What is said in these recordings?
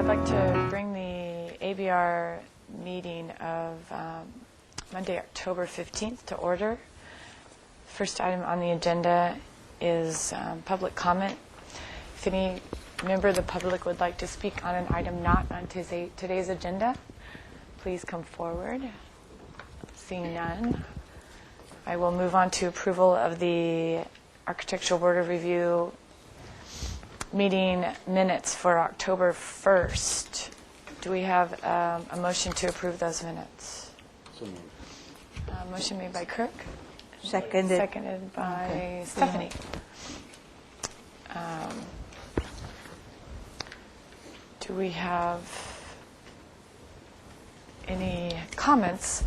I'd like to bring the ABR meeting of Monday, October 15th to order. First item on the agenda is public comment. If any member of the public would like to speak on an item not on today's agenda, please come forward. Seeing none, I will move on to approval of the Architectural Board of Review meeting minutes for October 1st. Do we have a motion to approve those minutes? So moved. Motion made by Kirk. Seconded by Stephanie. Do we have any comments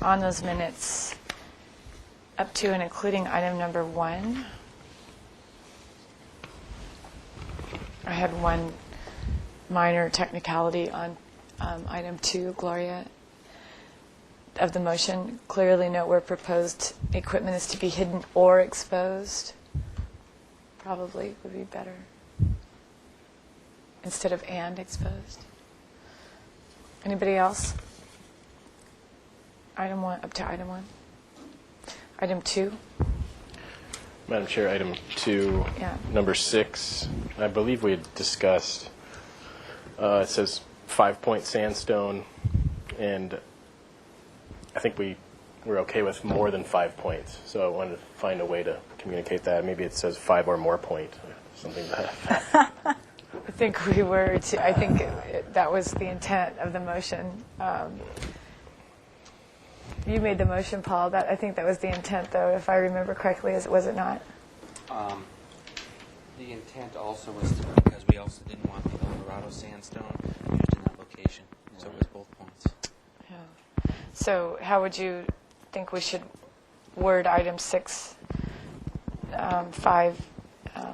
on those minutes up to and including item number 1? I had one minor technicality on item 2, Gloria, of the motion. Clearly note where proposed equipment is to be hidden or exposed. Probably would be better instead of and exposed. Anybody else? Item 1, up to item 1. Item 2. Madam Chair, item 2, number 6, I believe we had discussed, it says 5-point sandstone, and I think we're okay with more than 5 points, so I wanted to find a way to communicate that. Maybe it says 5 or more point, something like that. I think we were, I think that was the intent of the motion. You made the motion, Paul. I think that was the intent, though, if I remember correctly, was it not? The intent also was because we also didn't want the Eldorado sandstone used in that location, so it was both points. Yeah. So how would you think we should word item 6, 5,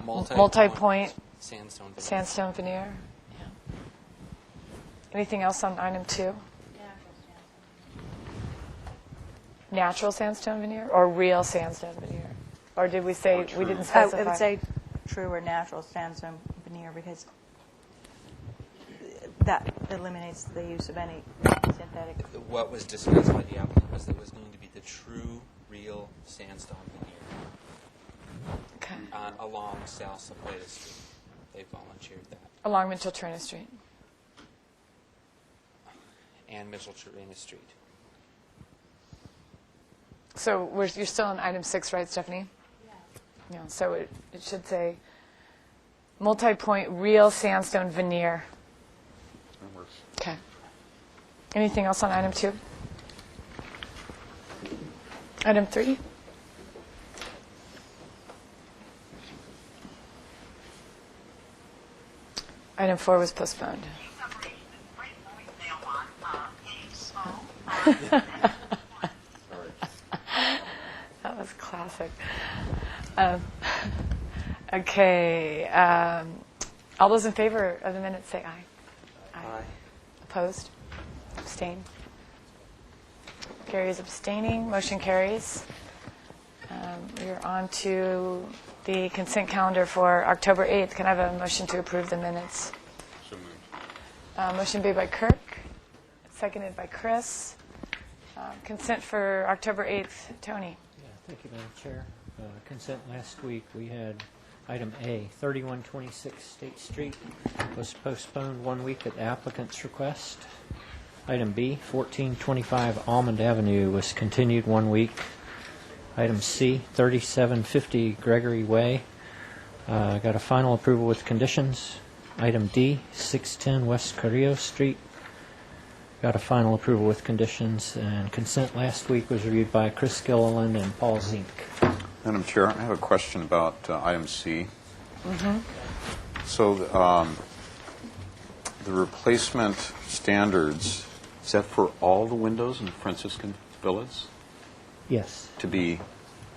multi-point sandstone veneer? Yeah. Anything else on item 2? Natural sandstone veneer or real sandstone veneer? Or did we say we didn't specify? I would say true or natural sandstone veneer because that eliminates the use of any synthetic. What was discussed by the applicant was that it was going to be the true, real sandstone veneer along South Soffit Street. They volunteered that. Along Mitchell-Turner Street. And Mitchell-Turner Street. So you're still on item 6, right, Stephanie? Yeah. So it should say multi-point real sandstone veneer. That works. Okay. Anything else on item 2? Item 3? Item 4 was postponed. That was classic. Okay. All those in favor of the minutes say aye. Aye. Opposed? Abstain? Carries abstaining. Motion carries. We are on to the consent calendar for October 8th. Can I have a motion to approve the minutes? So moved. Motion made by Kirk, seconded by Chris. Consent for October 8th. Tony. Thank you, Madam Chair. Consent last week, we had item A, 3126 State Street, was postponed 1 week at the applicant's request. Item B, 1425 Almond Avenue, was continued 1 week. Item C, 3750 Gregory Way, got a final approval with conditions. Item D, 610 West Carrillo Street, got a final approval with conditions, and consent last week was reviewed by Chris Gilliland and Paul Zink. Madam Chair, I have a question about item C. Mm-hmm. So the replacement standards, is that for all the windows in the Franciscan villas? Yes.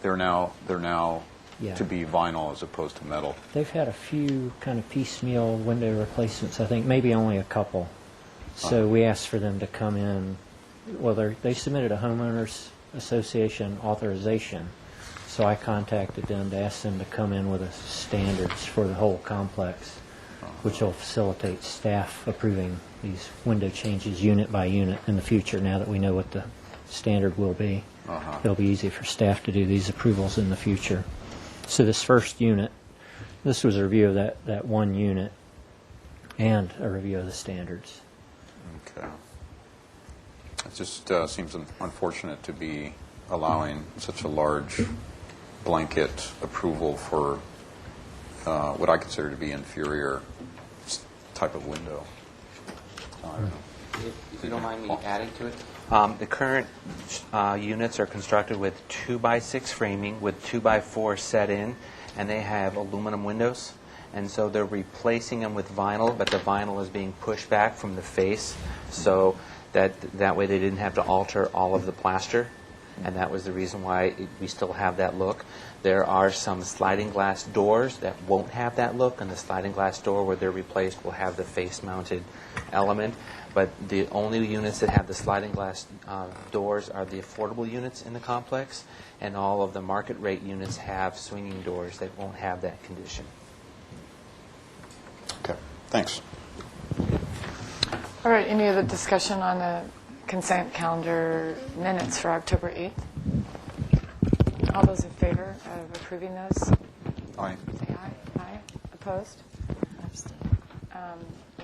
They're now Yeah. to be vinyl as opposed to metal. They've had a few kind of piecemeal window replacements, I think, maybe only a couple. So we asked for them to come in. Well, they submitted a homeowners association authorization, so I contacted them to ask them to come in with the standards for the whole complex. which will facilitate staff approving these window changes unit by unit in the future, now that we know what the standard will be. It'll be easy for staff to do these approvals in the future. So this first unit, this was a review of that one unit and a review of the standards. Okay. It just seems unfortunate to be allowing such a large blanket approval for what I consider to be inferior type of window. I don't know. If you don't mind me adding to it, the current units are constructed with 2x6 framing with 2x4 set in, and they have aluminum windows. And so they're replacing them with vinyl, but the vinyl is being pushed back from the face, so that way they didn't have to alter all of the plaster. And that was the reason why we still have that look. There are some sliding glass doors that won't have that look, and the sliding glass door where they're replaced will have the face-mounted element. But the only units that have the sliding glass doors are the affordable units in the complex, and all of the market rate units have swinging doors that won't have that condition. Okay, thanks. All right, any other discussion on the consent calendar minutes for October 8th? All those in favor of approving those? Aye. Say aye. Aye. Opposed?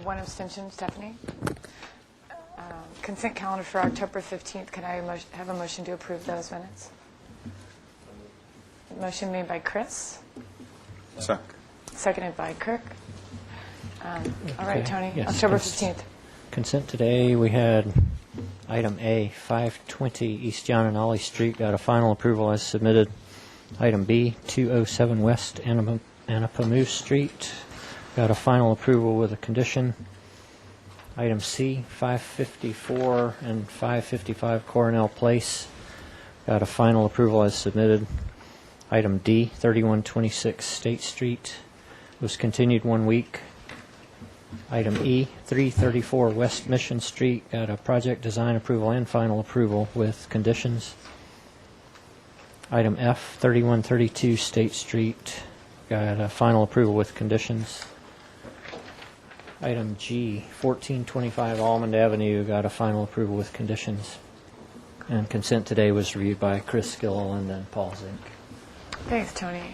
One abstention, Stephanie. Consent calendar for October 15th. Can I have a motion to approve those minutes? Motion made by Chris, Second. seconded by Kirk. All right, Okay, Tony, yes, October cons- 15th. Consent today, we had item A, 520 East John and Ollie Street, got a final approval as submitted. Item B, 207 West Anapamu Street, got a final approval with a condition. Item C, 554 and 555 Coronel Place, got a final approval as submitted. Item D, 3126 State Street, was continued 1 week. Item E, 334 West Mission Street, got a project design approval and final approval with conditions. Item F, 3132 State Street, got a final approval with conditions. Item G, 1425 Almond Avenue, got a final approval with conditions. And consent today was reviewed by Chris Skilliland and Paul Zink. Thanks, Tony.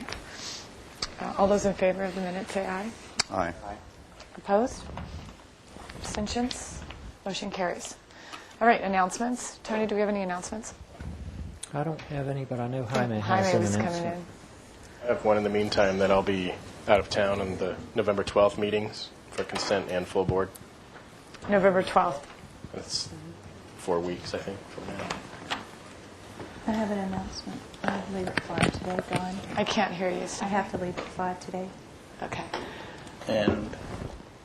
All those in favor of the minutes, say aye. Aye. Opposed? Abstentions? Motion carries. All right, announcements. Tony, do we have any announcements? I don't have any, but I know Jaime has Jaime an was coming announcement. in. I have one in the meantime that I'll be out of town in the November 12th meetings for consent and full board. November 12th. That's 4 weeks, I think, from now. I have an announcement. I have to leave at 5 today, Dawn. I can't hear you. I Stephanie. have to leave at 5 today. Okay. And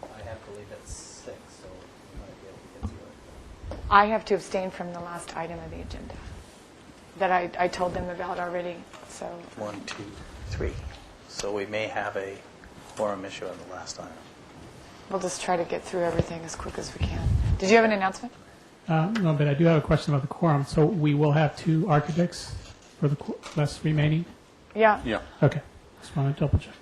I have to leave at 6, so we might be able to get through it. I have to abstain from the last item of the agenda that I told them about already. So 1, 2, 3. So we may have a quorum issue on the last item. we'll just try to get through everything as quick as we can. Did you have an announcement? No, but I do have a question about the quorum. So we will have 2 architects for the last remaining? Yeah. Yeah. Okay. Just want to double check.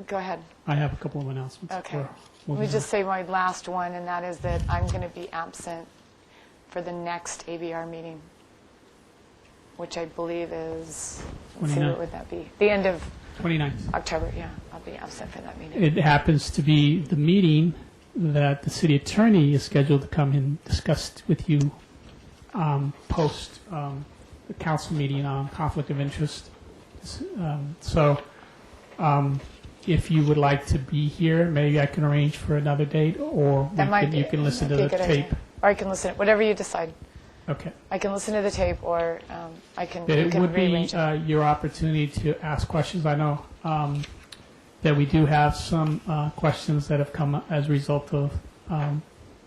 Go ahead. I have a couple of announcements. Okay. before Let me moving just say my last one, and that is that I'm going to be absent for the next ABR meeting, which I believe is, let's see, 29. what would that be? The end of on. 29th. October, yeah. I'll be absent for that meeting. It happens to be the meeting that the city attorney is scheduled to come and discuss with you post the council meeting on conflict of interest. If you would like to be here, maybe I can arrange for another date, or you can listen to that'd the be a good idea. tape. Or I can listen, whatever you decide. Okay. I can listen to the tape, or you It can would be rearrange it. your opportunity to ask questions. I know that we do have some questions that have come as a result of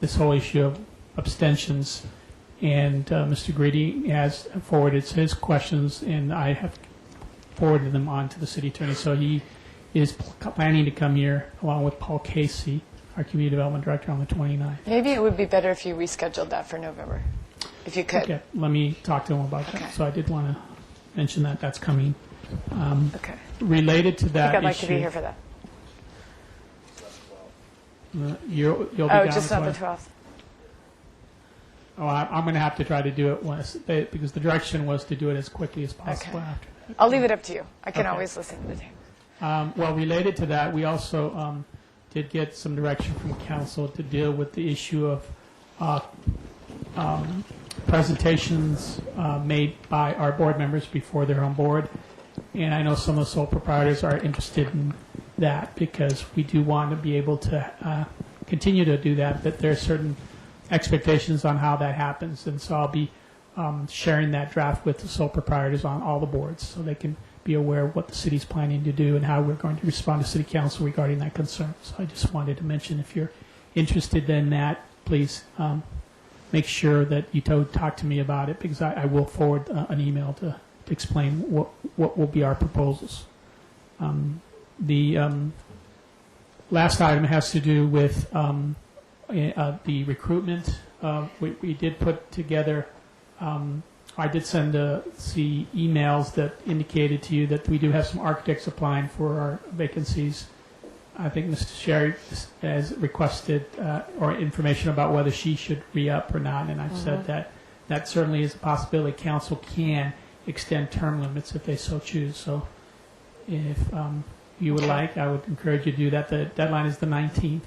this whole issue of abstentions. And Mr. Greedy has forwarded his questions, and I have forwarded them on to the city attorney. So he is planning to come here along with Paul Casey, our community development director, on the 29th. Maybe it would be better if you rescheduled that for November, if you could. Okay, let me talk to him about Okay. that. So I did want to mention that that's coming. Okay. Related to I that think I'd like issue, to be here for that. You'll be Oh, down just as not the well? 12th. Oh, I'm going to have to try to do it because the direction was to do it as quickly as possible Okay. after. I'll leave it up to you. I can Okay. always listen to the tape. Well, related to that, we also did get some direction from council to deal with the issue of presentations made by our board members before they're on board. And I know some of the sole proprietors are interested in that because we do want to be able to continue to do that, but there are certain expectations on how that happens. And so I'll be sharing that draft with the sole proprietors on all the boards so they can be aware of what the city's planning to do and how we're going to respond to city council regarding that concern. So I just wanted to mention, if you're interested in that, please make sure that you talk to me about it, because I will forward an email to explain what will be our proposals. The last item has to do with the recruitment. We did put together, I did send see emails that indicated to you that we do have some architects applying for our vacancies. I think Mr. Sherry has requested or information about whether she should re-up or not, and I've said that certainly is a possibility. Council can extend term limits if they so choose. So if you would like, I would encourage you to do that. The deadline is the 19th.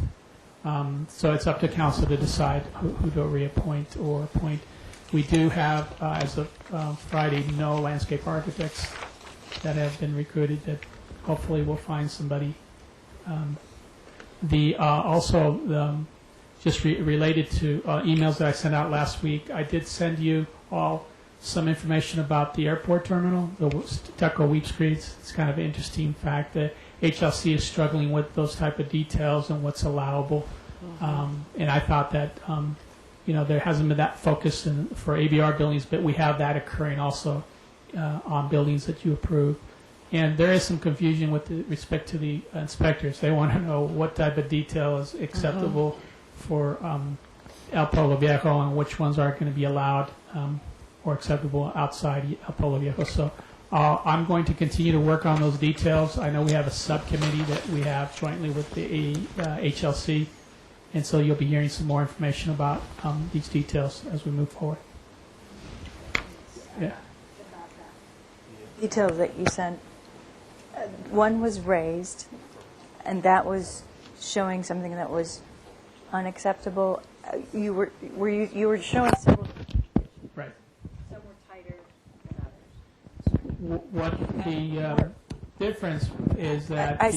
So it's up to council to decide who to reappoint or appoint. We do have, as of Friday, no landscape architects that have been recruited that hopefully we'll find somebody. Just related to emails that I sent out last week, I did send you all some information about the airport terminal, the stucco weep screeds. It's kind of an interesting fact that HLC is struggling with those type of details and what's allowable. And I thought that there hasn't been that focus for ABR buildings, but we have that occurring also on buildings that you approve. And there is some confusion with respect to the inspectors. They want to know what type of detail is acceptable for El Pueblo Viejo and which ones aren't going to be allowed or acceptable outside El Pueblo Viejo. So I'm going to continue to work on those details. I know we have a subcommittee that we have jointly with the HLC, and so you'll be hearing some more information about these details as we move forward. Yeah. Details that you sent, one was raised, and that was showing something that was unacceptable. You were showing several. Right. Some were tighter than others. What the difference is that I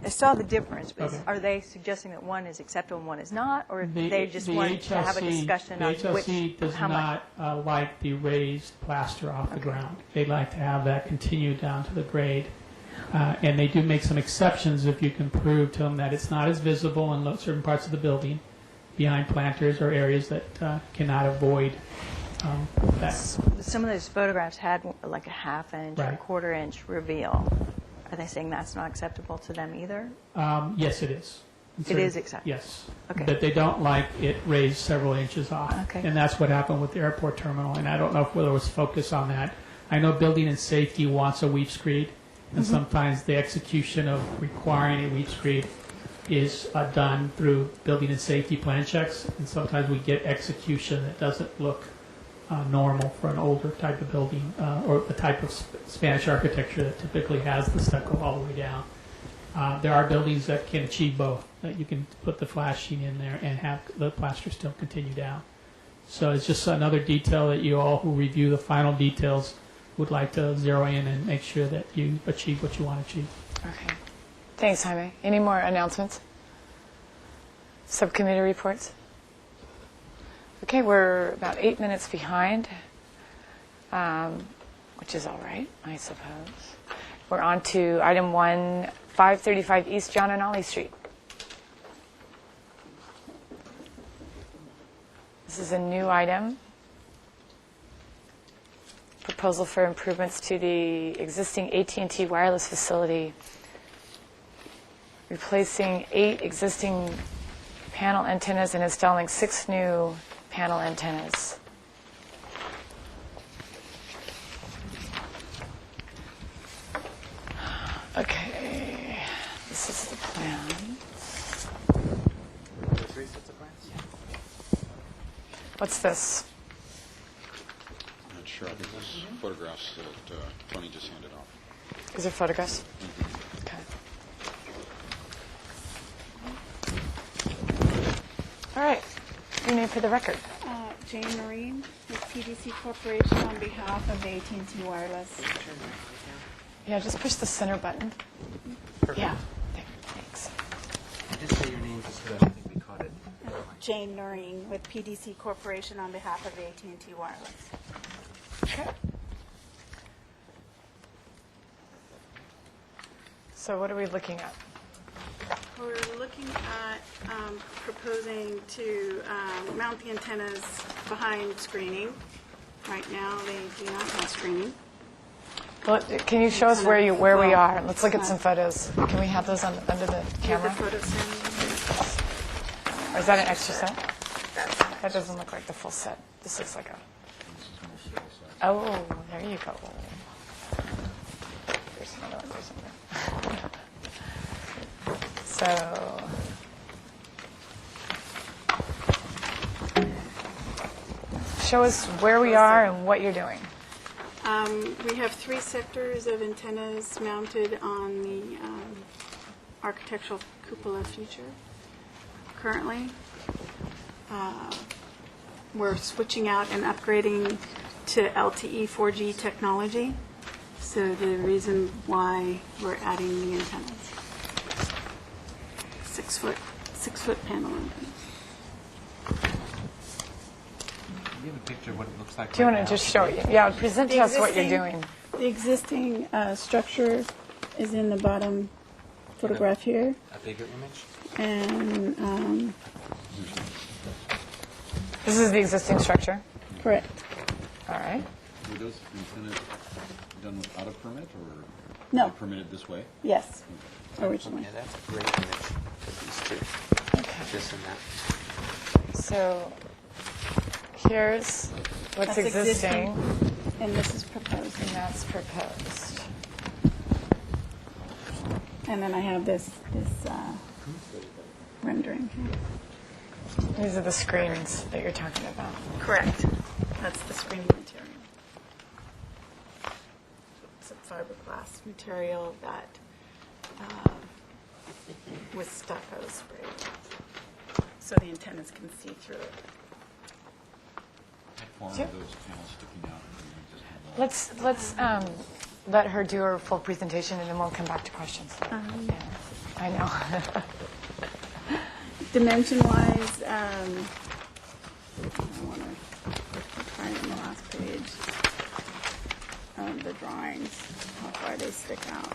saw the difference, but Okay. are they suggesting that one is acceptable and one is not, or the they just want to have a discussion on the HLC does how much? not like the raised plaster off the ground. They like to have that continue down to the grade. And they do make some exceptions if you can prove to them that it's not as visible in certain parts of the building, behind planters or areas that cannot avoid that. Some of those photographs had like a half inch or a Right. quarter inch reveal. Are they saying that's not acceptable to them either? Yes, it is. It is acceptable. Yes. Okay. But they don't like it raised several inches off. Okay. And that's what happened with the airport terminal, and I don't know if there was focus on that. I know Building and Safety wants a weep screed, and sometimes the execution of requiring a weep screed is done through Building and Safety plan checks, and sometimes we get execution that doesn't look normal for an older type of building or the type of Spanish architecture that typically has the stucco all the way down. There are buildings that can achieve both, that you can put the flashing in there and have the plaster still continue down. So it's just another detail that you all who review the final details would like to zero in and make sure that you achieve what you want to achieve. Okay. Thanks, Jaime. Any more announcements? Subcommittee reports? Okay, we're about 8 minutes behind, which is all right, I suppose. We're on to item 1, 535 East John and Ollie Street. This is a new item. Proposal for improvements to the existing AT&T wireless facility, replacing 8 existing panel antennas and installing 6 new panel antennas. Okay, this is the plan. What's this? Not sure. I think this photographs that Tony just handed off. Is there photographs? Okay. All right. Your name for the record. Jane Marine with PDC Corporation on behalf of AT&T Wireless. Yeah, just push the center button. Perfect. Yeah. There. Thanks. Just say your name just so I don't think we caught it. Jane Noreen with PDC Corporation on behalf of AT&T Wireless. Okay. So what are we looking at? We're looking at proposing to mount the antennas behind screening. Right now, they do not have screening. Well, can you show us where we are? Let's look at some photos. Can we have those under the Do you have camera? the photos Or is that an extra set? That doesn't look like the full set. This looks like a... Oh, there you go. There's another one. There's another. So... Show us where we are and what you're doing. We have 3 sectors of antennas mounted on the architectural cupola feature currently. We're switching out and upgrading to LTE 4G technology. So the reason why we're adding the antennas. 6 foot panel antennas. Do you have a picture of what it looks like? Do you want to just show it? Yeah, present to us what you're doing. The existing structure is in the bottom photograph here. A bigger image? And This is the existing structure. correct. All right. Were those antennas done without a permit, or No. permitted this way? Yes, originally. Yeah, that's a great image of these two. Okay. Just in that. So here's what's That's existing, And this is proposed. and that's proposed. And then I have this rendering here. These are the screens that you're talking about. Correct. That's the screening material. It's a fiberglass material that with stucco sprayed, so the antennas can see through it. What form are those panels sticking out? Let's let her do her full presentation, and then we'll come back to questions. Yeah, I know. Dimension-wise, I want to try it on the last page of the drawings, how far they stick out.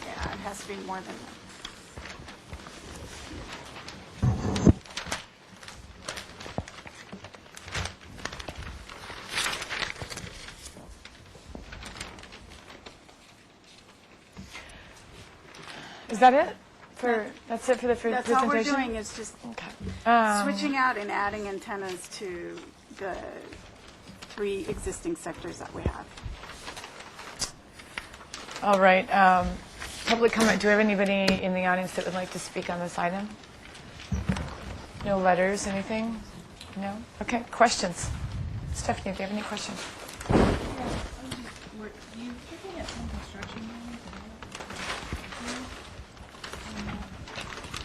Yeah, it has to be more than that. Is that it? That's it for the That's presentation? all we're doing is just Okay. switching out and adding antennas to the 3 existing sectors that we have. All right. Public comment. Do we have anybody in the audience that would like to speak on this item? No letters, anything? No? Okay. Questions? Stephanie, do you have any questions? Were you looking at some construction drawings?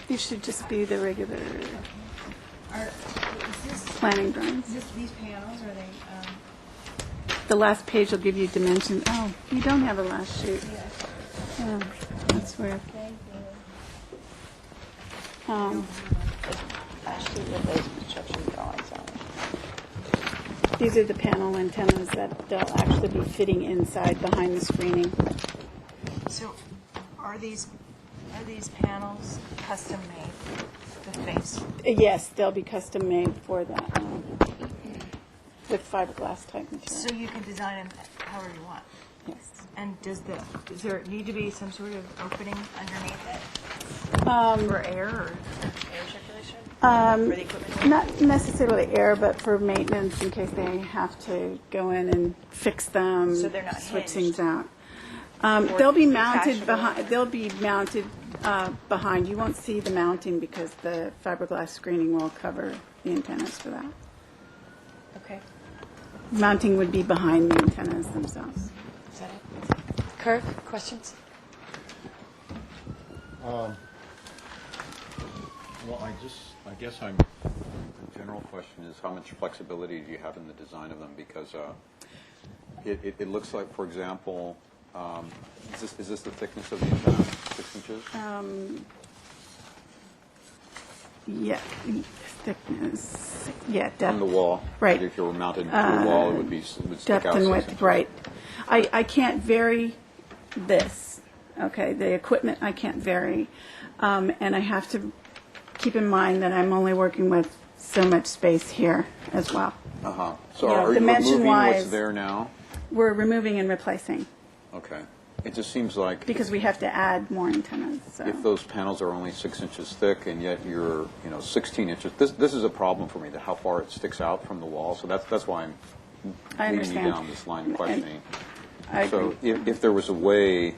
These should just be the regular Is this, planning drawings. these panels, are they, The last page will give you dimension. Oh, you don't have a last sheet. Yeah, that's weird. These are the panel antennas that they'll actually be fitting inside behind the screening. So are these panels custom made, the face? Yes, they'll be custom made for that with fiberglass type material. So you can design them however you want? Yes. And does there need to be some sort of opening underneath it for air or air circulation? For the equipment? Not necessarily air, but for maintenance in case they have to go in and fix them, So they're not switch hinged? things out. They'll be mounted behind. They'll be mounted behind. You won't see the mounting because the fiberglass screening will cover the antennas for that. Okay. Mounting would be behind the antennas themselves. Is that it? Kirk, questions? Well, I guess the general question is how much flexibility do you have in the design of them? Because it looks like, for example, is this the thickness of the antenna, 6 inches? Yeah, thickness. Yeah, depth. On the wall. Right. If you were mounted to a wall, it would stick Depth out and 6 width, inches. right. I can't vary this, okay? The equipment I can't vary. And I have to keep in mind that I'm only working with so much space here as well. Uh-huh. So Yeah, are you removing dimension-wise- what's there now? We're removing and replacing Okay. It just seems like because we have to add more antennas. So. if those panels are only 6 inches thick and yet you're 16 inches, this is a problem for me, how far it sticks out from the wall. So that's why I'm I leading you understand. down this line of questioning. I So agree. if there was a way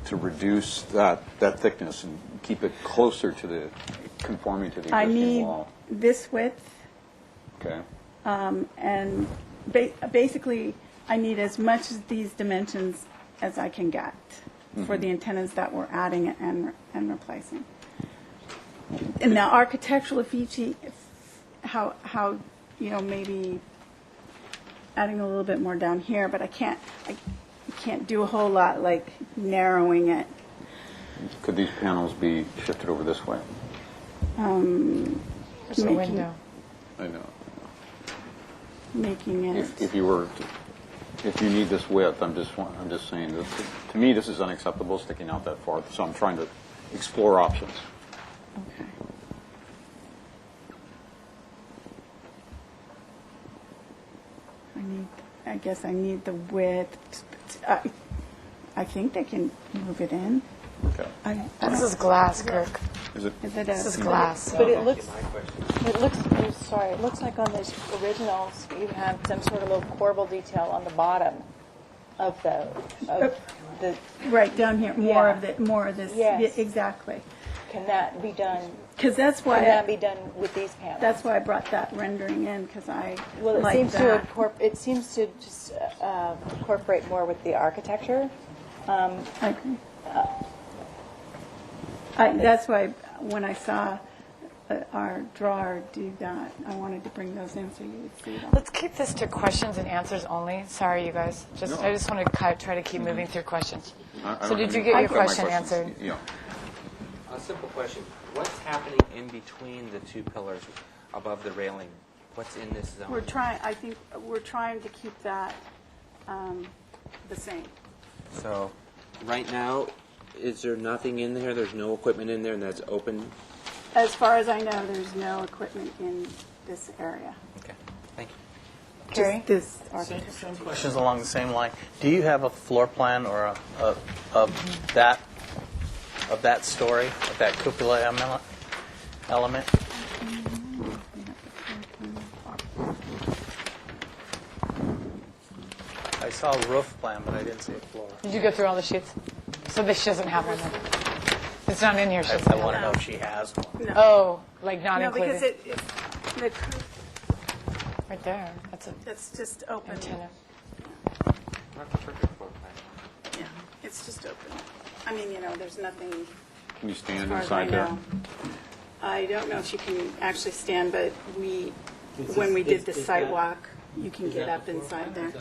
to reduce that thickness and keep it closer to conforming to the I existing need wall. this width, Okay. and basically I need as much of these dimensions as I can get for the antennas that we're adding and replacing. And now architectural feature, how maybe adding a little bit more down here, but I can't do a whole lot like narrowing it. Could these panels be shifted over this way? There's a Making- window. I know. Making it. If you need this width, I'm just saying that to me this is unacceptable sticking out that far. So I'm trying to explore options. Okay. I guess I need the width. I think they can move it in. Okay. This is glass, Kirk. Is it? Is it This is a, glass. But it looks, I'm sorry, it looks like on those originals, you have some sort of little corbel detail on the bottom of the, right down here, more Yeah. of this. Yes. Yeah, exactly. can that be done, Because that's can that why, be done with these panels? that's why I brought that rendering in, because I Well, it like seems that. it seems to just incorporate more with the architecture. I agree. That's why when I saw our drawer do that, I wanted to bring those in so you would see them. Let's keep this to questions and answers only. Sorry, you guys. I just want to try to keep moving through questions. So did you get your question answered? Yeah. A simple question. What's happening in between the two pillars above the railing? What's in this zone? I think we're trying to keep that the same. So, right now, is there nothing in there? There's no equipment in there, and that's open? As far as I know, there's no equipment in this area. Okay, thank you. Carrie? Just this architecture. Same questions along the same line. Do you have a floor plan or of that story, of that cupola element? I saw a roof plan, but I didn't see a floor. Did you go through all the sheets? So this doesn't have one then? It's not in here. She I doesn't want have to know one. if she has one. No. Oh, like not No, included? because the Right there. That's an it's just open. antenna. Not the perfect floor plan. Yeah, it's just open. I mean, there's nothing Can you as stand far as I inside there? know. I don't know if you can actually stand, but when we did the site walk, you can get up inside there.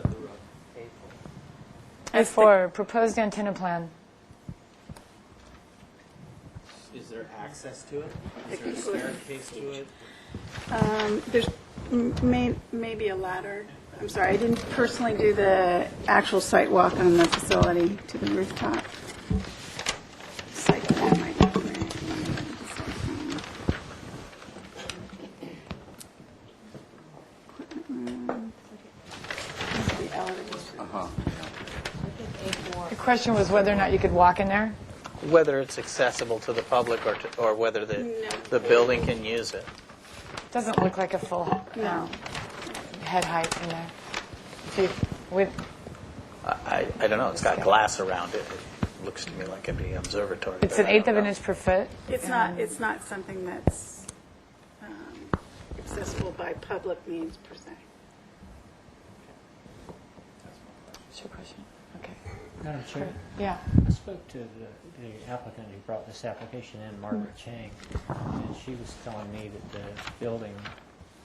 I4, proposed antenna plan. Is there access to it? Is there a staircase to it? There's maybe a ladder. I'm sorry, I didn't personally do the actual site walk on the facility to the rooftop. Site plan might be great. The elevators. The question was whether or not you could walk in there. Whether it's accessible to the public or whether the building can use it. Doesn't look like a full No. head height in there. I don't know, it's got glass around it. It looks to me like it'd be observatory. It's but an I eighth don't of an know. inch per foot. It's not something that's accessible by public means per se. What's your question? Okay. Madam Chair, Yeah. I spoke to the applicant who brought this application in, Margaret Chang, and she was telling me that the building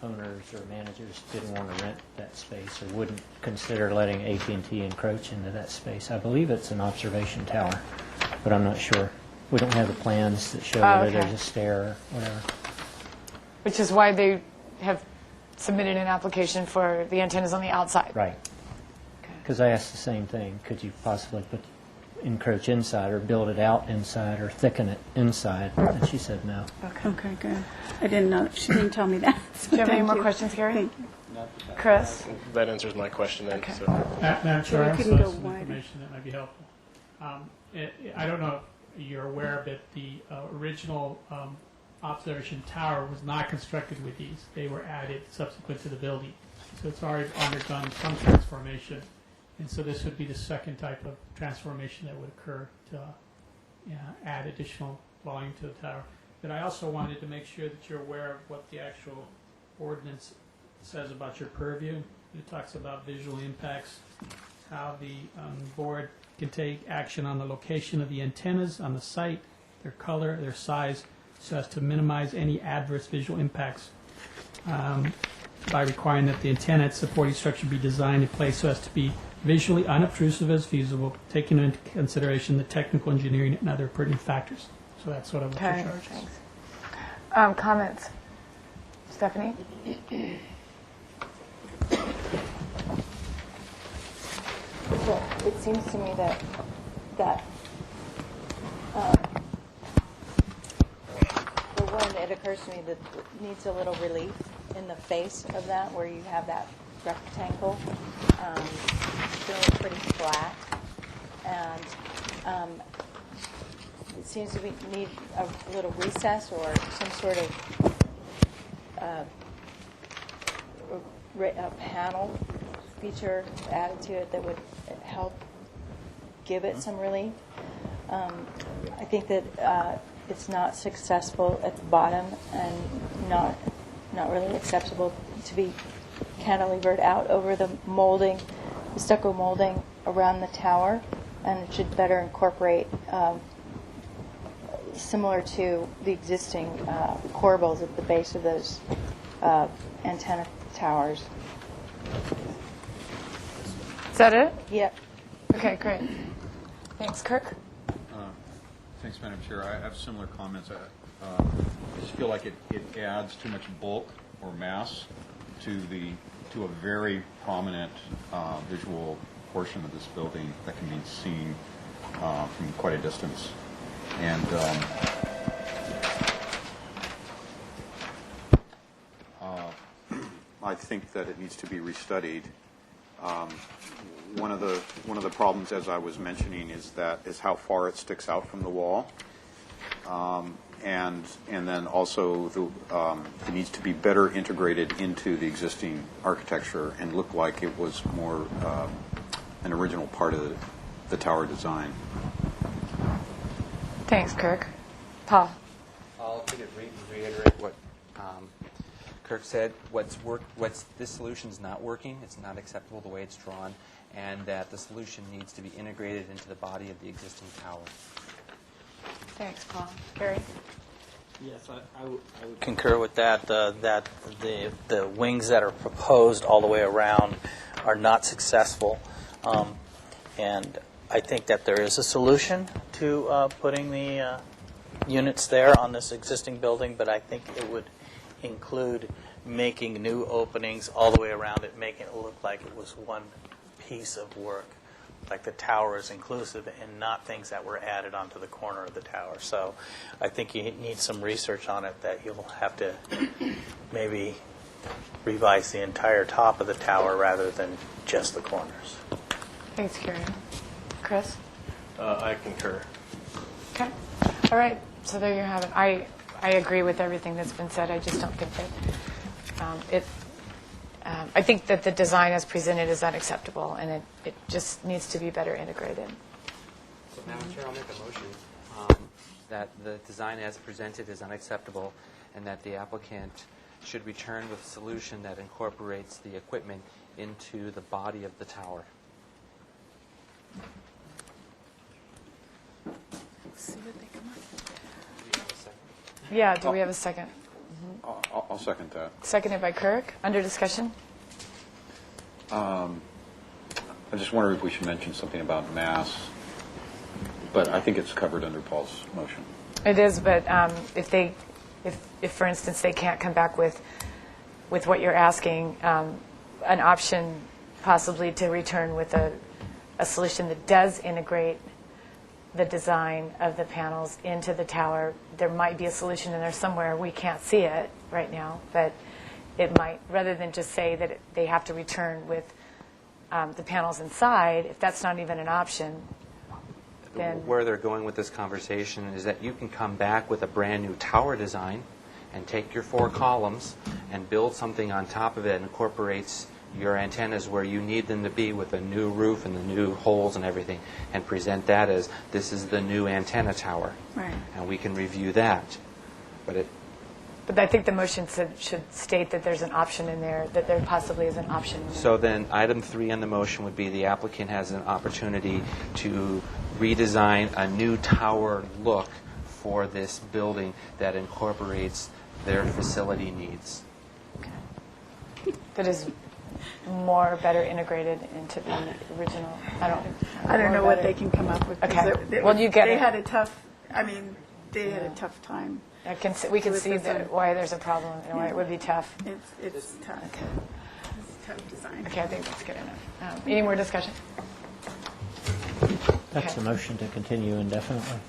owners or managers didn't want to rent that space or wouldn't consider letting AT&T encroach into that space. I believe it's an observation tower, but I'm not sure. We don't have the plans that show whether okay. there's a stair or whatever. Which is why they have submitted an application for the antennas on the outside. Right. Because I asked the same thing. Could you possibly encroach inside or build it out inside or thicken it inside? And she said no. Okay, good. I didn't know, she didn't tell me that. Do you have any more questions, Gary? Chris? That answers my question then. Okay. So. Madam Chair, I we also couldn't have go some wider. information that might be helpful. I don't know if you're aware, but the original observation tower was not constructed with these. They were added subsequent to the building. So it's already undergone some transformation. And so this would be the second type of transformation that would occur to add additional volume to the tower. But I also wanted to make sure that you're aware of what the actual ordinance says about your purview. It talks about visual impacts, how the board can take action on the location of the antennas on the site, their color, their size, so as to minimize any adverse visual impacts by requiring that the antenna supporting structure be designed in place so as to be visually unobtrusive as feasible, taking into consideration the technical engineering and other pertinent factors. So that's sort of what Okay, the charge is. thanks. Comments? Stephanie? Well, it seems to me that the one, it occurs to me that it needs a little relief in the face of that, where you have that rectangle feeling pretty flat, and it seems to need a little recess or some sort of a panel feature added to it that would help give it some relief. I think that it's not successful at the bottom and not really acceptable to be cantilevered out over the molding, the stucco molding around the tower, and it should better incorporate similar to the existing corbels at the base of those antenna towers. Is that it? Yep. Okay, great. Thanks, Kirk. Thanks, Madam Chair. I have similar comments. I just feel like it adds too much bulk or mass to a very prominent visual portion of this building that can be seen from quite a distance. And I think that it needs to be restudied. One of the problems, as I was mentioning, is how far it sticks out from the wall, and then also it needs to be better integrated into the existing architecture and look like it was more an original part of the tower design. Thanks, Kirk. Paul? I'll reiterate what Kirk said. This solution's not working. It's not acceptable the way it's drawn, and that the solution needs to be integrated into the body of the existing tower. Thanks, Paul. Gary? Yes, I would concur with that. That the wings that are proposed all the way around are not successful, and I think that there is a solution to putting the units there on this existing building, but I think it would include making new openings all the way around it, making it look like it was one piece of work, like the tower is inclusive and not things that were added onto the corner of the tower. So I think you need some research on it, that you'll have to maybe revise the entire top of the tower rather than just the corners. Thanks, Gary. Chris? I concur. Okay. All right. So there you have it. I agree with everything that's been said. I just don't think that I think that the design as presented is unacceptable, and it just needs to be better integrated. So, Madam Chair, I'll make a motion that the design as presented is unacceptable and that the applicant should return with a solution that incorporates the equipment into the body of the tower. See what they come up. Yeah, do we have a second? I'll second that. Seconded by Kirk. Under discussion? I just wonder if we should mention something about mass, but I think it's covered under Paul's motion. It is, but if for instance, they can't come back with what you're asking, an option possibly to return with a solution that does integrate the design of the panels into the tower. There might be a solution in there somewhere. We can't see it right now, but it might, rather than just say that they have to return with the panels inside, if that's not even an option, then... Where they're going with this conversation is that you can come back with a brand new tower design and take your 4 columns and build something on top of it that incorporates your antennas where you need them to be with a new roof and the new holes and everything, and present that as this is the new antenna tower. Right. And we can review that. But I think the motion should state that there's an option in there, that there possibly is an option in there. So then item 3 on the motion would be the applicant has an opportunity to redesign a new tower look for this building that incorporates their facility needs. That is better integrated into the original. I don't know what they can come up with. Okay. Well, you get they it. had a tough. I mean, they had a tough time. We can with see this one. why there's a problem and why it would be tough. It's tough. It's tough design. Okay, I think that's good enough. Any more discussion? That's Okay. a motion to continue indefinitely.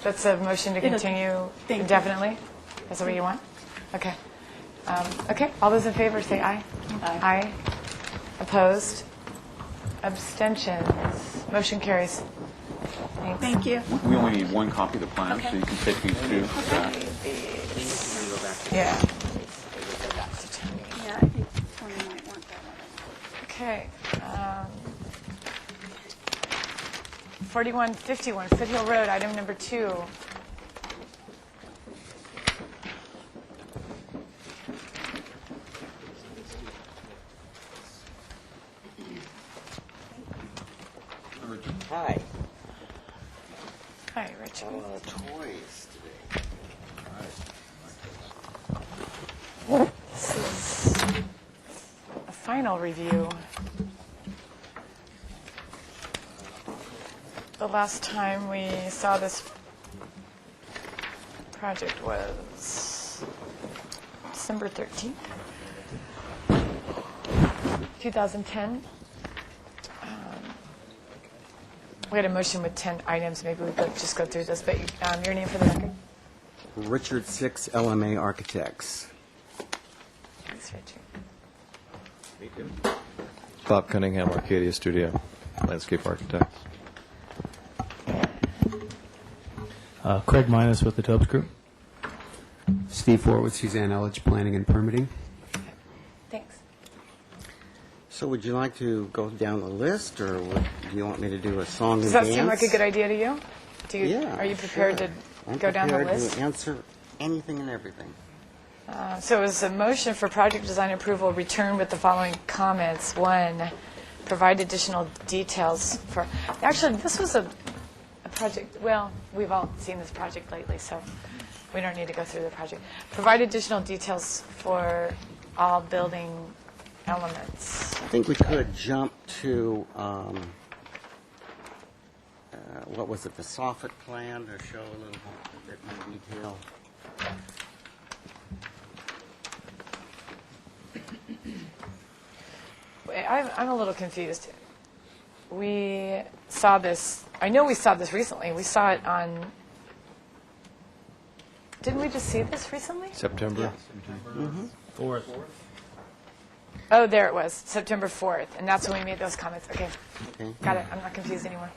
That's a motion to continue Thank you. indefinitely? That's what you want? Okay. Okay, all those in favor say aye. Aye. Opposed? Abstentions? Motion carries. Thanks. Thank you. We only need 1 copy of the plan, so you can take these 2 back. Yeah. Yeah, I think Tony might want that one. Okay. 4151 Foothill Road, item number 2. Hi. Hi, Richard. Toys today. This is a final review. The last time we saw this project was December 13th, 2010. We had a motion with 10 items. Maybe we could just go through this. But your name for the record? Richard 6 LMA Architects. Thanks, Richard. Bob Cunningham, Arcadia Studio, landscape architect. Craig Minus with the Tobes Group. Steve Ford with Suzanne Elledge, Planning and Permitting. Thanks. So would you like to go down the list, or do you want me to do a song Does and that dance? seem like a good idea to you? Yeah. Are you prepared sure. to go down the I'm list? prepared to answer anything and everything. So it was a motion for project design approval, return with the following comments. 1, provide additional details for... Actually, this was a project, well, we've all seen this project lately, so we don't need to go through the project. Provide additional details for all building elements. I think we could jump to, what was it, the Soffit Plan, to show a little bit more detail. I'm a little confused. We saw this, I know we saw this recently. We saw it on, didn't we just see this recently? September? Mm-hmm. 4th. Oh, there it was, September 4th, and that's when we made those comments. Okay, Okay. got it. I'm not confused anymore.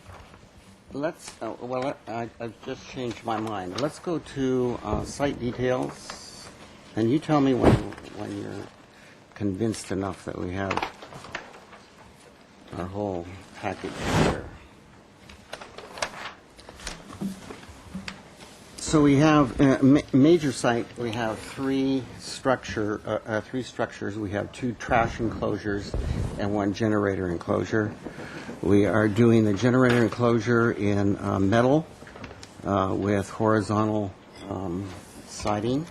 Let's, I just changed my mind. Let's go to site details, and you tell me when you're convinced enough that we have our whole package here. So we have major site. We have three structures. We have 2 trash enclosures and 1 generator enclosure. We are doing the generator enclosure in metal with horizontal siding.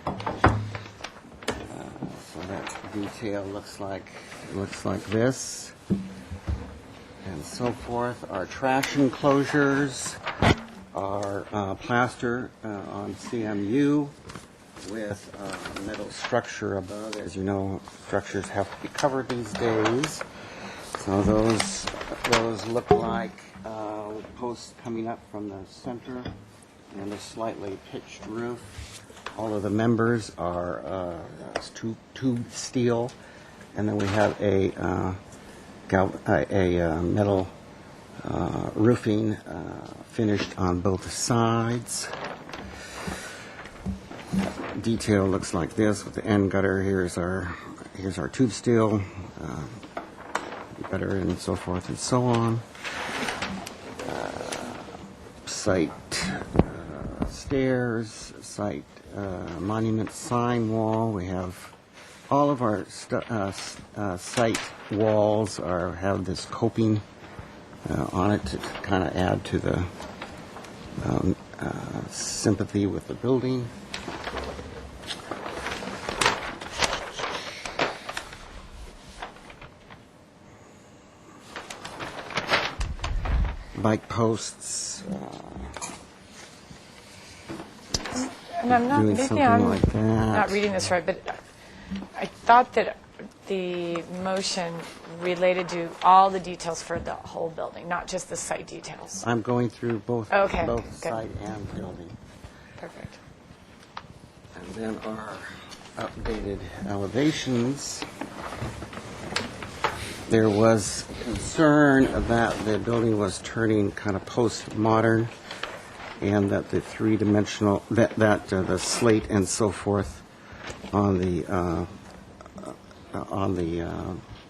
So that detail looks like this, and so forth. Our trash enclosures are plaster on CMU with metal structure above. As you know, structures have to be covered these days. So those look like posts coming up from the center and a slightly pitched roof. All of the members are tube steel, and then we have a metal roofing finished on both sides. Detail looks like this with the end gutter. Here's our tube steel gutter, and so forth and so on. Site stairs, site monument sign wall. We have all of our site walls have this coping on it to kind of add to the sympathy with the building. Bike posts. And I'm not, doing maybe something I'm like that. not reading this right, but I thought that the motion related to all the details for the whole building, not just the site details. I'm going through both Okay, both good. site and building. Perfect. And then our updated elevations. There was concern that the building was turning kind of postmodern, and that the three-dimensional, the slate and so forth on the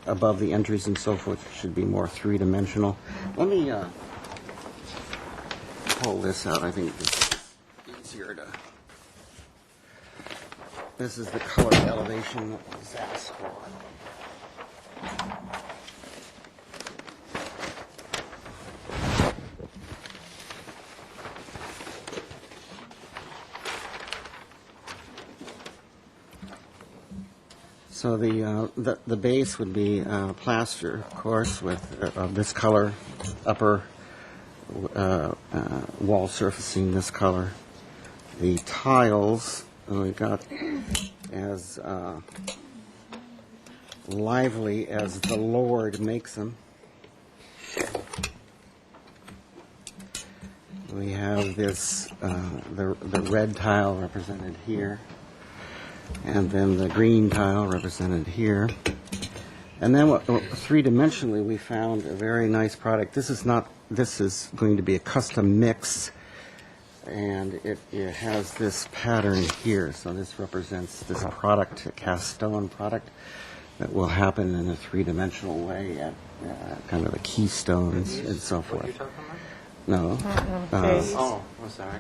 above the entries and so forth should be more three-dimensional. Let me pull this out. I think this is easier to. This is the color elevation that was asked for. So the base would be plaster, of course, with this color, upper wall surfacing this color. The tiles we got as lively as the Lord makes them. We have this the red tile represented here. And then the green tile represented here. And then three-dimensionally we found a very nice product. This is going to be a custom mix, and it has this pattern here. So this represents this product, a cast stone product, that will happen in a three-dimensional way at kind of the keystones and so forth. What are you talking about? No. I'm sorry.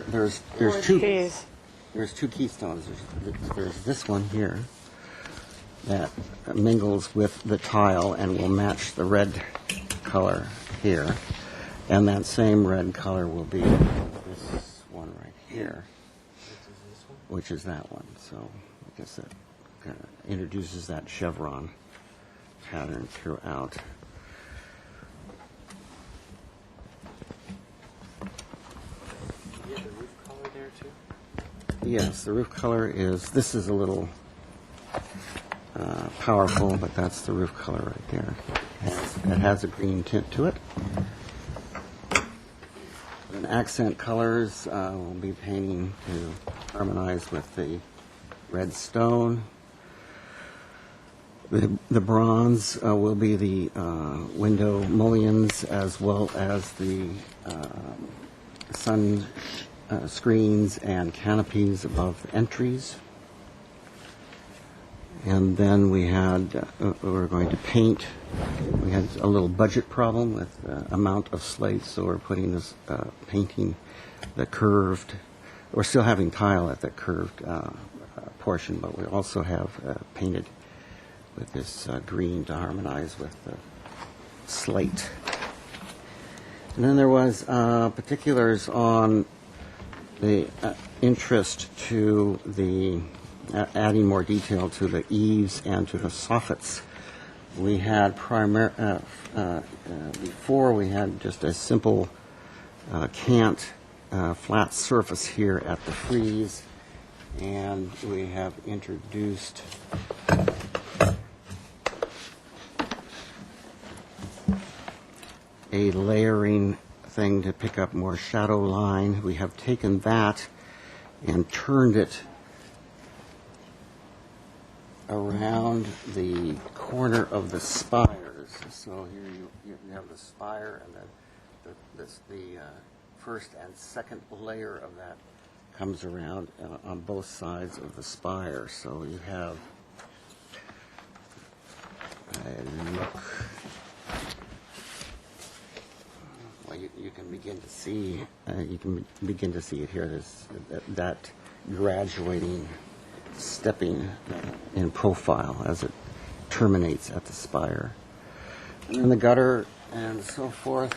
There's two. There's two keystones. There's this one here that mingles with the tile and will match the red color here. And that same red color will be this one right here, which is that one. So I guess that kind of introduces that chevron pattern throughout. Yes, the roof color this is a little powerful, but that's the roof color right there. It has a green tint to it. And accent colors we'll be painting to harmonize with the red stone. The bronze will be the window mullions, as well as the sun screens and canopies above the entries. And then we were going to paint. We had a little budget problem with amount of slates, so we're putting this, painting the curved, we're still having tile at the curved portion, but we also have painted with this green to harmonize with the slate. And then there was particulars on the interest to the adding more detail to the eaves and to the soffits. We had before we had just a simple cant flat surface here at the frieze, and we have introduced a layering thing to pick up more shadow line. We have taken that and turned it around the corner of the spires. So here you have the spire, and then the first and second layer of that comes around on both sides of the spire. So you have a look. Well, you can begin to see. You can begin to see it here. There's that graduating, stepping in profile as it terminates at the spire, and then the gutter and so forth.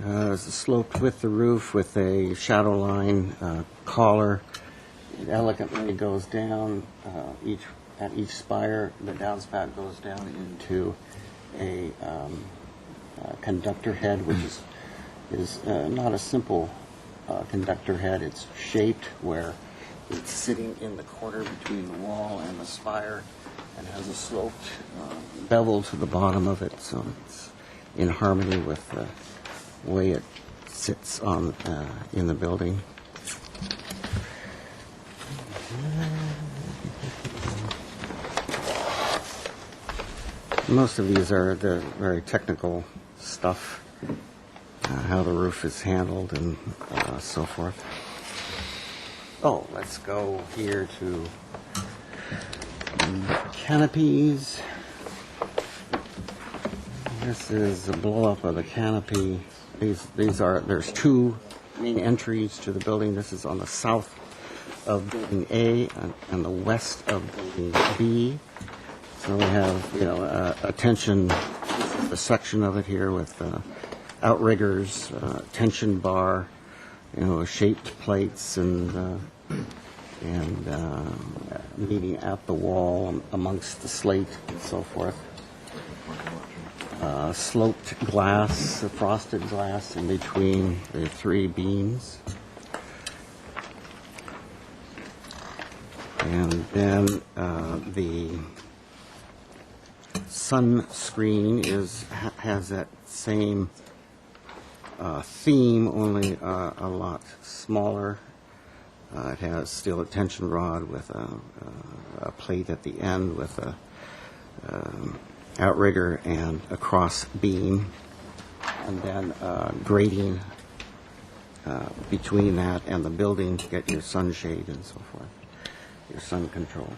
There's a slope with the roof with a shadow line collar. It elegantly goes down at each spire. The downspout goes down into a conductor head, which is not a simple conductor head. It's shaped where it's sitting in the corner between the wall and the spire, and has a sloped bevel to the bottom of it, so it's in harmony with the way it sits on in the building. Most of these are the very technical stuff, how the roof is handled and so forth. Oh, let's go here to canopies. This is a blow-up of the canopy. There's two main entries to the building. This is on the south of building A and the west of building B. So we have, a tension, the section of it here with outriggers, tension bar, shaped plates and meeting at the wall amongst the slate and so forth. Sloped glass, frosted glass in between the three beams. And then the sun screen has that same theme, only a lot smaller. It has still a tension rod with a plate at the end with a outrigger and a cross beam, and then grating between that and the building to get your sunshade and so forth, your sun control.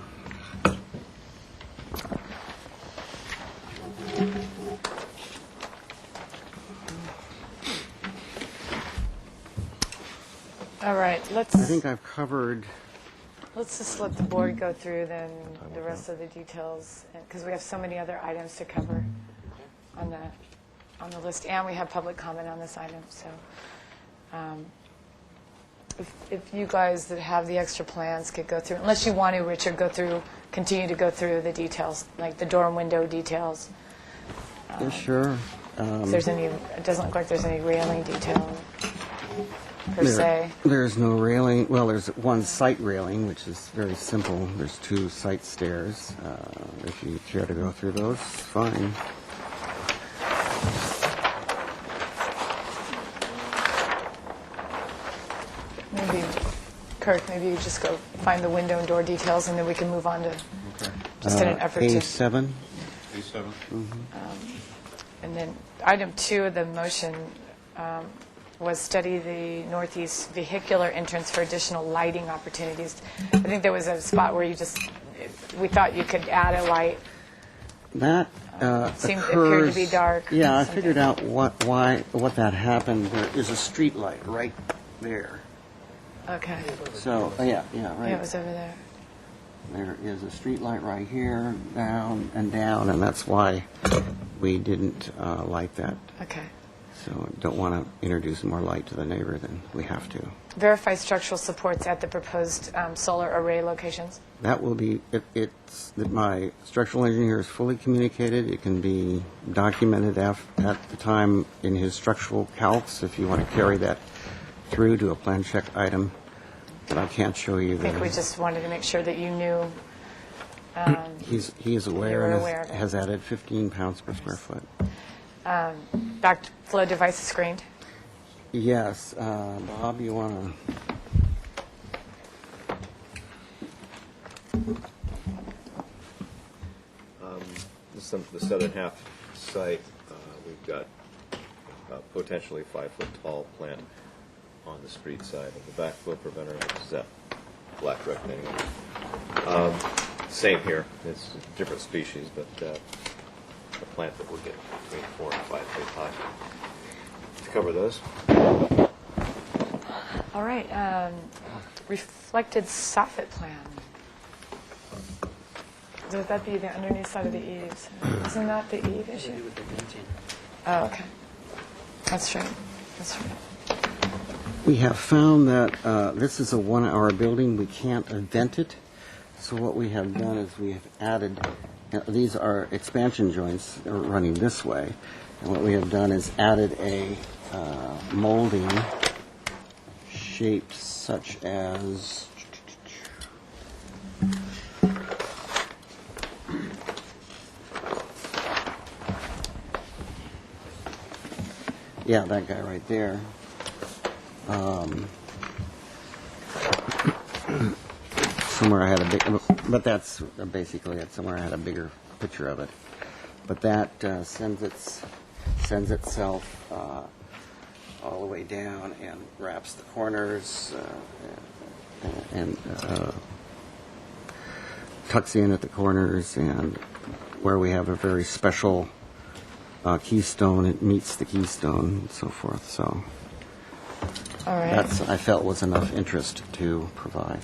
All right, I think I've covered. let's just let the board go through then the rest of the details, because we have so many other items to cover on the list, and we have public comment on this item. So if you guys that have the extra plans could go through, unless you want to, Richard, continue to go through the details, like the door and window details. Yeah, sure. If there's any, it doesn't look like there's any railing detail per se. There's no railing. Well, there's one site railing, which is very simple. There's two site stairs. If you care to go through those, fine. Maybe, Kirk, maybe you just go find the window and door details, and then we can move on to, just in an effort to... A7? A7? And then item 2 of the motion was study the northeast vehicular entrance for additional lighting opportunities. I think there was a spot where we thought you could add a light. That appeared to be dark. Yeah, I figured out what that happened. There is a street light right there. Okay. So, yeah, right. Yeah, it was over there. There is a street light right here, down, and that's why we didn't like that. Okay. So don't want to introduce more light to the neighbor than we have to. Verify structural supports at the proposed solar array locations. That will be, it's that my structural engineer is fully communicated. It can be documented at the time in his structural calcs if you want to carry that through to a plan check item. But I can't show you I think we just wanted to make sure that you knew. He is aware aware and of it. has added 15 pounds per square foot. Backflow device is screened. Yes. Bob, you want to... The southern half site, we've got potentially 5-foot tall plant on the street side of the backflow preventer, which is that black rectangle. Same here. It's a different species, but a plant that will get between 4 and 5 feet high to cover those. All right. Reflected soffit plan. Would that be the underneath side of the eaves? Isn't that the eave issue? Oh, okay. That's right. That's right. We have found that this is a 1-hour building. We can't vent it. So what we have done is we have added, these are expansion joints running this way. And what we have done is added a molding shaped such as, yeah, that guy right there. Somewhere I had a big, but that's basically it. Somewhere I had a bigger picture of it. But that sends itself all the way down and wraps the corners and tucks in at the corners, and where we have a very special keystone, it meets the keystone and so forth. So all right. That's, I felt, was enough interest to provide.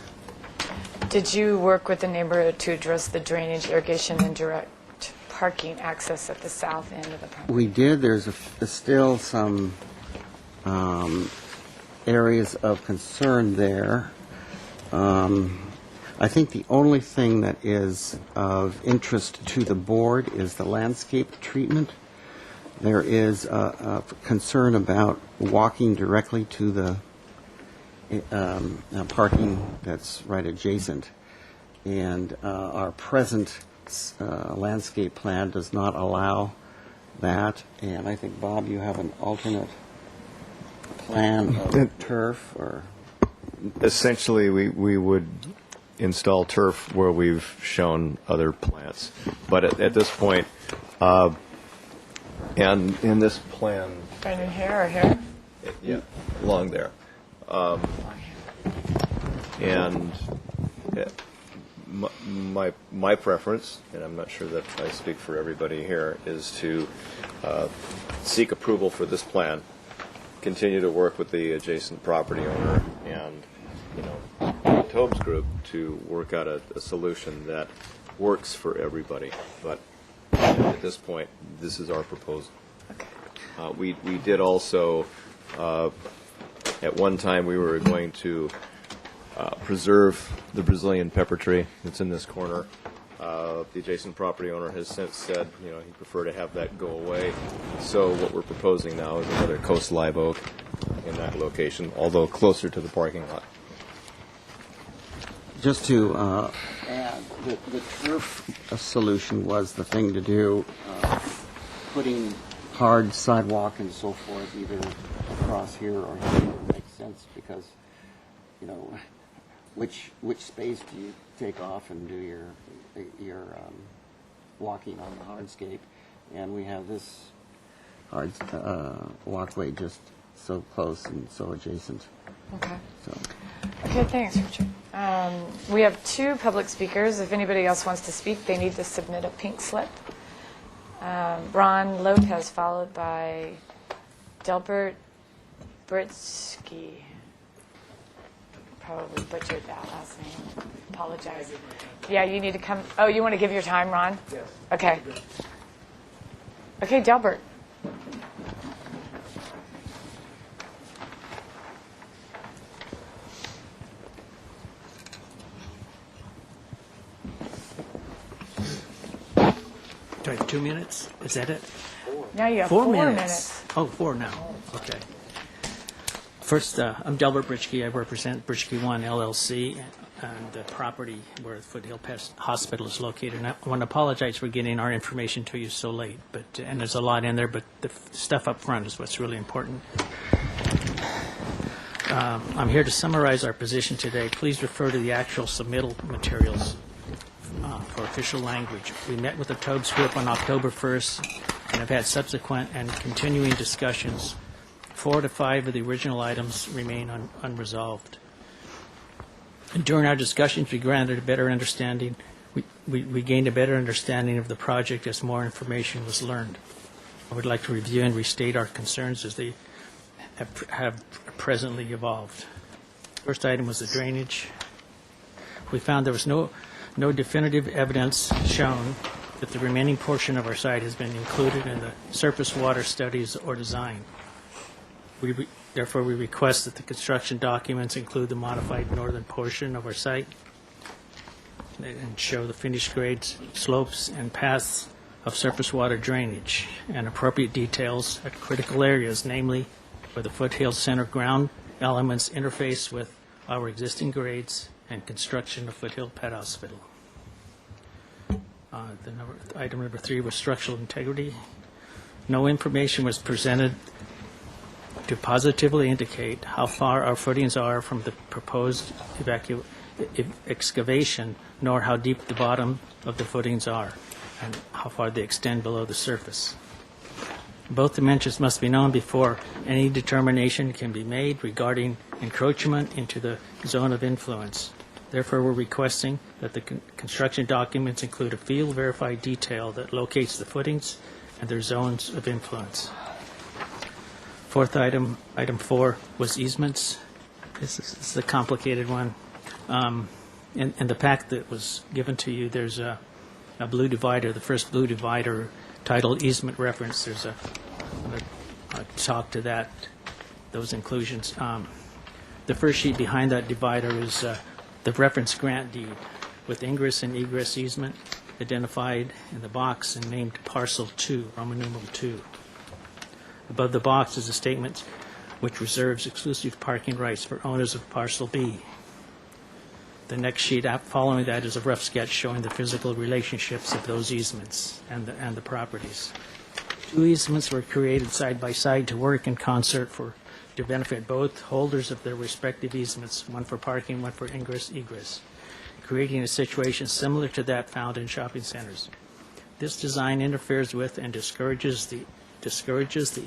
Did you work with the neighborhood to address the drainage, irrigation, and direct parking access at the south end of the property? We did. There's still some areas of concern there. I think the only thing that is of interest to the board is the landscape treatment. There is a concern about walking directly to the parking that's right adjacent. And our present landscape plan does not allow that. And I think, Bob, you have an alternate plan of turf, or... Essentially, we would install turf where we've shown other plants. But at this point, and in this plan... Right in here or here? Yeah, along there. And my preference, and I'm not sure that I speak for everybody here, is to seek approval for this plan, continue to work with the adjacent property owner and, Tobes Group to work out a solution that works for everybody. But at this point, this is our proposal. Okay. We did also, at one time, we were going to preserve the Brazilian pepper tree that's in this corner. The adjacent property owner has since said, he'd prefer to have that go away. So what we're proposing now is another coast live oak in that location, although closer to the parking lot. Just to add, the turf solution was the thing to do, putting hard sidewalk and so forth, either across here or here, makes sense, because, which space do you take off and do your walking on the hardscape? And we have this our walkway just so close and so adjacent. Okay. So. Okay, thanks, Richard. We have 2 public speakers. If anybody else wants to speak, they need to submit a pink slip. Ron Lopez, followed by Delbert Britsky. Probably butchered that last name. Apologize. Yeah, you need to come. Oh, you want to give your time, Ron? Yes. Okay. Okay, Delbert. Do I have 2 minutes? Is that it? Now you have 4 4 minutes. minutes. Oh, 4 now. Okay. First, I'm Delbert Britschke. I represent Britschke One LLC and the property where Foothill Pest Hospital is located. And I want to apologize for getting our information to you so late, and there's a lot in there, but the stuff up front is what's really important. I'm here to summarize our position today. Please refer to the actual submittal materials for official language. We met with the Tobes Group on October 1st and have had subsequent and continuing discussions. 4 to 5 of the original items remain unresolved. And during our discussions, we granted a better understanding. We gained a better understanding of the project as more information was learned. I would like to review and restate our concerns as they have presently evolved. First item was the drainage. We found there was no definitive evidence shown that the remaining portion of our site has been included in the surface water studies or design. Therefore, we request that the construction documents include the modified northern portion of our site and show the finished grades, slopes, and paths of surface water drainage and appropriate details at critical areas, namely where the foothill center ground elements interface with our existing grades and construction of Foothill Pet Hospital. Item number 3 was structural integrity. No information was presented to positively indicate how far our footings are from the proposed excavation, nor how deep the bottom of the footings are, and how far they extend below the surface. Both dimensions must be known before any determination can be made regarding encroachment into the zone of influence. Therefore, we're requesting that the construction documents include a field-verified detail that locates the footings and their zones of influence. Fourth item, item 4, was easements. This is a complicated one. In the pack that was given to you, there's a blue divider, the first blue divider titled easement reference. There's a talk to that, those inclusions. The first sheet behind that divider is the reference grant deed with ingress and egress easement identified in the box and named Parcel 2, Roman numeral 2. Above the box is a statement which reserves exclusive parking rights for owners of Parcel B. The next sheet following that is a rough sketch showing the physical relationships of those easements and the properties. 2 easements were created side by side to work in concert to benefit both holders of their respective easements, one for parking, one for ingress, egress, creating a situation similar to that found in shopping centers. This design interferes with and discourages the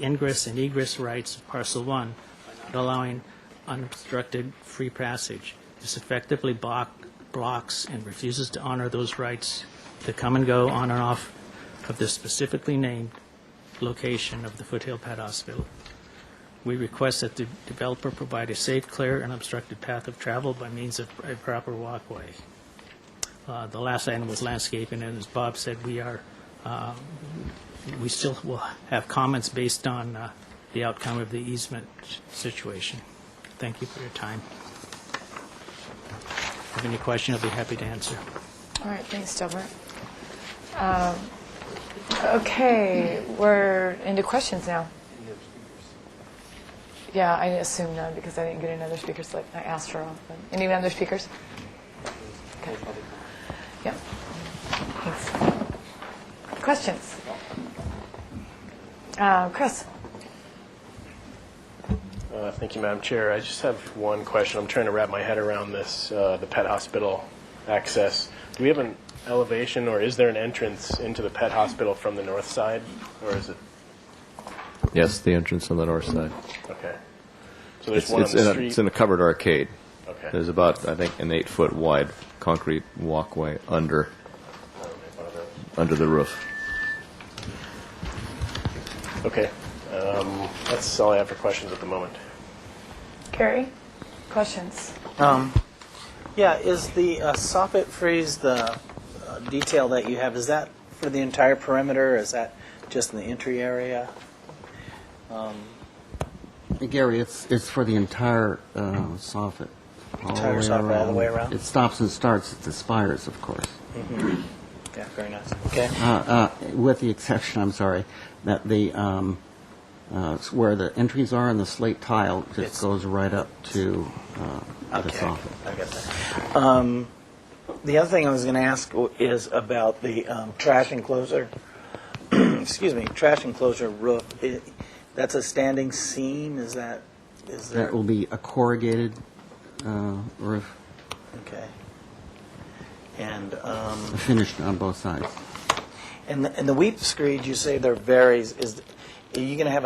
ingress and egress rights of Parcel 1 by not allowing unobstructed free passage. This effectively blocks and refuses to honor those rights to come and go on and off of the specifically named location of the Foothill Pet Hospital. We request that the developer provide a safe, clear, and unobstructed path of travel by means of a proper walkway. The last item was landscaping, and as Bob said, we still will have comments based on the outcome of the easement situation. Thank you for your time. If you have any question, I'll be happy to answer. All right, thanks, Delbert. Okay, we're into questions now. Yeah, I assume none because I didn't get another speaker slip. I asked for all. Any other speakers? Okay. Yeah. Thanks. Questions? Chris? Thank you, Madam Chair. I just have one question. I'm trying to wrap my head around this, the pet hospital access. Do we have an elevation, or is there an entrance into the pet hospital from the north side, or is it? Yes, the entrance on the north side. Okay. So there's one on the street. It's in a covered arcade. Okay. There's about, I think, an 8-foot wide concrete walkway under the roof. Okay. That's all I have for questions at the moment. Gary, questions? Yeah, is the soffit frieze, the detail that you have, is that for the entire perimeter, or is that just in the entry area? Gary, it's for the entire soffit. Entire soffit all the way around? It stops and starts at the spires, of course. Mm-hmm. Yeah, very nice. Okay. With the exception, I'm sorry, that the where the entries are in the slate tile just goes right up to the soffit. I get that. The other thing I was going to ask is about the trash enclosure. Excuse me, trash enclosure roof. That's a standing seam. Is there? That will be a corrugated roof. Okay. And finished on both sides. And the weep screed, you say there varies. Are you going to have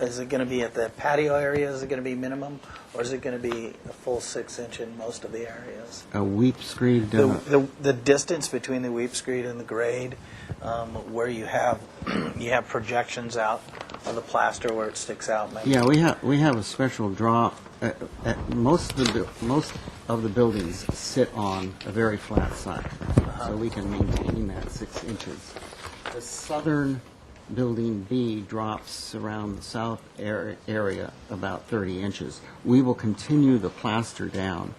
is it going to be at the patio area? Is it going to be minimum, or is it going to be a full 6-inch in most of the areas? A weep screed. The distance between the weep screed and the grade, where you have projections out on the plaster where it sticks out. Maybe. Yeah, we have a special draw. Most of the buildings sit on a very flat side, so we can maintain that 6 inches. The southern building B drops around the south area about 30 inches. We will continue the plaster down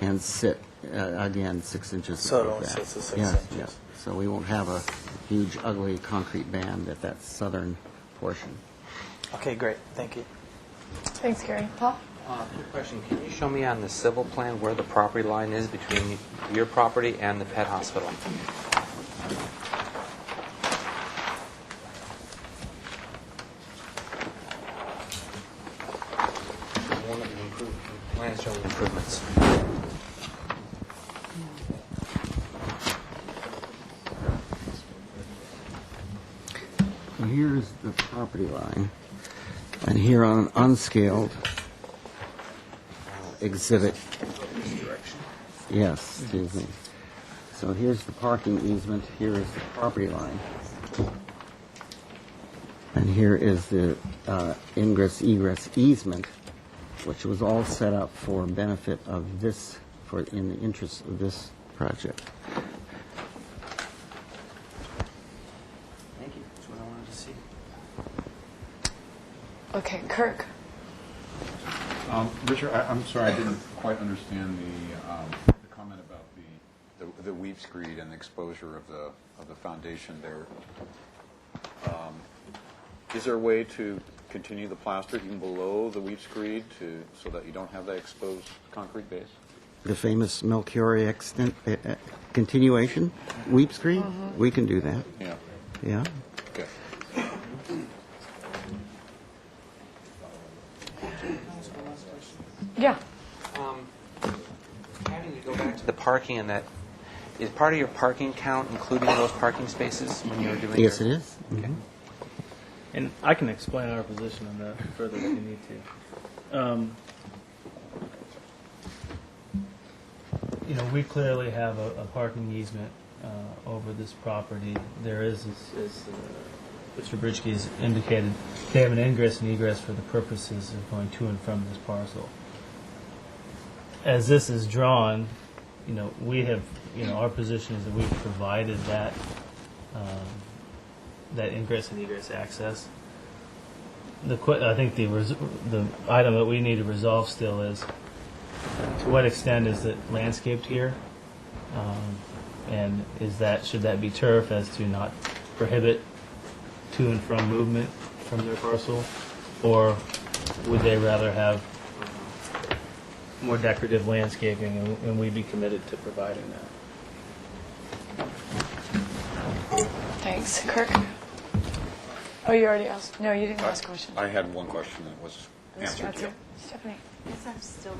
and sit again 6 inches. So it only sits at 6 inches. Yeah. So we won't have a huge, ugly concrete band at that southern portion. Okay, great. Thank you. Thanks, Gary. Paul? Quick question. Can you show me on the civil plan where the property line is between your property and the pet hospital? One of the plans showing improvements. Here's the property line, and here on an unscaled exhibit. Yes, excuse me. So here's the parking easement, here is the property line. And here is the ingress-egress easement, which was all set up for benefit of this, in the interest of this project. Thank you. That's what I wanted to see. Okay, Kirk. Richard, I'm sorry, I didn't quite understand the comment about the weep screed and the exposure of the foundation there. Is there a way to continue the plaster even below the weep screed so that you don't have that exposed concrete base? The famous Melchiori continuation weep screed? Mm-hmm. We can do that. Yeah. Yeah. Okay. Yeah. Having to go back to the parking and that, is part of your parking count including those parking spaces when you were doing Yes, it is. Okay. And I can explain our position on that further if you need to. We clearly have a parking easement over this property. There is, as Mr. Bridgke has indicated, they have an ingress and egress for the purposes of going to and from this parcel. As this is drawn, we have, our position is that we've provided that that ingress and egress access. I think the item that we need to resolve still is to what extent is it landscaped here, and should that be turf as to not prohibit to and from movement from their parcel, or would they rather have more decorative landscaping, and we'd be committed to providing that. Thanks. Kirk? Oh, you already asked? No, you didn't ask a question. I had one question that was answered. Answer. Stephanie? I guess I'm still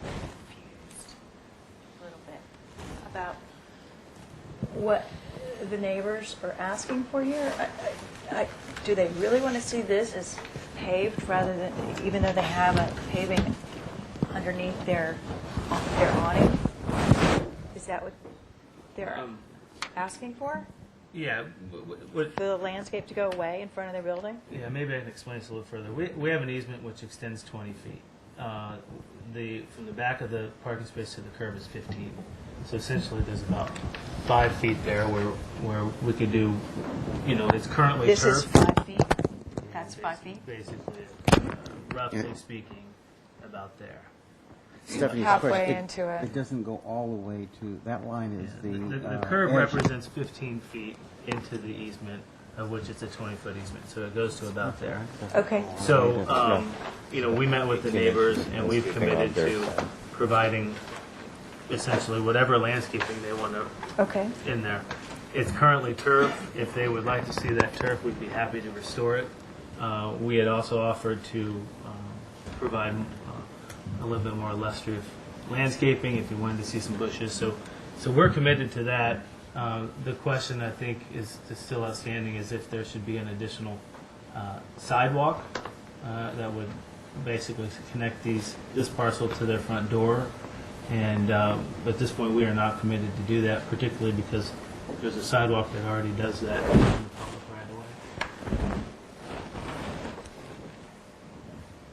confused a little bit about what the neighbors are asking for here? Do they really want to see this as paved rather than, even though they have a paving underneath their awning? Is that what they're asking for? Yeah. For the landscape to go away in front of their building? Yeah, maybe I can explain this a little further. We have an easement which extends 20 feet. From the back of the parking space to the curb is 15. So essentially, there's about 5 feet there where we could do, it's currently This turf. is 5 feet? That's 5 feet? Basically, roughly speaking, about there. Stephanie's Halfway question, into it. It doesn't go all the way to, that line is The curb edge. represents 15 feet into the easement, of which it's a 20-foot easement, so it goes to about there. Okay. So, we met with the neighbors, and we've committed to providing essentially whatever landscaping they want to in there. It's currently turf. If they would like to see that turf, we'd be happy to restore it. We had also offered to provide a little bit more illustrative landscaping if you wanted to see some bushes. So we're committed to that. The question I think is still outstanding is if there should be an additional sidewalk that would basically connect this parcel to their front door. And at this point, we are not committed to do that, particularly because there's a sidewalk that already does that in the public right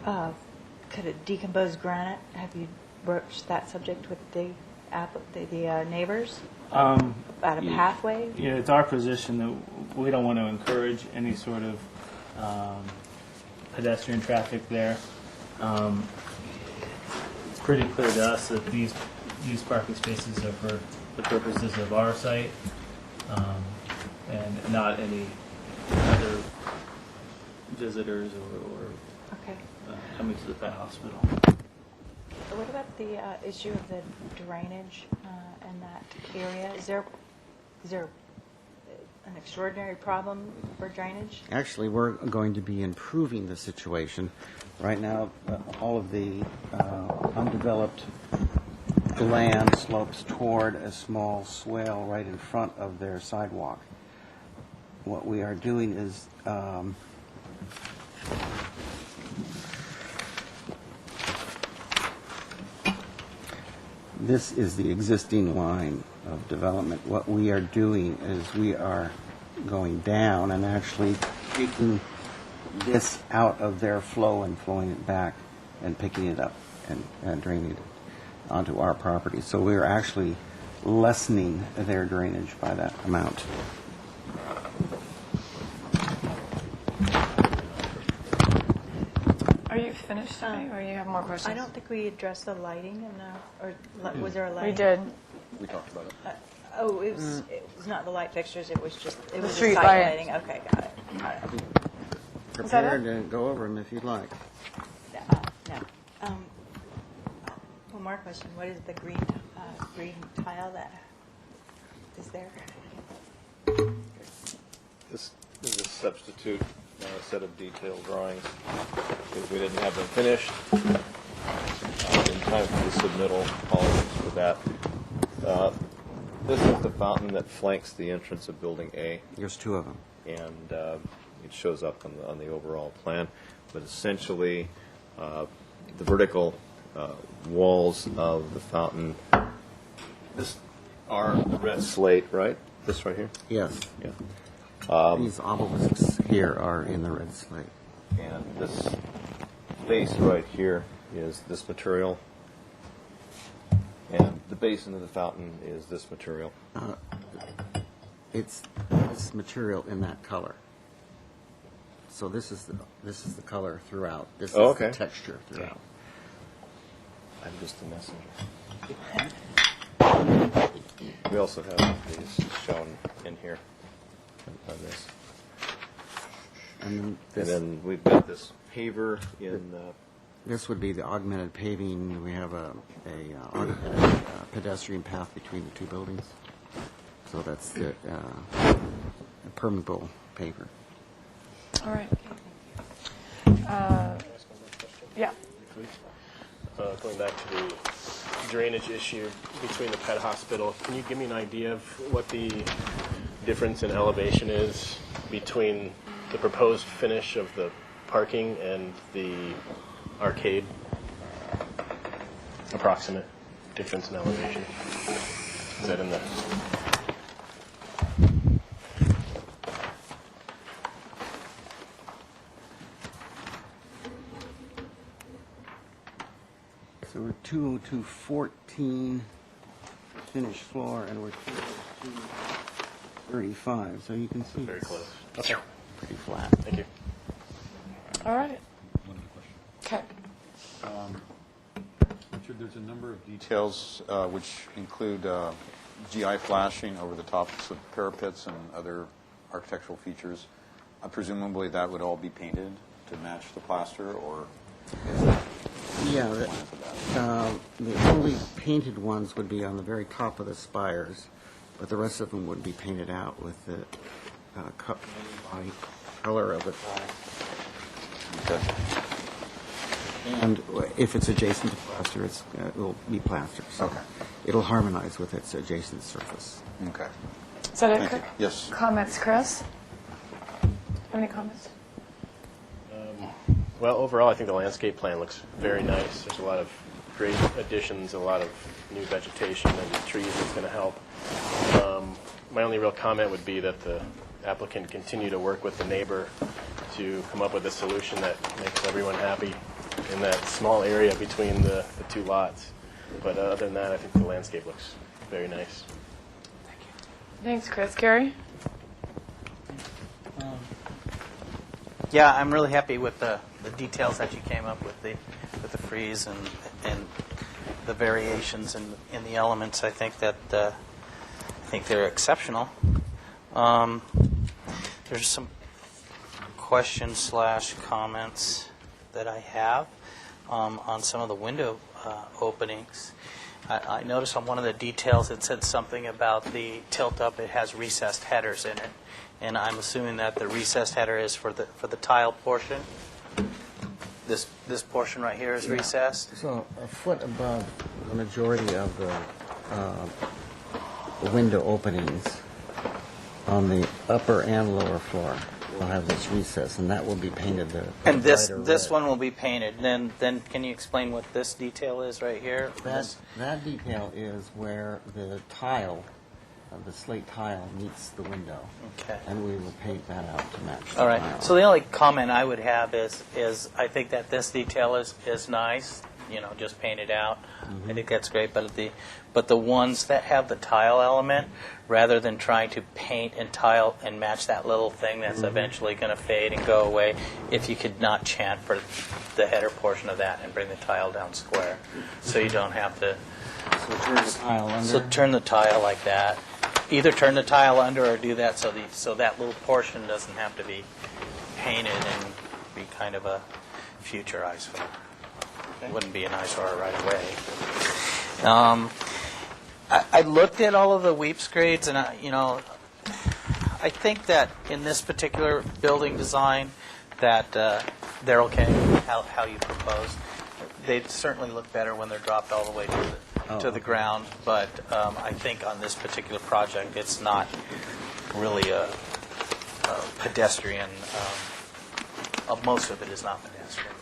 away. Could it decompose granite? Have you broached that subject with the neighbors? At a pathway? Yeah, it's our position that we don't want to encourage any sort of pedestrian traffic there. It's pretty clear to us that these parking spaces are for the purposes of our site and not any other visitors or coming to the pet hospital. What about the issue of the drainage in that area? Is there an extraordinary problem for drainage? Actually, we're going to be improving the situation. Right now, all of the undeveloped land slopes toward a small swale right in front of their sidewalk. What we are doing is this is the existing line of development. What we are doing is we are going down and actually taking this out of their flow and flowing it back and picking it up and draining it onto our property. So we're actually lessening their drainage by that amount. Are you finished, Sunny, or you have more questions? I don't think we addressed the lighting, or was there a lighting? We did. We talked about it. It was not the light fixtures. It was just the street site light. lighting. Okay, got it. Prepared to go over them if you'd like. No. One more question. What is the green tile that is there? This is a substitute set of detailed drawings because we didn't have them finished in time for the submittal. Apologies for that. This is the fountain that flanks the entrance of Building A. There's two of them. And it shows up on the overall plan. But essentially, the vertical walls of the fountain are the red slate, right? This right here? Yes. Yeah. These obelisks here are in the red slate. And this base right here is this material. And the basin of the fountain is this material. It's this material in that color. So this is the color throughout. This is the texture throughout. I'm just the messenger. We also have these shown in here on this. And then we've got this paver in. This would be the augmented paving. We have a pedestrian path between the two buildings. So that's the permeable paver. All right. Yeah. Going back to the drainage issue between the pet hospital, can you give me an idea of what the difference in elevation is between the proposed finish of the parking and the arcade? Approximate difference in elevation. Is that in the... So we're 202.14 finished floor, and we're 235. So you can see Very it's close. Okay. pretty flat. Thank you. All right. Okay. Richard, there's a number of details which include GI flashing over the tops of parapets and other architectural features. Presumably that would all be painted to match the plaster, or is that Yeah, the only painted ones would be on the very top of the spires, but the rest of them would be painted out with the color of the tile. And if it's adjacent to plaster, it will be plaster. So it'll harmonize with its adjacent surface. Okay. Is that Thank it? you. Yes. Comments, Chris? Have any comments? Well, overall, I think the landscape plan looks very nice. There's a lot of great additions, a lot of new vegetation and trees that's going to help. My only real comment would be that the applicant continue to work with the neighbor to come up with a solution that makes everyone happy in that small area between the two lots. But other than that, I think the landscape looks very nice. Thank you. Thanks, Chris. Gary? Yeah, I'm really happy with the details that you came up with the frieze and the variations in the elements. I think that they're exceptional. There's some questions / comments that I have on some of the window openings. I noticed on one of the details it said something about the tilt up. It has recessed headers in it. And I'm assuming that the recessed header is for the tile portion. This portion right here is recessed. So a foot above the majority of the window openings on the upper and lower floor will have this recess, and that will be painted. And this one will be painted. Then can you explain what this detail is right here? That detail is where the tile, the slate tile, meets the window. Okay. And we will paint that out to match the All right. tile. So the only comment I would have is I think that this detail is nice. Just painted out. Mm-hmm. I think that's great. But the ones that have the tile element, rather than trying to paint and tile and match that little thing that's Mm-hmm. eventually going to fade and go away, if you could not chant for the header portion of that and bring the tile down square, so you don't have to. So turn the tile under. So turn the tile like that. Either turn the tile under or do that so that little portion doesn't have to be painted and be kind of a future eyesore. It wouldn't be an eyesore right away. I looked at all of the weep screeds, and I think that in this particular building design that they're okay how you proposed. They certainly look better when they're dropped all the way to the ground, but I think on this particular project it's not really a pedestrian. Most of it is not pedestrian.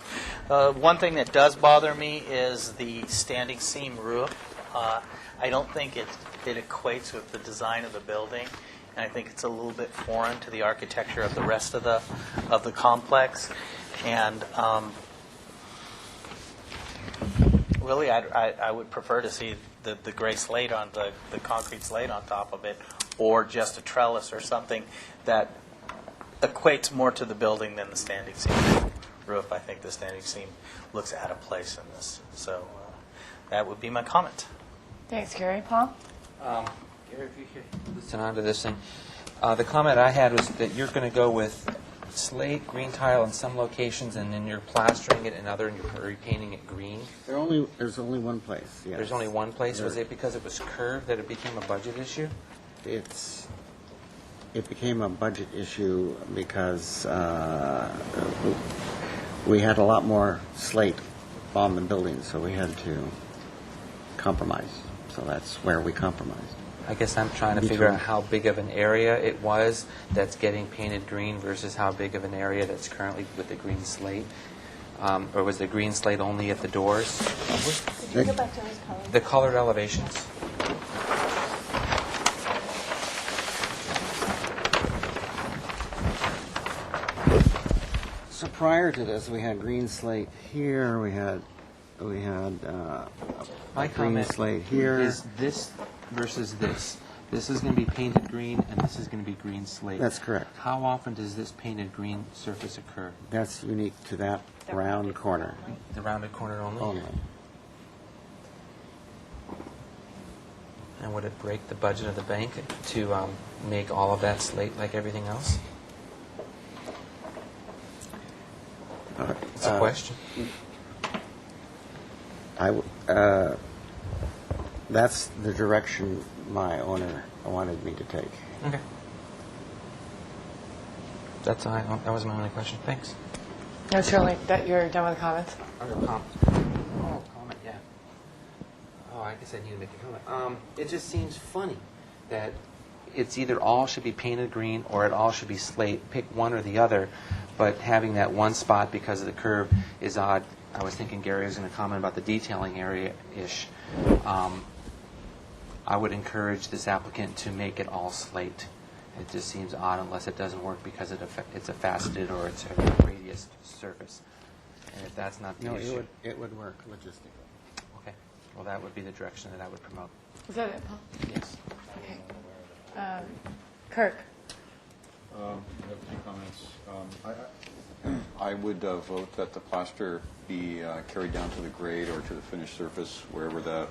One thing that does bother me is the standing seam roof. I don't think it equates with the design of the building, and I think it's a little bit foreign to the architecture of the rest of the complex. And really, I would prefer to see the gray slate on the concrete slate on top of it, or just a trellis or something that equates more to the building than the standing seam roof. I think the standing seam looks out of place in this. So that would be my comment. Thanks, Gary. Paul? Gary, if you could listen on to this thing. The comment I had was that you're going to go with slate, green tile in some locations, and then you're plastering it in other, and you're repainting it green. There's only one place. Yes. There's only one place. Was it because it was curved that it became a budget issue? It became a budget issue because we had a lot more slate on the building, so we had to compromise. So that's where we compromised. I guess I'm trying to figure out how big of an area it was that's getting painted green versus how big of an area that's currently with the green slate. Or was the green slate only at the doors? Did you go back to those colors? The colored elevations. So prior to this, we had green slate here. We had My green comment slate here. is this versus this. This is going to be painted green, and this is going to be green slate. That's correct. How often does this painted green surface occur? That's unique to that round corner The rounded corner only? only. And would it break the budget of the bank to make all of that slate like everything else? It's a question. That's the direction my owner wanted me to take. Okay. That was my only question. Thanks. No, Shirley, that you're done with the comments? Comment, yeah. Oh, I guess I need to make a comment. It just seems funny that it's either all should be painted green or it all should be slate. Pick one or the other, but having that one spot because of the curve is odd. I was thinking Gary was going to comment about the detailing area-ish. I would encourage this applicant to make it all slate. It just seems odd unless it doesn't work because it's a faceted or it's a radius surface. And if that's not the issue... it would work logistically. Okay. Well, that would be the direction that I would promote. Is that it, Paul? Yes. Okay. Kirk? I have a few comments. I would vote that the plaster be carried down to the grade or to the finished surface wherever the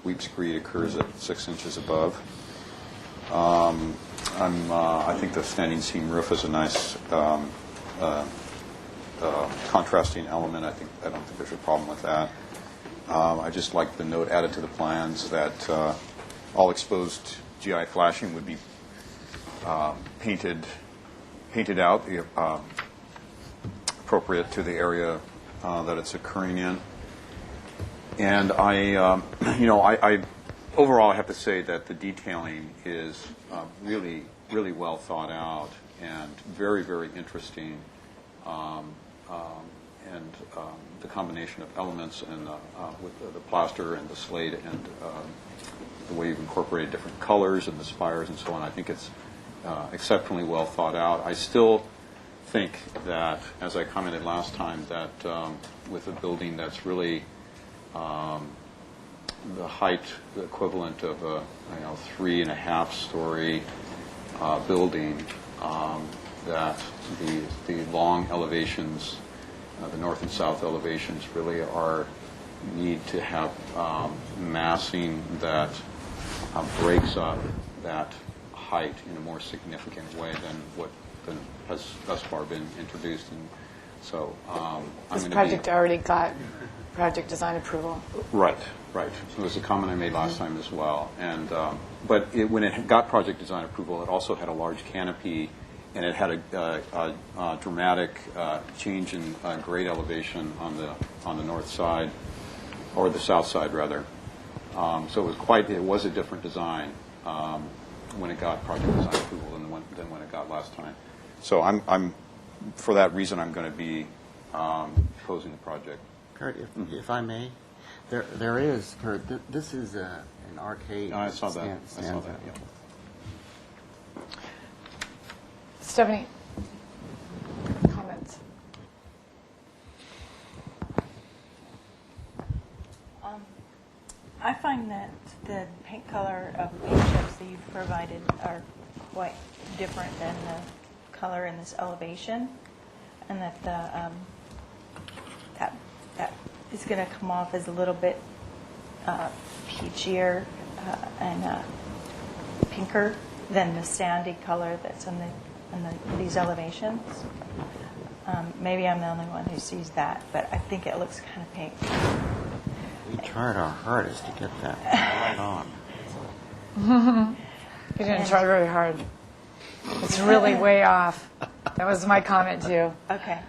weep screed occurs at 6 inches above. I think the standing seam roof is a nice contrasting element. I don't think there's a problem with that. I just like the note added to the plans that all exposed GI flashing would be painted out, appropriate to the area that it's occurring in. And I overall I have to say that the detailing is really, really well thought out and very, very interesting. And the combination of elements and with the plaster and the slate and the way you've incorporated different colors and the spires and so on, I think it's exceptionally well thought out. I still think that, as I commented last time, that with a building that's really the height the equivalent of a 3.5-story building, that the long elevations, the north and south elevations, really need to have massing that breaks up that height in a more significant way than has thus far been introduced. And so this project already got project design approval. Right. So it was a comment I made last time as well. And but when it got project design approval, it also had a large canopy, and it had a dramatic change in grade elevation on the north side, or the south side rather. So it was a different design when it got project design approval than when it got last time. So I'm for that reason I'm going to be opposing the project. Kurt, if I may, there is, Kurt, this is an arcade. I saw that. Yeah. Stephanie, comments? I find that the paint color of paint chips that you've provided are quite different than the color in this elevation, and that that is going to come off as a little bit peachier and pinker than the sandy color that's in these elevations. Maybe I'm the only one who sees that, but I think it looks kind of pink. We tried our hardest to get that right on. You didn't try very hard. It's really way off. That was my comment too. Okay.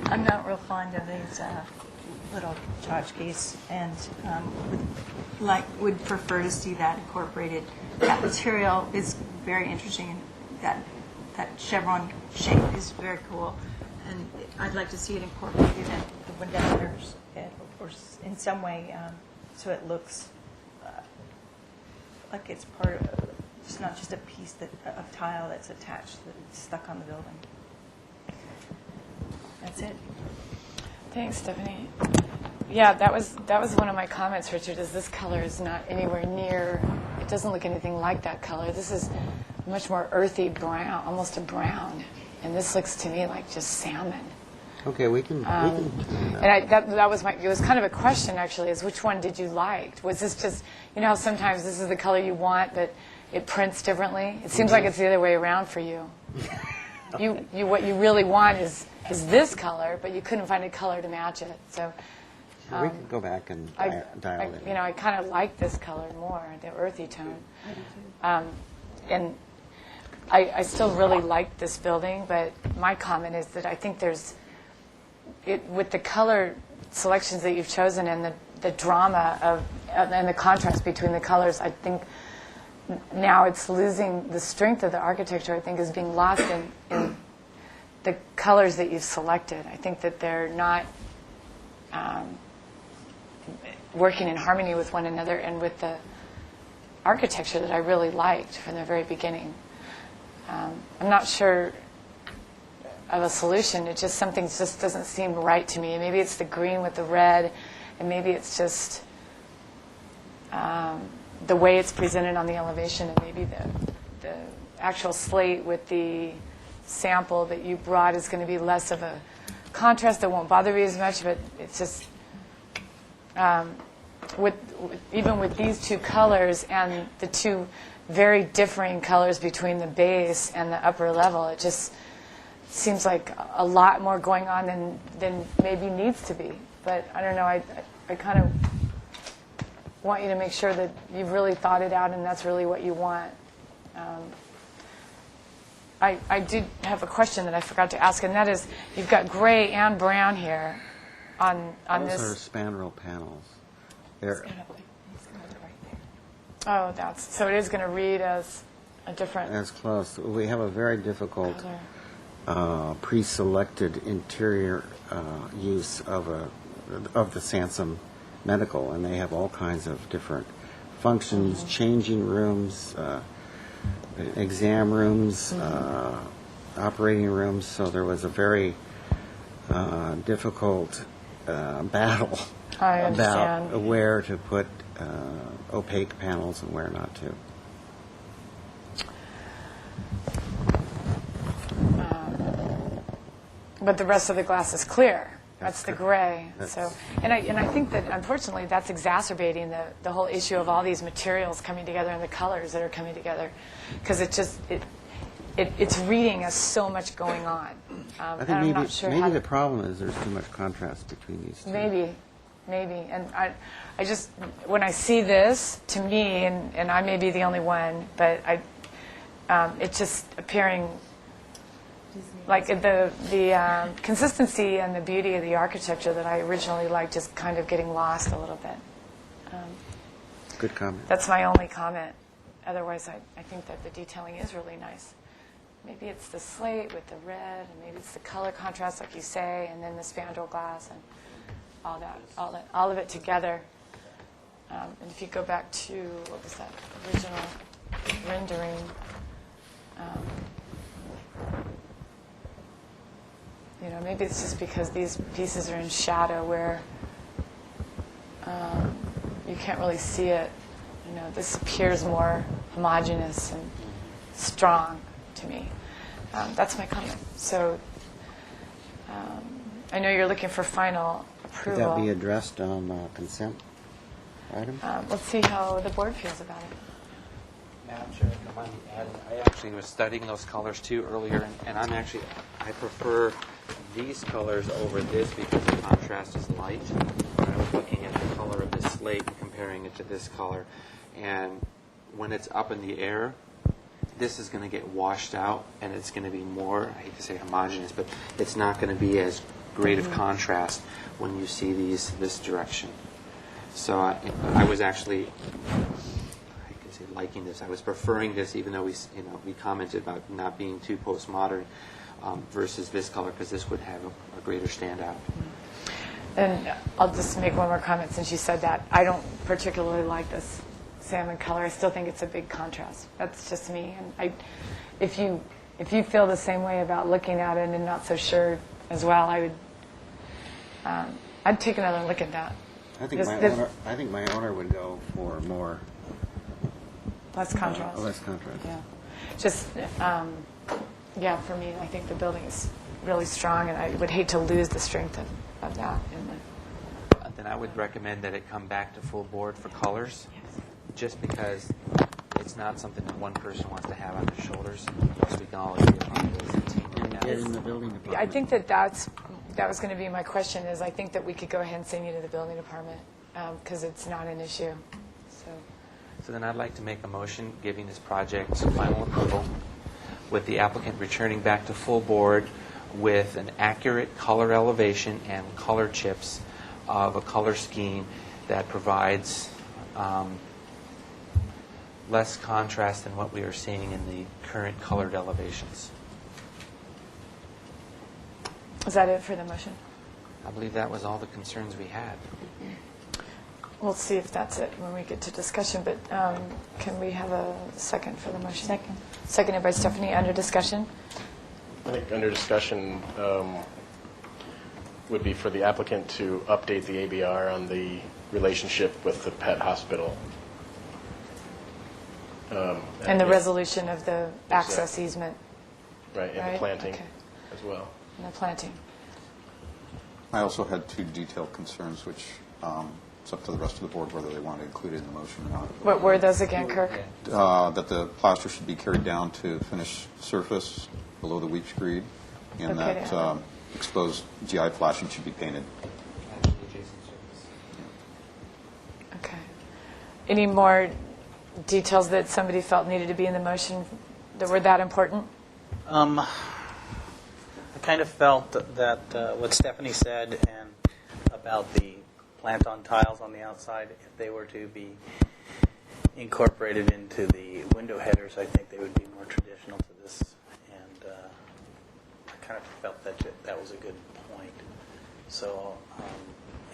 I'm not real fond of these little tchotchkes, and would prefer to see that incorporated. That material is very interesting, and that chevron shape is very cool, and I'd like to see it incorporated in the window letters or in some way, so it looks like it's part of. It's not just a piece of tile that's attached, that's stuck on the building. That's it. Thanks, Stephanie. Yeah, that was one of my comments, Richard, is this color is not anywhere near, it doesn't look anything like that color. This is much more earthy brown, almost a brown. And this looks to me like just salmon. Okay, we can. And that was it was kind of a question, actually, is which one did you like? Was this just, you know how sometimes this is the color you want, but it prints differently? It seems like it's the other way around for you. What you really want is this color, but you couldn't find a color to match it. So we can go back and dial it in. You know, I kind of like this color more, the earthy tone. And I still really like this building, but my comment is that I think with the color selections that you've chosen and the drama and the contrast between the colors, I think now it's losing the strength of the architecture. I think is being lost in the colors that you've selected. I think that they're not working in harmony with one another and with the architecture that I really liked from the very beginning. I'm not sure of a solution. Something just doesn't seem right to me. Maybe it's the green with the red, and maybe it's just the way it's presented on the elevation, and maybe the actual slate with the sample that you brought is going to be less of a contrast that won't bother me as much, but it's just even with these two colors and the two very differing colors between the base and the upper level, it just seems like a lot more going on than maybe needs to be. But I don't know, I kind of want you to make sure that you've really thought it out and that's really what you want. I did have a question that I forgot to ask, and that is, you've got gray and brown here on this. Those are spandrel panels. They're Oh, so it is going to read as a different. That's close. We have a very difficult pre-selected interior use of the Sansom Medical, and they have all kinds of different functions, changing rooms, exam rooms, operating rooms. So there was a very difficult battle about where to put opaque panels and where not to. But the rest of the glass is clear. That's the gray. And I think that unfortunately that's exacerbating the whole issue of all these materials coming together and the colors that are coming together, because it's reading as so much going on. I think maybe the problem is there's too much contrast between these two. Maybe, and I just when I see this, to me, and I may be the only one, but it's just appearing like the consistency and the beauty of the architecture that I originally liked is kind of getting lost a little bit. Good comment. That's my only comment. Otherwise, I think that the detailing is really nice. Maybe it's the slate with the red, and maybe it's the color contrast, like you say, and then the spandrel glass and all of it together. And if you go back to, what was that original rendering? Maybe it's just because these pieces are in shadow where you can't really see it. This appears more homogeneous and strong to me. That's my comment. So I know you're looking for final approval. Could that be addressed on consent item? Let's see how the board feels about it. Madam Chair, if you mind me adding, I actually was studying those colors too earlier, and I prefer these colors over this because the contrast is light. And I was looking at the color of this slate and comparing it to this color, and when it's up in the air, this is going to get washed out, and it's going to be more, I hate to say homogeneous, but it's not going to be as grade of contrast when you see these this direction. So I was actually, I can say liking this. I was preferring this, even though we commented about not being too postmodern versus this color, because this would have a greater standout. And I'll just make one more comment since you said that. I don't particularly like this salmon color. I still think it's a big contrast. That's just me. And if you feel the same way about looking at it and not so sure as well, I'd take another look at that. I think my owner would go for more less contrast. Less contrast. Yeah. Just yeah, for me, I think the building is really strong, and I would hate to lose the strength of that. Then I would recommend that it come back to full board for colors, just because it's not something that one person wants to have on their shoulders. So we can all agree upon it as a team. In the building department. I think that was going to be my question. Is I think that we could go ahead and send you to the building department because it's not an issue. So then I'd like to make a motion giving this project final approval, with the applicant returning back to full board with an accurate color elevation and color chips of a color scheme that provides less contrast than what we are seeing in the current colored elevations. Is that it for the motion? I believe that was all the concerns we had. We'll see if that's it when we get to discussion, but can we have a second for the motion? Second. Seconded by Stephanie. Under discussion? I think under discussion would be for the applicant to update the ABR on the relationship with the pet hospital. And the resolution of the access easement. Right, and the planting Okay. as well. And the planting. I also had two detailed concerns, which it's up to the rest of the board whether they want to include it in the motion or not. What were those again, Kirk? That the plaster should be carried down to finished surface below the weech screed, and Okay, that exposed GI flashing should be painted. Okay. Any more details that somebody felt needed to be in the motion that were that important? I kind of felt that what Stephanie said and about the plant-on tiles on the outside, if they were to be incorporated into the window headers, I think they would be more traditional to this. And I kind of felt that that was a good point. So,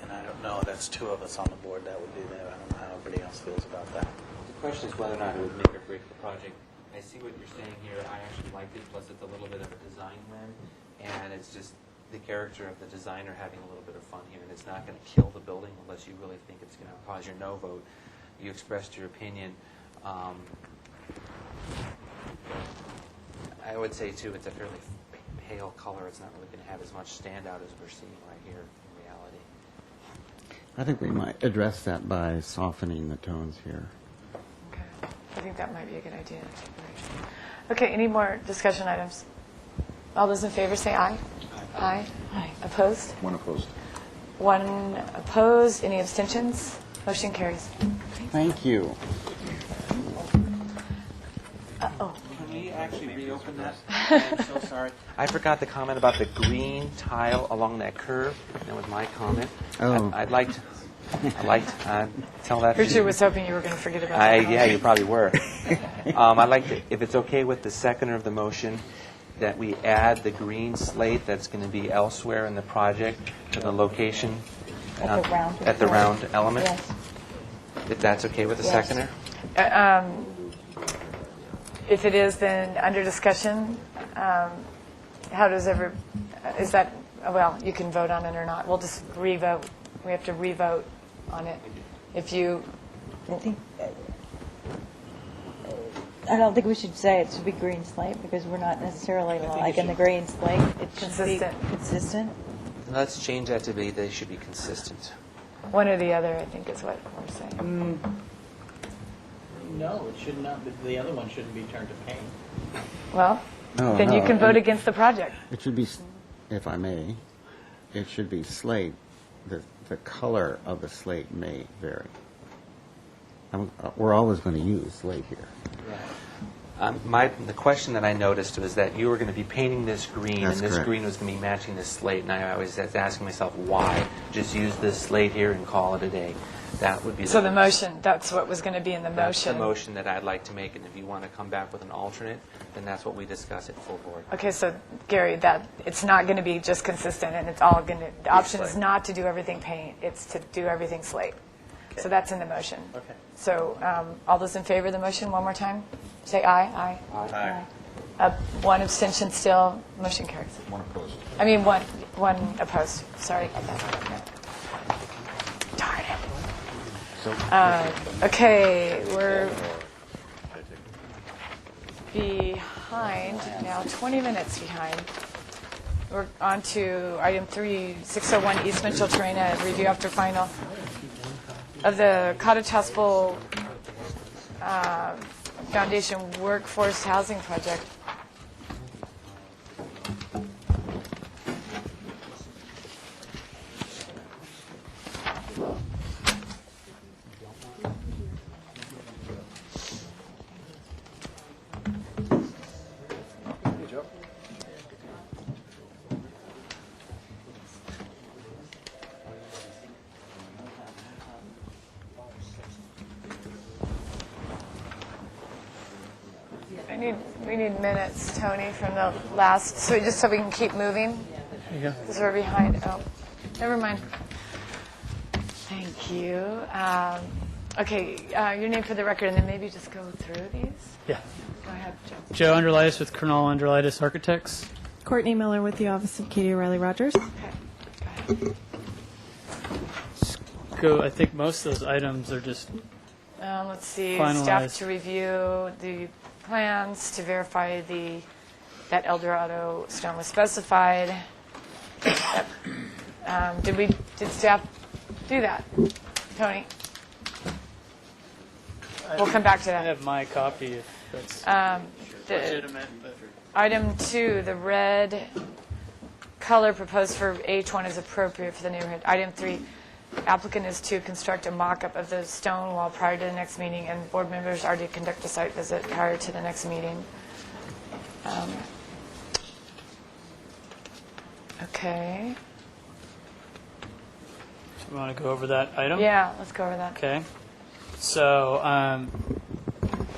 and I don't know, that's two of us on the board that would do that. I don't know how everybody else feels about that. The question is whether or not it would make or break the project. I see what you're saying here. I actually liked it, plus it's a little bit of a design win, and it's just the character of the designer having a little bit of fun here, and it's not going to kill the building unless you really think it's going to cause your no vote. You expressed your opinion. I would say, too, it's a fairly pale color. It's not really going to have as much standout as we're seeing right here in reality. I think we might address that by softening the tones here. Okay. I think that might be a good idea. Okay, any more discussion items? All those in favor say aye. Aye. Aye. Opposed? One opposed. One opposed. Any abstentions? Motion carries. Thank you. Uh-oh. Can we actually reopen that? I'm so sorry. I forgot the comment about the green tile along that curve. That was my comment. Oh. I'd like to tell that. Richard was hoping you were going to forget about that. Yeah, you probably were. I'd like to, if it's okay with the seconder of the motion, that we add the green slate that's going to be elsewhere in the project to the location At the round element. Yes. If that's okay with the Yes. seconder. If it is, then under discussion, how does is that, well, you can vote on it or not. We'll just re-vote. We have to re-vote on it. If you, I don't think we should say it should be green slate because we're not necessarily liking the green slate. It should be consistent. Let's change that to be they should be consistent. one or the other, I think is what we're saying. No, it should not. The other one shouldn't be turned to paint. Well, No, then you no, can vote against the project. It should be, if I may, it should be slate. The color of the slate may vary. We're always going to use slate here. The question that I noticed was that you were going to be painting this green, That's and this correct. green was going to be matching this slate, and I was asking myself, why? Just use this slate here and call it a day. That would be So the motion, that's what was going to be in the That's motion. the motion that I'd like to make, and if you want to come back with an alternate, then that's what we discuss at full board. Okay, so Gary, that it's not going to be just consistent, and it's all going to. The option is not to do everything paint; it's to do everything slate. So that's in the motion. Okay. So all those in favor of the motion, one more time, say aye. Aye. One abstention still. Motion carries. One opposed. I mean, one opposed. Sorry about that. Darn it. Okay, we're behind now, 20 minutes behind. We're on to item 3, 601 East Mitchell Terrain, review after final of the Cottage House Bowl Foundation Workforce Housing Project. We need minutes, Tony, from the last, so just so we can keep moving. Yeah. Because we're behind. Oh, never mind. Thank you. Okay, your name for the record, and then maybe just go through these. Yeah. Go ahead, Joe. Joe Underlitis with Kernal Underlitis Architects. Courtney Miller with the Office of Katie O'Reilly Rogers. I think most of those items are just Let's see. finalized. Staff to review the plans to verify that Eldorado stone was specified. Did staff do that, Tony? We'll come back to that. I have my copy if that's legitimate. But Item 2, the red color proposed for H1 is appropriate for the neighborhood. Item 3, applicant is to construct a mock-up of the stone wall prior to the next meeting, and board members are to conduct a site visit prior to the next meeting. Okay. do you want to go over that item? Yeah, let's go over that. Okay. So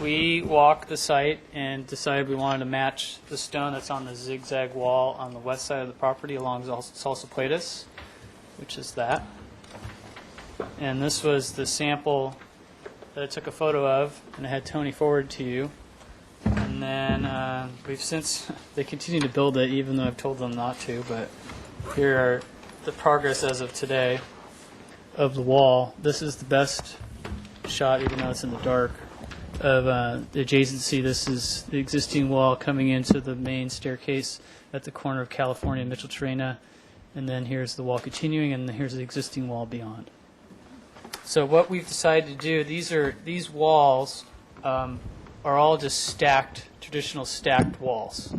we walked the site and decided we wanted to match the stone that's on the zigzag wall on the west side of the property along Salsa Platus, which is that. And this was the sample that I took a photo of, and I had Tony forward to you. And then we've since, they continue to build it, even though I've told them not to, but here are the progress as of today of the wall. This is the best shot, even though it's in the dark, of the adjacency. This is the existing wall coming into the main staircase at the corner of California and Mitchell Terrain. And then here's the wall continuing, and here's the existing wall beyond. So what we've decided to do, these walls are all just stacked, traditional stacked walls.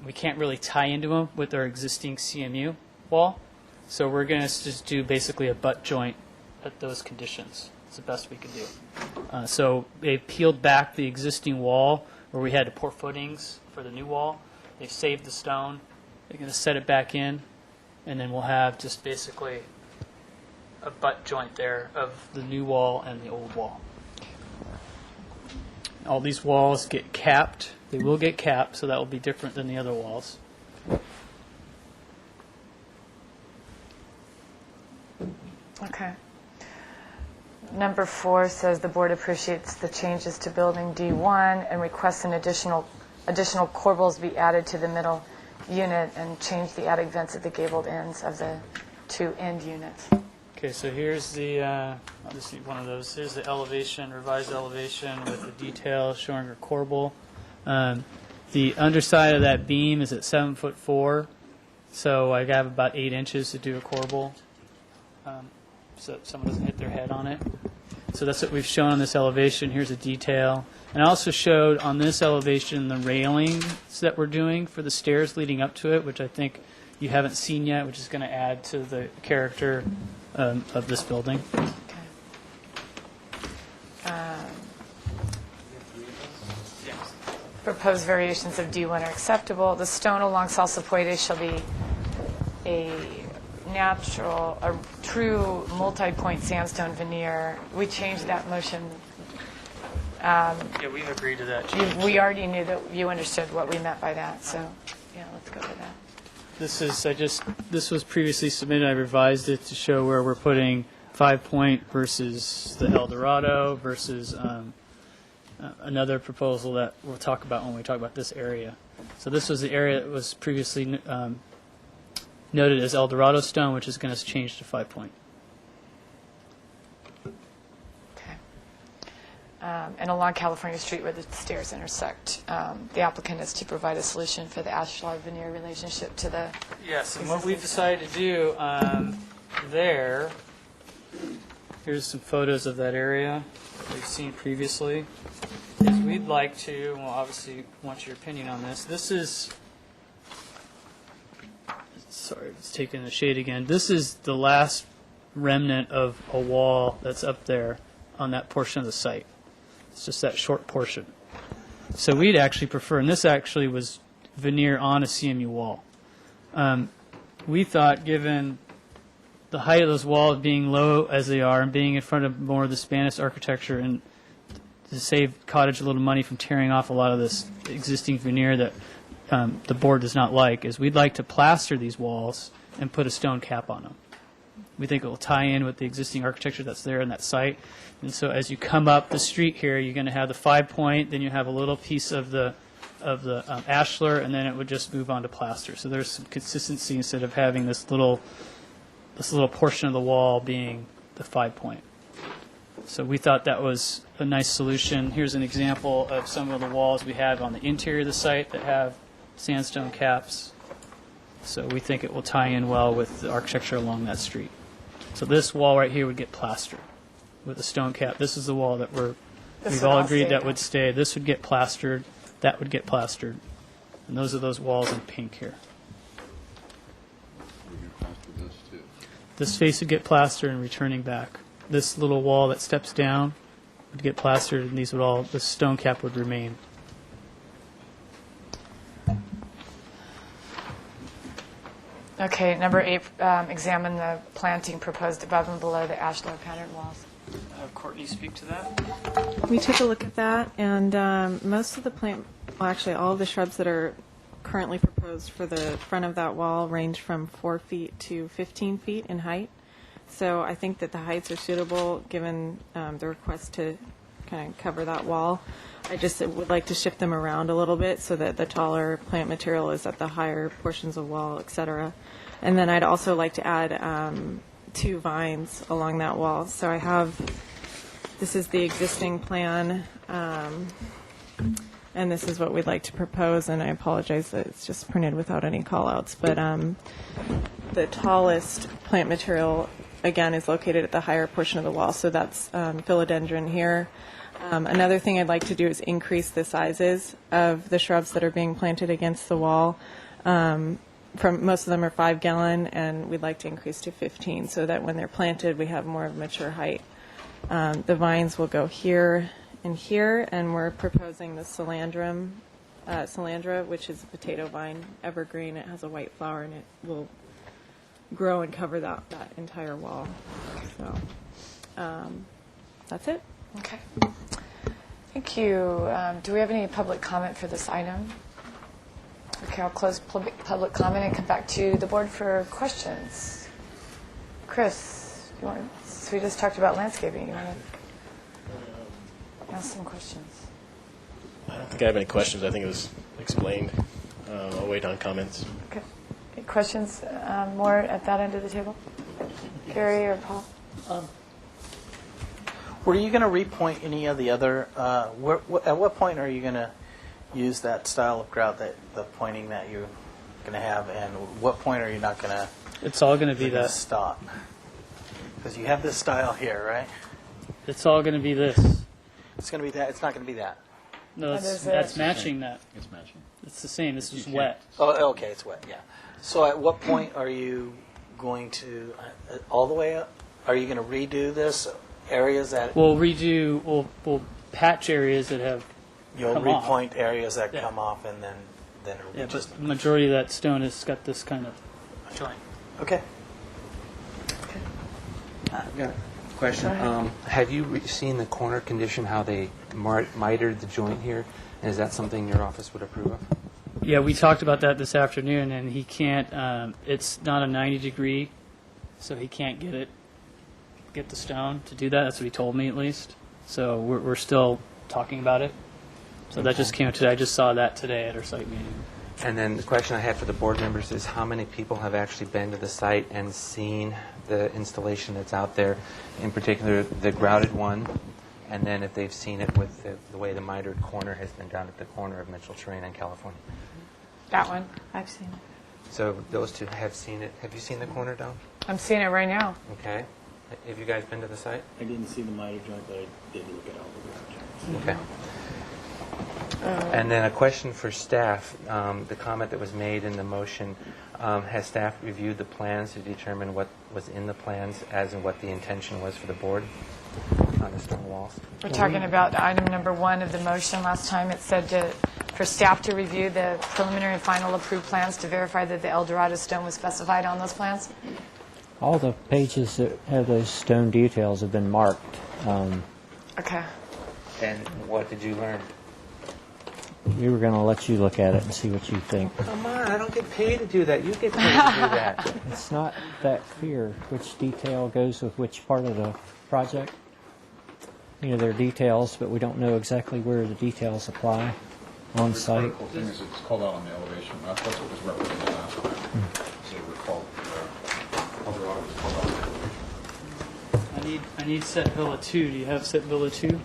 We can't really tie into them with our existing CMU wall, so we're going to just do basically a butt joint at those conditions. It's the best we can do. So they peeled back the existing wall where we had to pour footings for the new wall. They've saved the stone. They're going to set it back in, and then we'll have just basically a butt joint there of the new wall and the old wall. All these walls get capped. They will get capped, so that will be different than the other walls. Okay. Number 4 says the board appreciates the changes to building D1 and requests an additional corbels be added to the middle unit and change the attic vents at the gabled ends of the 2 end units. Okay, so here's the, I'll just need one of those. Here's the elevation, revised elevation with the detail showing a corbel. The underside of that beam is at 7'4", so I have about 8 inches to do a corbel, so someone doesn't hit their head on it. So that's what we've shown on this elevation. Here's a detail. And I also showed on this elevation the railings that we're doing for the stairs leading up to it, which I think you haven't seen yet, which is going to add to the character of this building. proposed variations of D1 are acceptable. The stone along Salsapuedes shall be a true multi-point sandstone veneer. We changed that motion. Yeah, we've agreed to that. We already knew that you understood what we meant by that, so yeah, let's go with that. This was previously submitted. I revised it to show where we're putting 5 Point versus the El Dorado versus another proposal that we'll talk about when we talk about this area. So this was the area that was previously noted as El Dorado stone, which is going to change to 5 Point. Okay. And along California Street where the stairs intersect, the applicant is to provide a solution for the ashlar veneer relationship to the... Yes, and what we've decided to do there, here's some photos of that area that we've seen previously, is we'd like to, well, obviously want your opinion on this. This is, sorry, it's taking the shade again. This is the last remnant of a wall that's up there on that portion of the site. It's just that short portion. So we'd actually prefer, and this actually was veneer on a CMU wall. We thought, given the height of those walls being low as they are and being in front of more of the Spanish architecture, and to save Cottage a little money from tearing off a lot of this existing veneer that the board does not like, is we'd like to plaster these walls and put a stone cap on them. We think it will tie in with the existing architecture that's there in that site. And so as you come up the street here, you're going to have the 5 Point, then you have a little piece of the ashlar, and then it would just move on to plaster. So there's some consistency instead of having this little portion of the wall being the 5 Point. So we thought that was a nice solution. Here's an example of some of the walls we have on the interior of the site that have sandstone caps. So we think it will tie in well with the architecture along that street. So this wall right here would get plastered with a stone cap. This is the wall that we've all agreed that would stay. This would get plastered. That would get plastered. And those are those walls in pink here. This face would get plastered and returning back. This little wall that steps down would get plastered, and the stone cap would remain. Okay, number 8, examine the planting proposed above and below the ashlar pattern walls. Have Courtney speak to that. We took a look at that, and most of the actually all of the shrubs that are currently proposed for the front of that wall range from 4 feet to 15 feet in height. So I think that the heights are suitable given the request to kind of cover that wall. I just would like to shift them around a little bit so that the taller plant material is at the higher portions of wall, et cetera. And then I'd also like to add 2 vines along that wall. So I have, this is the existing plan, and this is what we'd like to propose, and I apologize that it's just printed without any call-outs. But the tallest plant material, again, is located at the higher portion of the wall, so that's philodendron here. Another thing I'd like to do is increase the sizes of the shrubs that are being planted against the wall. Most of them are 5 gallon, and we'd like to increase to 15 so that when they're planted, we have more of a mature height. The vines will go here and here, and we're proposing the Calandra, which is a potato vine, evergreen. It has a white flower, and it will grow and cover that entire wall. So that's it. Okay. Thank you. Do we have any public comment for this item? Okay, I'll close public comment and come back to the board for questions. Chris, so we just talked about landscaping. You want to ask some questions? I don't think I have any questions. I think it was explained. I'll wait on comments. Okay. Any questions more at that end of the table? Gary or Paul? Were you going to repoint any of the other, at what point are you going to use that style of grout, the pointing that you're going to have, and what point are you not going to? It's all going to be that. Stop. Because you have this style here, right? It's all going to be this. It's going to be that. It's not going to be that. No, that's matching that. It's matching. It's the same. This is wet. Oh, okay, it's wet, yeah. So at what point are you going to, all the way up? Are you going to redo this? Areas that We'll patch areas that have You'll come off. repoint areas that Yeah. come off, and then it'll be Yeah, just but the majority of that stone has got this kind of joint. okay. I've got a question. Have you seen the corner condition, how they mitered the joint here? And is that something your office would approve of? Yeah, we talked about that this afternoon, and he can't. It's not a 90-degree, so he can't get the stone to do that. That's what he told me, at least. So we're still talking about it. So that just came today. I just saw that today at our site meeting. And then the question I had for the board members is how many people have actually been to the site and seen the installation that's out there, in particular the grouted one, and then if they've seen it with the way the mitered corner has been down at the corner of Mitchell Terrain in California. That one. I've seen it. So those two have seen it. Have you seen the corner down? I'm seeing it right now. Okay. Have you guys been to the site? I didn't see the miter joint, but I did look at all the ground joints. Okay. And then a question for staff. The comment that was made in the motion, has staff reviewed the plans to determine what was in the plans as and what the intention was for the board on the stone walls? We're talking about item number 1 of the motion. Last time it said for staff to review the preliminary and final approved plans to verify that the El Dorado stone was specified on those plans. All the pages that have those stone details have been marked. Okay. And what did you learn? We were going to let you look at it and see what you think. Come on, I don't get paid to do that. You get paid to do that. It's not that clear which detail goes with which part of the project. You know, there are details, but we don't know exactly where the details apply on site. The critical thing is it's called out on the elevation. That's what was represented last time. So recall, Eldorado was called out on the elevation. I need set Villa 2. Do you have set Villa 2?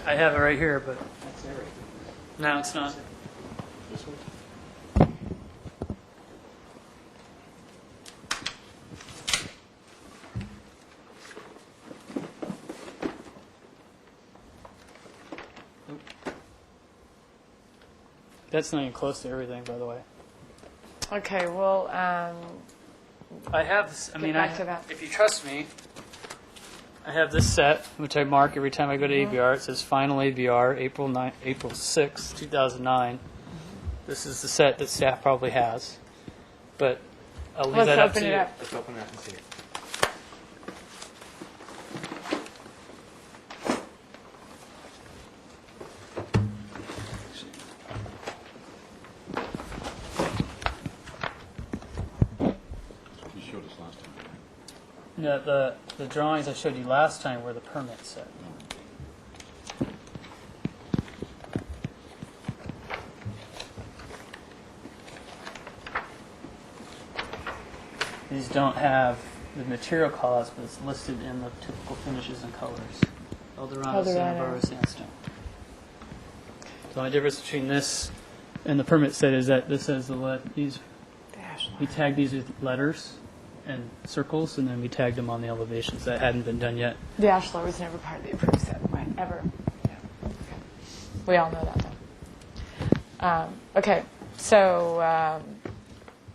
I have it right here, but no, it's not. That's not even close to everything, by the way. Okay, well, I have this. I mean, back to that. if you trust me, I have this set, which I mark every time I go to ABR. It says final ABR, April 6, 2009. This is the set that staff probably has, but I'll leave that up to you. Let's open it up and see it. You showed us last time. No, the drawings I showed you last time were the permit set. These don't have the material callouts, but it's listed in the typical finishes and colors. Eldorado, Santa Barbara sandstone. The only difference between this and the permit set is that this has these. We tagged these with letters and circles, and then we tagged them on the elevations. That hadn't been done yet. the ashlar was never part of the approved set, right? Ever. Yeah. Okay. We all know that, though. Okay, so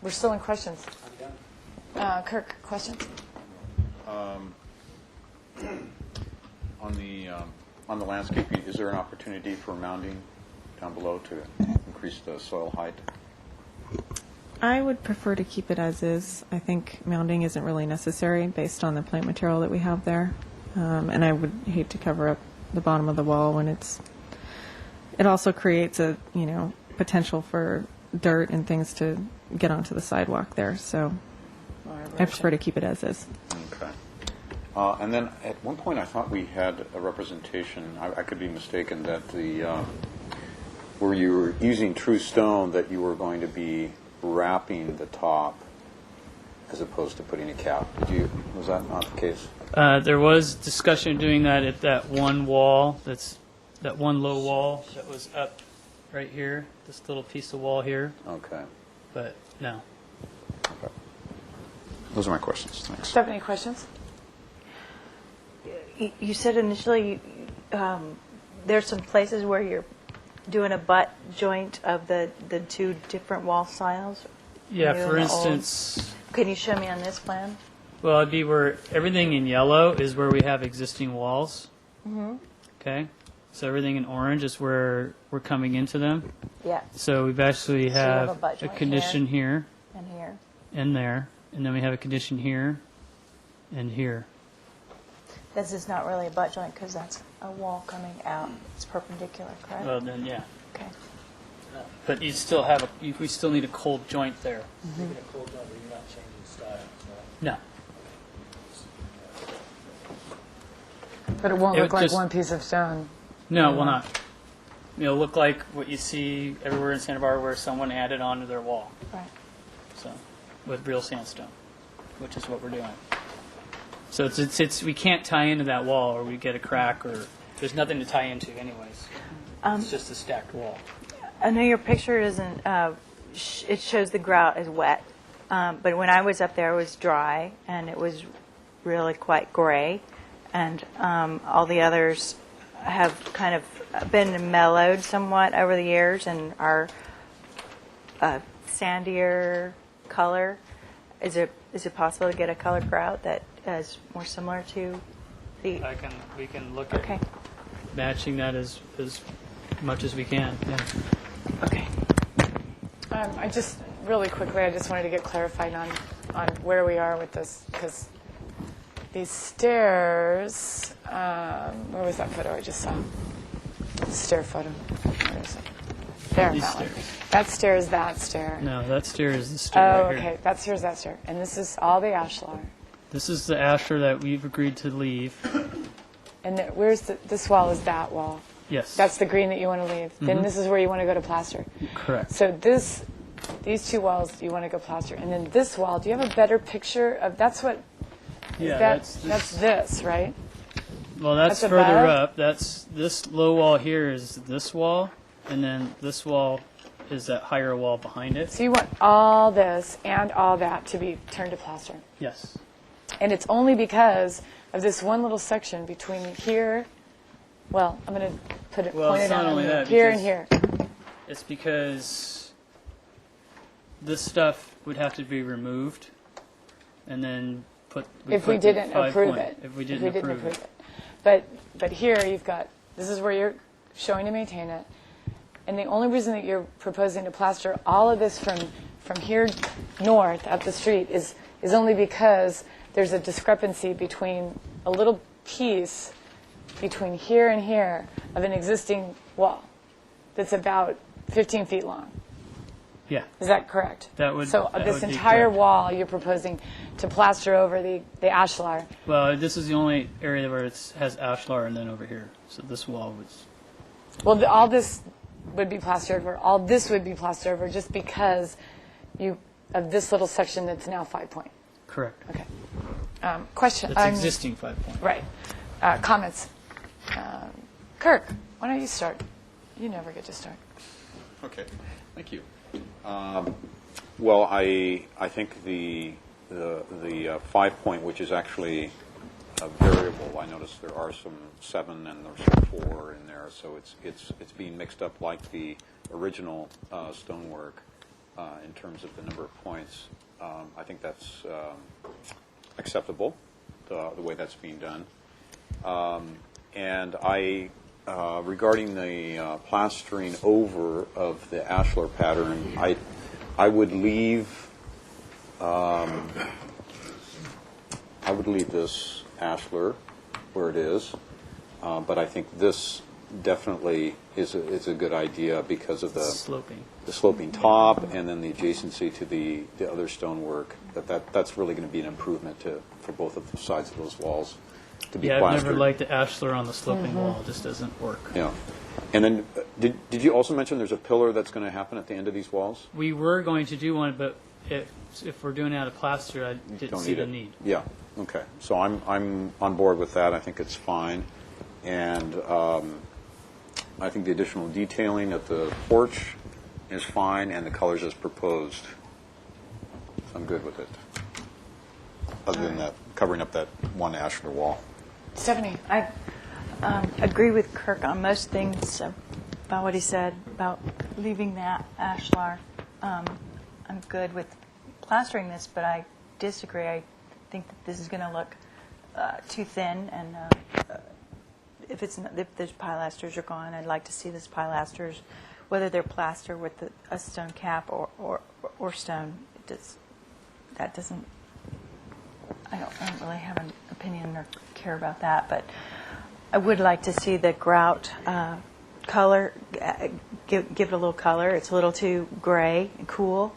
we're still in questions. Kirk, questions? On the landscaping, is there an opportunity for mounding down below to increase the soil height? I would prefer to keep it as is. I think mounding isn't really necessary based on the plant material that we have there. And I would hate to cover up the bottom of the wall when it also creates a, potential for dirt and things to get onto the sidewalk there. So I prefer to keep it as is. Okay. And then at one point I thought we had a representation, I could be mistaken, that where you were using true stone, that you were going to be wrapping the top as opposed to putting a cap. Was that not the case? There was discussion of doing that at that one wall, that one low wall that was up right here, this little piece of wall here. Okay. But no. Okay. Those are my questions. Thanks. Stephanie, questions? You said initially there's some places where you're doing a butt joint of the two different wall styles. Yeah, New for and the old. instance, Can you show me on this plan? well, it'd be where everything in yellow is where we have existing walls. Mm-hmm. Okay, So everything in orange is where we're coming into them. Yeah. So we've actually So you have have a butt a joint condition here And here. and there, and then we have a condition here and here. This is not really a butt joint because that's a wall coming out. It's perpendicular, correct? Well, then, yeah. Okay. But you still have we still need a cold joint there. Making a cold joint, but you're not changing style. No. But it won't It look would like just- one piece of stone. No, it will not. It'll look like what you see everywhere in Santa Barbara where someone added onto their wall. Right. So, with real sandstone, which is what we're doing. So it's we can't tie into that wall or we get a crack or there's nothing to tie into anyways. It's just a stacked wall. I know your picture isn't, it shows the grout is wet, but when I was up there, it was dry, and it was really quite gray, and all the others have kind of been mellowed somewhat over the years and are sandier color. Is it possible to get a colored grout that is more similar to the... We can look Okay. at matching that as much as we can. Yeah. Okay. I just, really quickly, I just wanted to get clarified on where we are with this, because these stairs, where was that photo I just saw? The stair photo. Where is it? There, These that one. stairs. That stair is that stair. No, that stair is the stair Oh, right okay. here. That stair is that stair. And this is all the ashlar. This is the ashlar that we've agreed to leave. And where's this wall is that wall. Yes. That's the green that you want to leave. Then Mhm. this is where you want to go to plaster. Correct. So these two walls you want to go plaster. And then this wall, do you have a better picture of, that's what, Yeah, that's this, right? Well, that's That's further above? up. That's this low wall here is this wall, and then this wall is that higher wall behind it. So you want all this and all that to be turned to plaster. Yes. And it's only because of this one little section between here, well, I'm going to put it Well, pointed it's not out only that. here and because here. It's because this stuff would have to be removed, and then If we put the didn't 5 approve point. it. If we didn't approve it. But here you've got, this is where you're showing to maintain it. And the only reason that you're proposing to plaster all of this from here north up the street is only because there's a discrepancy between a little piece between here and here of an existing wall that's about 15 feet long. Yeah. Is that correct? That would. So that this would be entire correct. wall you're proposing to plaster over the ashlar. Well, this is the only area where it has ashlar, and then over here. So this wall was. Well, all this would be plastered over. All this would be plastered over just because of this little section that's now 5 point. Correct. Okay. Question. It's existing 5 point. Right. Comments. Kirk, why don't you start? You never get to start. Okay, thank you. Well, I think the 5 point, which is actually a variable. I noticed there are some 7 and there's some 4 in there, so it's being mixed up like the original stonework in terms of the number of points. I think that's acceptable, the way that's being done. And regarding the plastering over of the ashlar pattern, I would leave this ashlar where it is, but I think this definitely is a good idea because of the sloping top and then the adjacency to the other stonework. That's really going to be an improvement for both of the sides of those walls to be plastered. I've never liked the ashlar on the sloping wall. It just doesn't work. Yeah. And then, did you also mention there's a pillar that's going to happen at the end of these walls? We were going to do one, but if we're doing it out of plaster, I didn't see the need. Yeah. Okay. So I'm on board with that. I think it's fine, and I think the additional detailing at the porch is fine, and the colors as proposed. I'm good with it. Other than that, covering up that one ashlar wall. Stephanie. I agree with Kirk on most things about what he said about leaving that ashlar. I'm good with plastering this, but I disagree. I think that this is going to look too thin, and if the pilasters are gone, I'd like to see those pilasters, whether they're plaster with a stone cap or stone. That doesn't. I don't really have an opinion or care about that, but I would like to see the grout color. Give it a little color. It's a little too gray and cool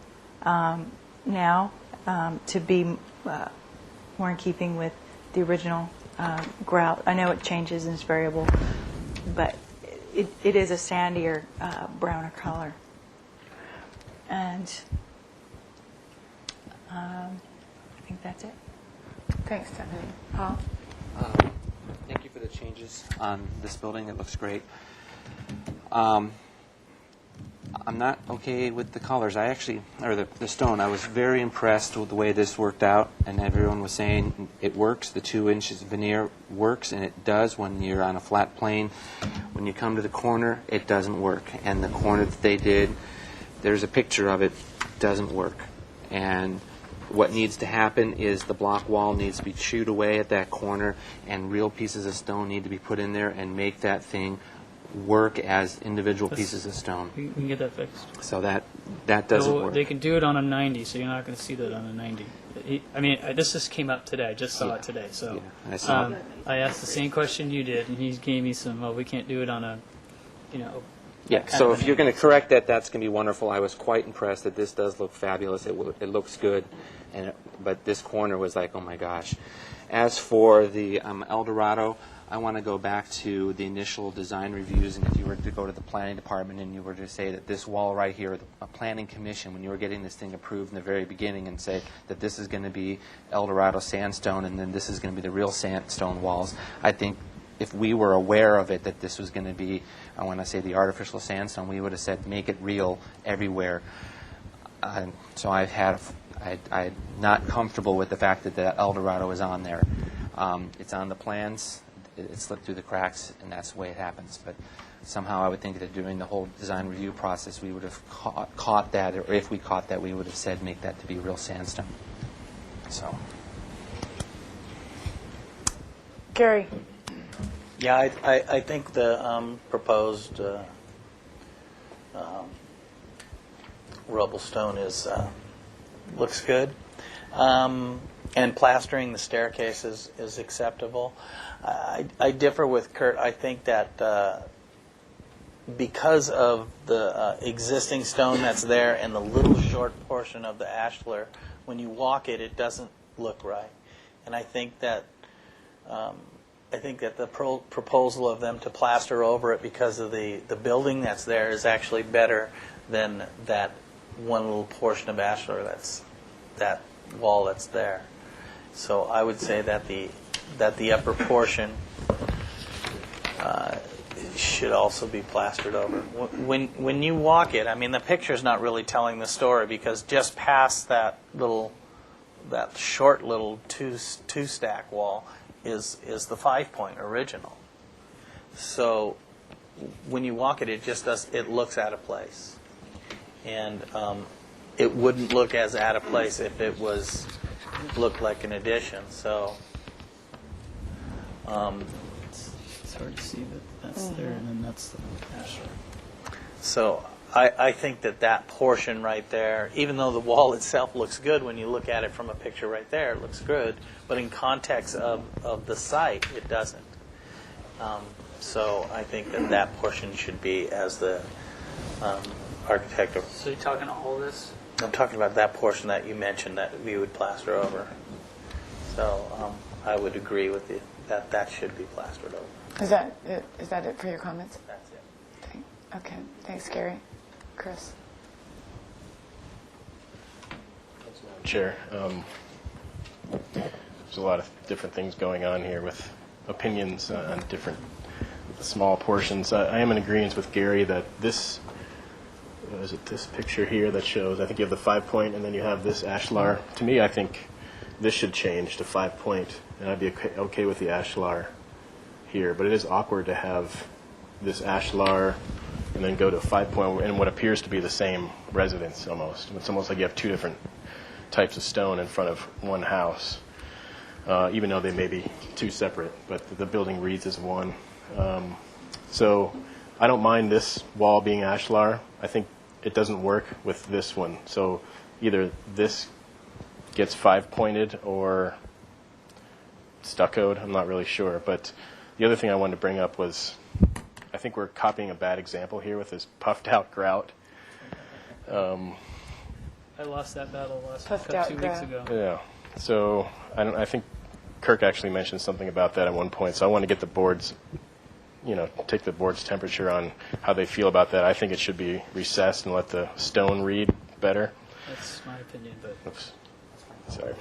now to be more in keeping with the original grout. I know it changes and it's variable, but it is a sandier, browner color. And I think that's it. Thanks, Stephanie. Paul? Thank you for the changes on this building. It looks great. I'm not okay with the colors. The stone. I was very impressed with the way this worked out, and everyone was saying it works. The 2 inches veneer works, and it does when you're on a flat plane. When you come to the corner, it doesn't work. And the corner that they did, there's a picture of it, doesn't work. And what needs to happen is the block wall needs to be chewed away at that corner, and real pieces of stone need to be put in there and make that thing work as individual pieces of stone. We can get that fixed. So that doesn't work. They can do it on a 90, so you're not going to see that on a 90. This just came up today. I just saw it today. So I saw it. I asked the same question you did, and he gave me some, we can't do it on a, Yeah, so if you're going to correct that, that's going to be wonderful. I was quite impressed that this does look fabulous. It looks good, but this corner was like, oh my gosh. As for the Eldorado, I want to go back to the initial design reviews, and if you were to go to the planning department and you were to say that this wall right here, a planning commission, when you were getting this thing approved in the very beginning, and say that this is going to be Eldorado sandstone and then this is going to be the real sandstone walls, I think if we were aware of it, that this was going to be, I want to say the artificial sandstone, we would have said make it real everywhere. So I'm not comfortable with the fact that the Eldorado is on there. It's on the plans. It slipped through the cracks, and that's the way it happens. But somehow I would think that during the whole design review process, we would have caught that, or if we caught that, we would have said make that to be real sandstone. So, Gary. Yeah, I think the proposed rubble stone looks good, and plastering the staircase is acceptable. I differ with Kurt. I think that because of the existing stone that's there and the little short portion of the ashlar, when you walk it, it doesn't look right. And I think that the proposal of them to plaster over it because of the building that's there is actually better than that one little portion of ashlar that wall that's there. So I would say that the upper portion should also be plastered over. When you walk it, the picture's not really telling the story, because just past that short little two stack wall is the 5-point original. So when you walk it, it looks out of place, and it wouldn't look as out of place if it looked like an addition. So it's hard to see that that's there, and then that's the ashlar. So I think that portion right there, even though the wall itself looks good when you look at it from a picture right there, it looks good, but in context of the site, it doesn't. So I think that portion should be as the architect. So you're talking all this? I'm talking about that portion that you mentioned that we would plaster over. So I would agree with you that should be plastered over. Is that it for your comments? That's it. Okay. Thanks, Gary. Chris. Chair, there's a lot of different things going on here with opinions on different small portions. I am in agreement with Gary that this picture here that shows, I think you have the 5-point and then you have this ashlar. To me, I think this should change to 5-point, and I'd be okay with the ashlar here. But it is awkward to have this ashlar and then go to 5-point in what appears to be the same residence almost. It's almost like you have two different types of stone in front of one house, even though they may be two separate, but the building reads as one. So I don't mind this wall being ashlar. I think it doesn't work with this one. So either this gets 5-pointed or stuccoed. I'm not really sure. But the other thing I wanted to bring up was I think we're copying a bad example here with this puffed out grout. I lost that battle Puffed out 2 weeks grout. ago. Yeah. So I think Kirk actually mentioned something about that at one point. So I want to get the board's, take the board's temperature on how they feel about that. I think it should be recessed and let the stone read better. That's my opinion, but Oops. Sorry.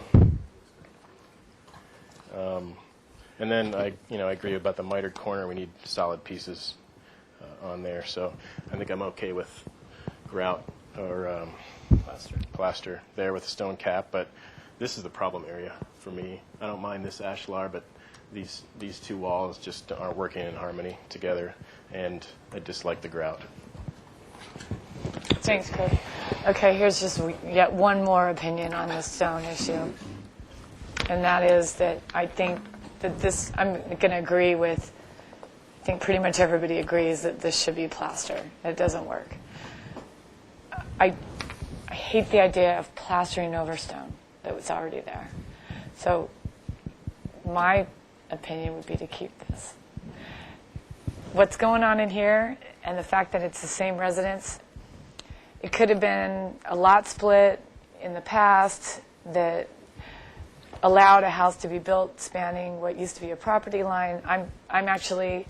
And then I agree about the mitered corner. We need solid pieces on there. So I think I'm okay with grout or plaster there with a stone cap. But this is the problem area for me. I don't mind this ashlar, but these two walls just aren't working in harmony together, and I dislike the grout. Thanks, Craig. Okay, here's just yet one more opinion on the stone issue. And that is that I think that this, I'm going to agree with, I think pretty much everybody agrees that this should be plaster. It doesn't work. I hate the idea of plastering over stone that was already there. So my opinion would be to keep this. What's going on in here and the fact that it's the same residence, it could have been a lot split in the past that allowed a house to be built spanning what used to be a property line. I'm actually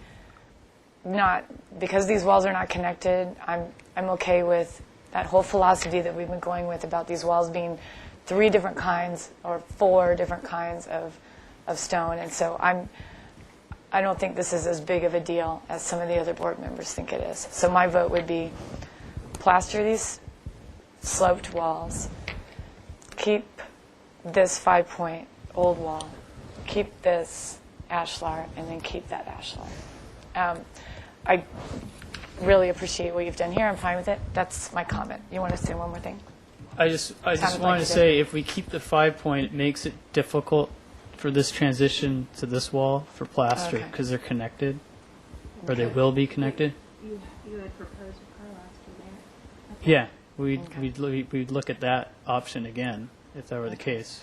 not, because these walls are not connected, I'm okay with that whole philosophy that we've been going with about these walls being 3 different kinds or 4 different kinds of stone. And so I don't think this is as big of a deal as some of the other board members think it is. So my vote would be plaster these sloped walls, keep this 5-point old wall, keep this ashlar, and then keep that ashlar. I really appreciate what you've done here. I'm fine with it. That's my comment. You want to say one more thing? I just Sounded want like to you say did. if we keep the 5-point, it makes it difficult for this transition to this wall for plaster Okay. because they're connected, or they Okay. will be connected. You had proposed a car Yeah, we'd look at that option again if that were the case.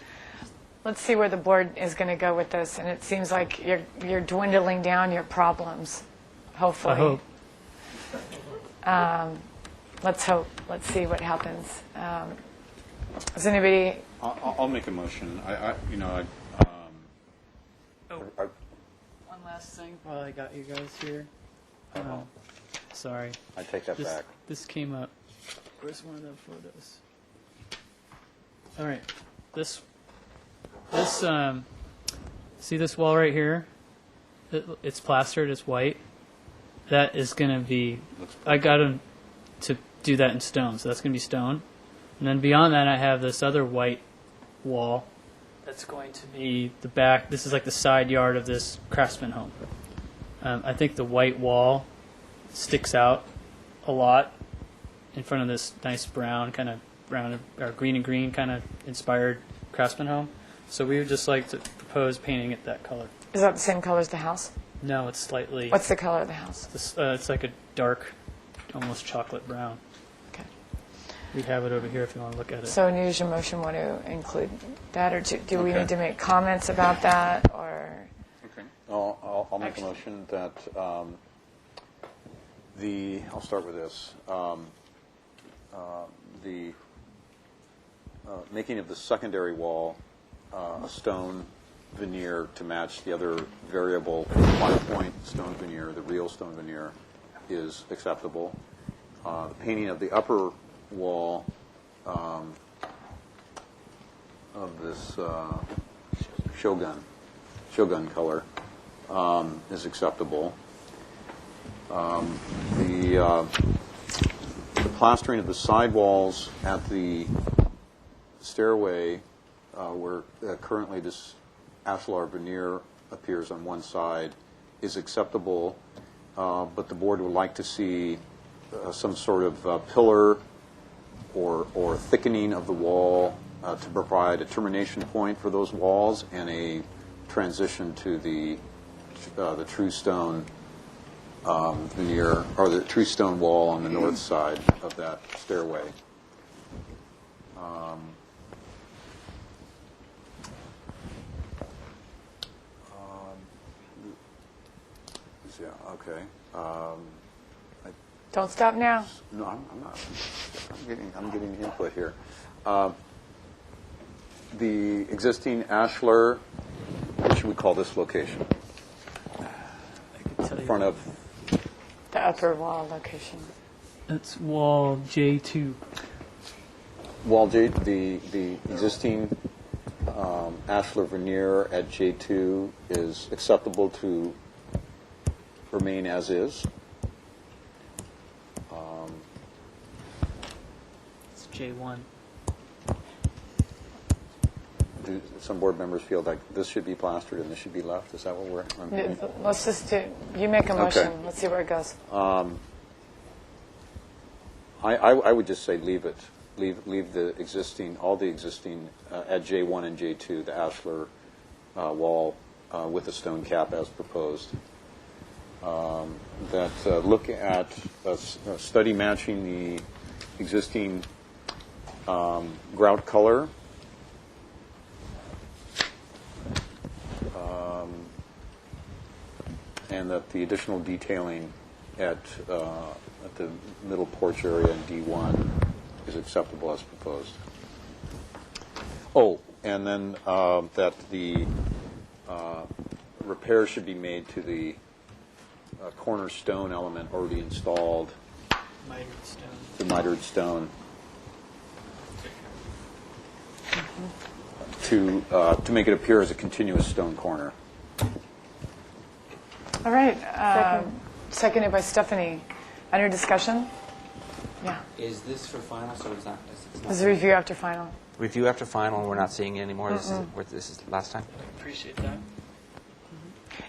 Let's see where the board is going to go with this. And it seems like you're dwindling down your problems, hopefully. I hope. Let's hope. Let's see what happens. Does anybody? I'll make a motion. One last thing while I got you guys here. Sorry. I take that back. This came up. Where's one of the photos? All right. This see this wall right here? It's plastered. It's white. That is going to be. I got them to do that in stone, so that's going to be stone. And then beyond that, I have this other white wall. That's going to be the back. This is like the side yard of this craftsman home. I think the white wall sticks out a lot in front of this nice brown or green and green kind of inspired craftsman home. So we would just like to propose painting it that color. Is that the same color as the house? No, it's slightly. What's the color of the house? It's like a dark, almost chocolate brown. Okay. We have it over here if you want to look at it. So in your motion, want to include that, or do we Okay. need to make comments about that, or? Okay. I'll make a motion that I'll start with this. The making of the secondary wall a stone veneer to match the other variable 5-point stone veneer, the real stone veneer, is acceptable. The painting of the upper wall of this shogun color is acceptable. The plastering of the sidewalls at the stairway, where currently this ashlar veneer appears on one side, is acceptable, but the board would like to see some sort of pillar or thickening of the wall to provide a termination point for those walls and a transition to the true stone veneer, or the true stone wall on the north side of that stairway. Yeah, okay. Don't stop now. No, I'm not. I'm getting input here. The existing ashlar, what should we call this location? In front of The upper wall location. That's wall J2. wall J, the existing ashlar veneer at J2 is acceptable to remain as is. It's J1. Do some board members feel like this should be plastered and this should be left? Is that what we're? Let's just do. You make a motion. Okay. Let's see where it goes. I would just say leave it. Leave the existing, all the existing at J1 and J2, the ashlar wall with a stone cap as proposed. Look at study matching the existing grout color. And that the additional detailing at the middle porch area in D1 is acceptable as proposed. Oh, and then that the repair should be made to the cornerstone element already installed, Mitered stone. the mitered stone, to make it appear as a continuous stone corner. All right. Seconded by Stephanie. Under discussion? Yeah. Is this for final, so it's not? This is a review after final. Review after final, and we're not seeing it anymore? This is last time? Appreciate that.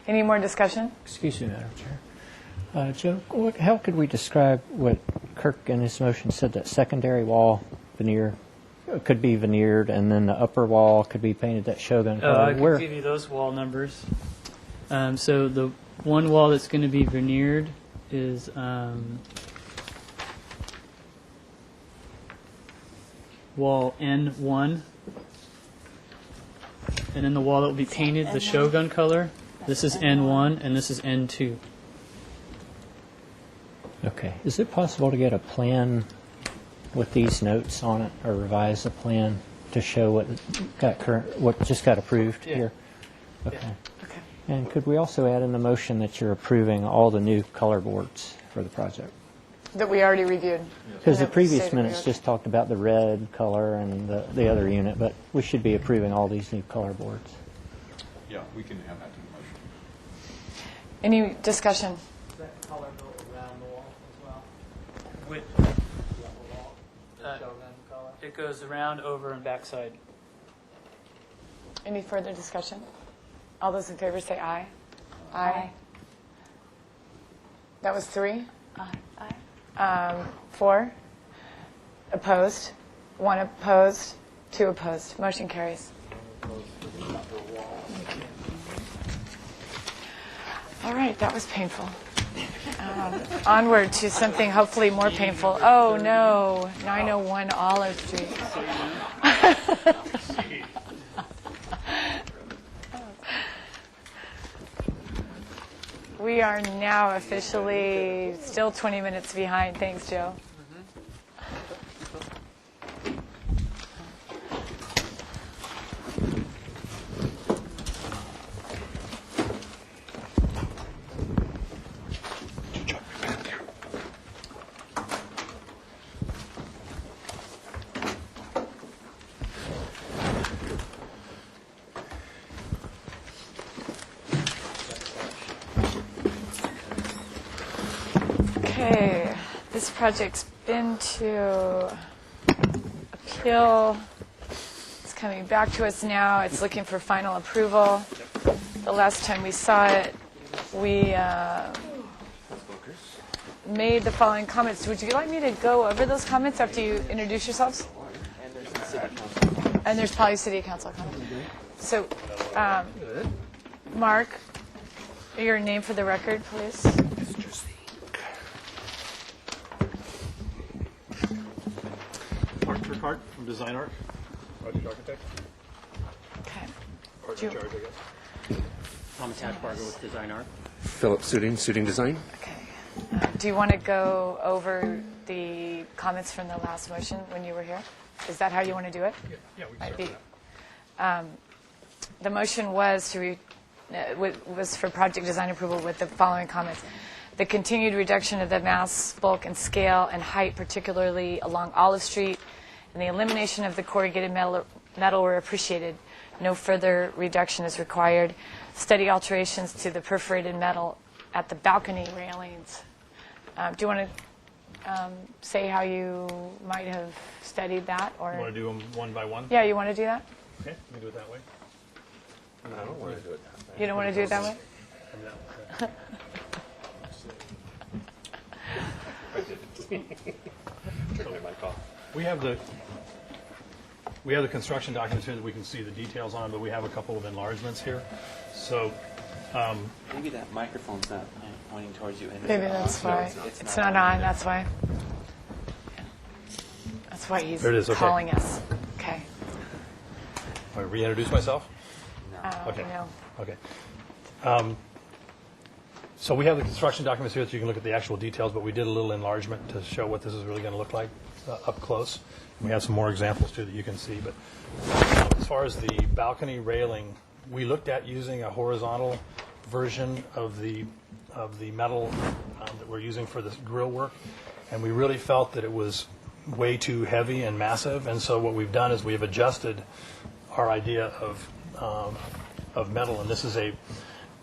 Any more discussion? Excuse me, Madam Chair. Joe, how could we describe what Kirk in his motion said, that secondary wall veneer could be veneered, and then the upper wall could be painted that Shogun color? I can give you those wall numbers. So the one wall that's going to be veneered is wall N1. And then the wall that will be painted, the Shogun color, this is N1 and this is N2. Okay. Is it possible to get a plan with these notes on it, or revise the plan to show what just got approved here? Okay. Okay. And could we also add in the motion that you're approving all the new color boards for the project? That we already reviewed. Because the previous minutes just talked about the red color and the other unit, but we should be approving all these new color boards. Yeah, we can add that to the motion. Any discussion? Is that color built around the wall as well? With it goes around, over, and backside. Any further discussion? All those in favor say aye. Aye. That was 3? Aye. 4? Opposed? 1 opposed? 2 opposed. Motion carries. All right, that was painful. Onward to something hopefully more painful. Oh, no, 901 Olive Street. We are now officially still 20 minutes behind. Thanks, Joe. Okay, this project's been to appeal. It's coming back to us now. It's looking for final approval. The last time we saw it, we made the following comments. Would you like me to go over those comments after you introduce yourselves? And there's probably City Council comments. So, Mark, your name for the record, please. from Design Arc, project architect. Okay. Partner in charge, I guess. Thomas Hatchbarger with Design Arc. Philip Suiting Design. Okay. Do you want to go over the comments from the last motion when you were here? Is that how you want to do it? Yeah, we can start with that. The motion was was for project design approval with the following comments. The continued reduction of the mass, bulk, and scale and height, particularly along Olive Street, and the elimination of the corrugated metal were appreciated. No further reduction is required. Study alterations to the perforated metal at the balcony railings. Do you want to say how you might have studied that? Or You want to do them one by one? Yeah, you want to do that? Okay, let me do it that way. I don't want to do it that way. You don't want to do it that way? We have the construction documents here that we can see the details on, but we have a couple of enlargements here. So maybe that microphone's not pointing towards you. Maybe that's why. It's not on, that's why. That's why he's There it is, okay. calling us. Okay. All right, reintroduce myself? Okay. No. Okay. So we have the construction documents here so you can look at the actual details, but we did a little enlargement to show what this is really going to look like up close. We have some more examples too that you can see. But as far as the balcony railing, we looked at using a horizontal version of the metal that we're using for this grill work, and we really felt that it was way too heavy and massive. And so what we've done is we've adjusted our idea of metal, and this is a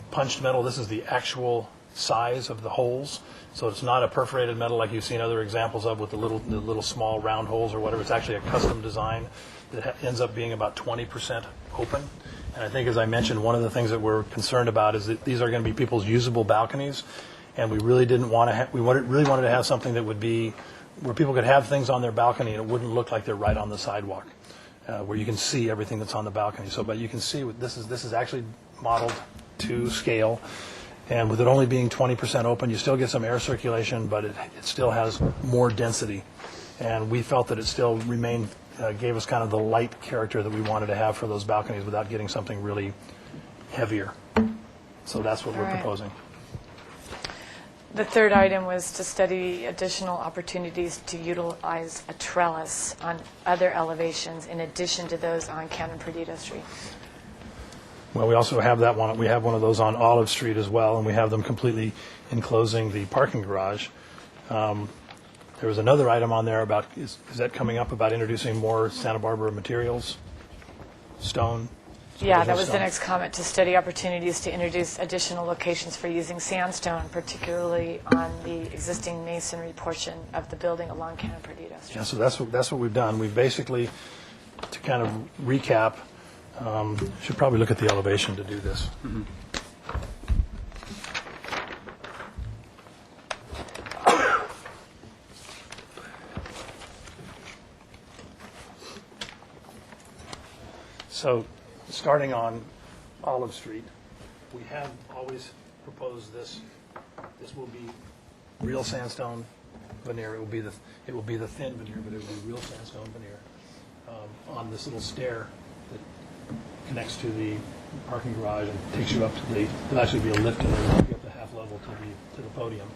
punched metal. This is the actual size of the holes. So it's not a perforated metal like you've seen other examples of with the little small round holes or whatever. It's actually a custom design that ends up being about 20% open. And I think, as I mentioned, one of the things that we're concerned about is that these are going to be people's usable balconies, and we really didn't want to. Really wanted to have something that would be where people could have things on their balcony and it wouldn't look like they're right on the sidewalk, where you can see everything that's on the balcony. So, but you can see this is actually modeled to scale. And with it only being 20% open, you still get some air circulation, but it still has more density. And we felt that it still remained, gave us kind of the light character that we wanted to have for those balconies without getting something really heavier. So that's what we're proposing. The third item was to study additional opportunities to utilize a trellis on other elevations in addition to those on Cannon Perdido Street. Well, we also have that one. We have one of those on Olive Street as well, and we have them completely enclosing the parking garage. There was another item on there about, is that coming up, about introducing more Santa Barbara materials, stone? Yeah, that was the next comment, to study opportunities to introduce additional locations for using sandstone, particularly on the existing masonry portion of the building along Cannon Perdido Street. Yeah, so that's what we've done. We've basically, to kind of recap, should probably look at the elevation to do this. Mm-hmm. So, starting on Olive Street, we have always proposed this. This will be real sandstone veneer. It will be the thin veneer, but it will be real sandstone veneer on this little stair that connects to the parking garage and takes you up to there'll actually be a lift in there, up to half level to the podium.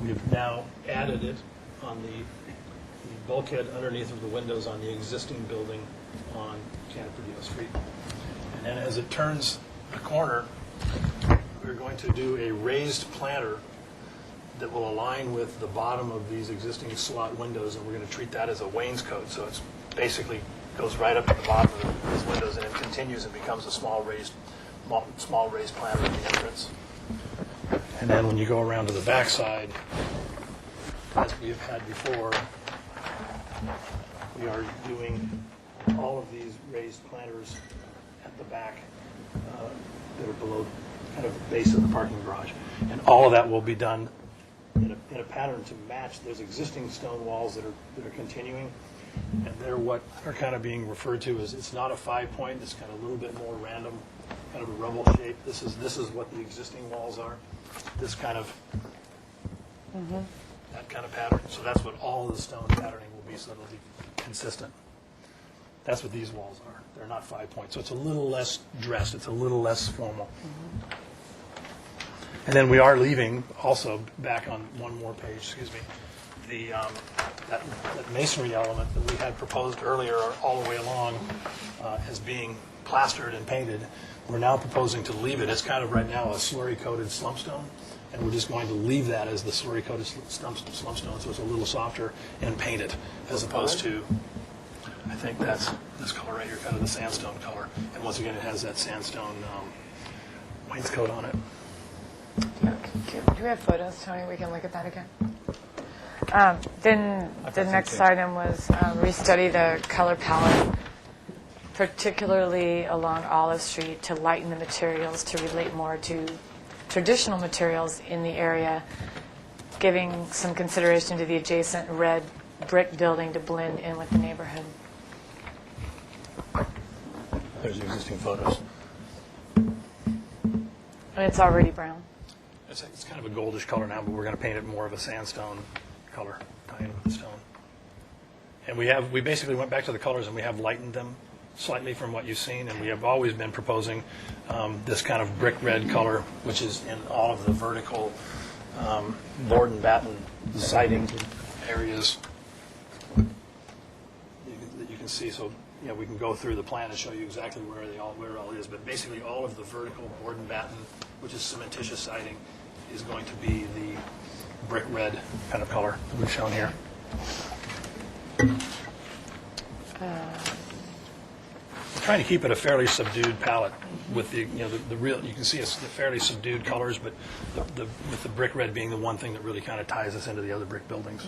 We've now added it on the bulkhead underneath of the windows on the existing building on Canopies Street. And then as it turns the corner, we're going to do a raised planter that will align with the bottom of these existing slot windows, and we're going to treat that as a wainscot. So it's basically goes right up to the bottom of these windows, and it continues and becomes a small raised planter at the entrance. And then when you go around to the back side, as we've had before, we are doing all of these raised planters at the back that are below kind of the base of the parking garage. And all of that will be done in a pattern to match those existing stone walls that are continuing. And they're what are kind of being referred to as, it's not a 5-point, it's kind of a little bit more random, kind of a rubble shape. This is what the existing walls are. This kind of, that kind of pattern. So that's what all of the stone patterning will be, so it'll be consistent. That's what these walls are. They're not 5 points. So it's a little less dressed. It's a little less formal. And then we are leaving, also back on one more page, excuse me, that masonry element that we had proposed earlier all the way along as being plastered and painted. We're now proposing to leave it. It's kind of right now a slurry-coated slumpstone, and we're just going to leave that as the slurry-coated slumpstone, so it's a little softer, and paint it, as opposed to, I think that's this color right here, kind of the sandstone color. And once again, it has that sandstone wainscot on it. Do we have photos, Tony? We can look at that again. Then the next item was restudy the color palette, particularly along Olive Street, to lighten the materials to relate more to traditional materials in the area, giving some consideration to the adjacent red brick building to blend in with the neighborhood. There's the existing photos. And it's already brown. It's kind of a goldish color now, but we're going to paint it more of a sandstone color, tie in with the stone. And we basically went back to the colors and we have lightened them slightly from what you've seen, and we have always been proposing this kind of brick red color, which is in all of the vertical board and batten siding areas that you can see. So we can go through the plan and show you exactly where it all is. But basically, all of the vertical board and batten, which is cementitious siding, is going to be the brick red kind of color that we've shown here. We're trying to keep it a fairly subdued palette with the real. You can see it's the fairly subdued colors, but with the brick red being the one thing that really kind of ties us into the other brick buildings.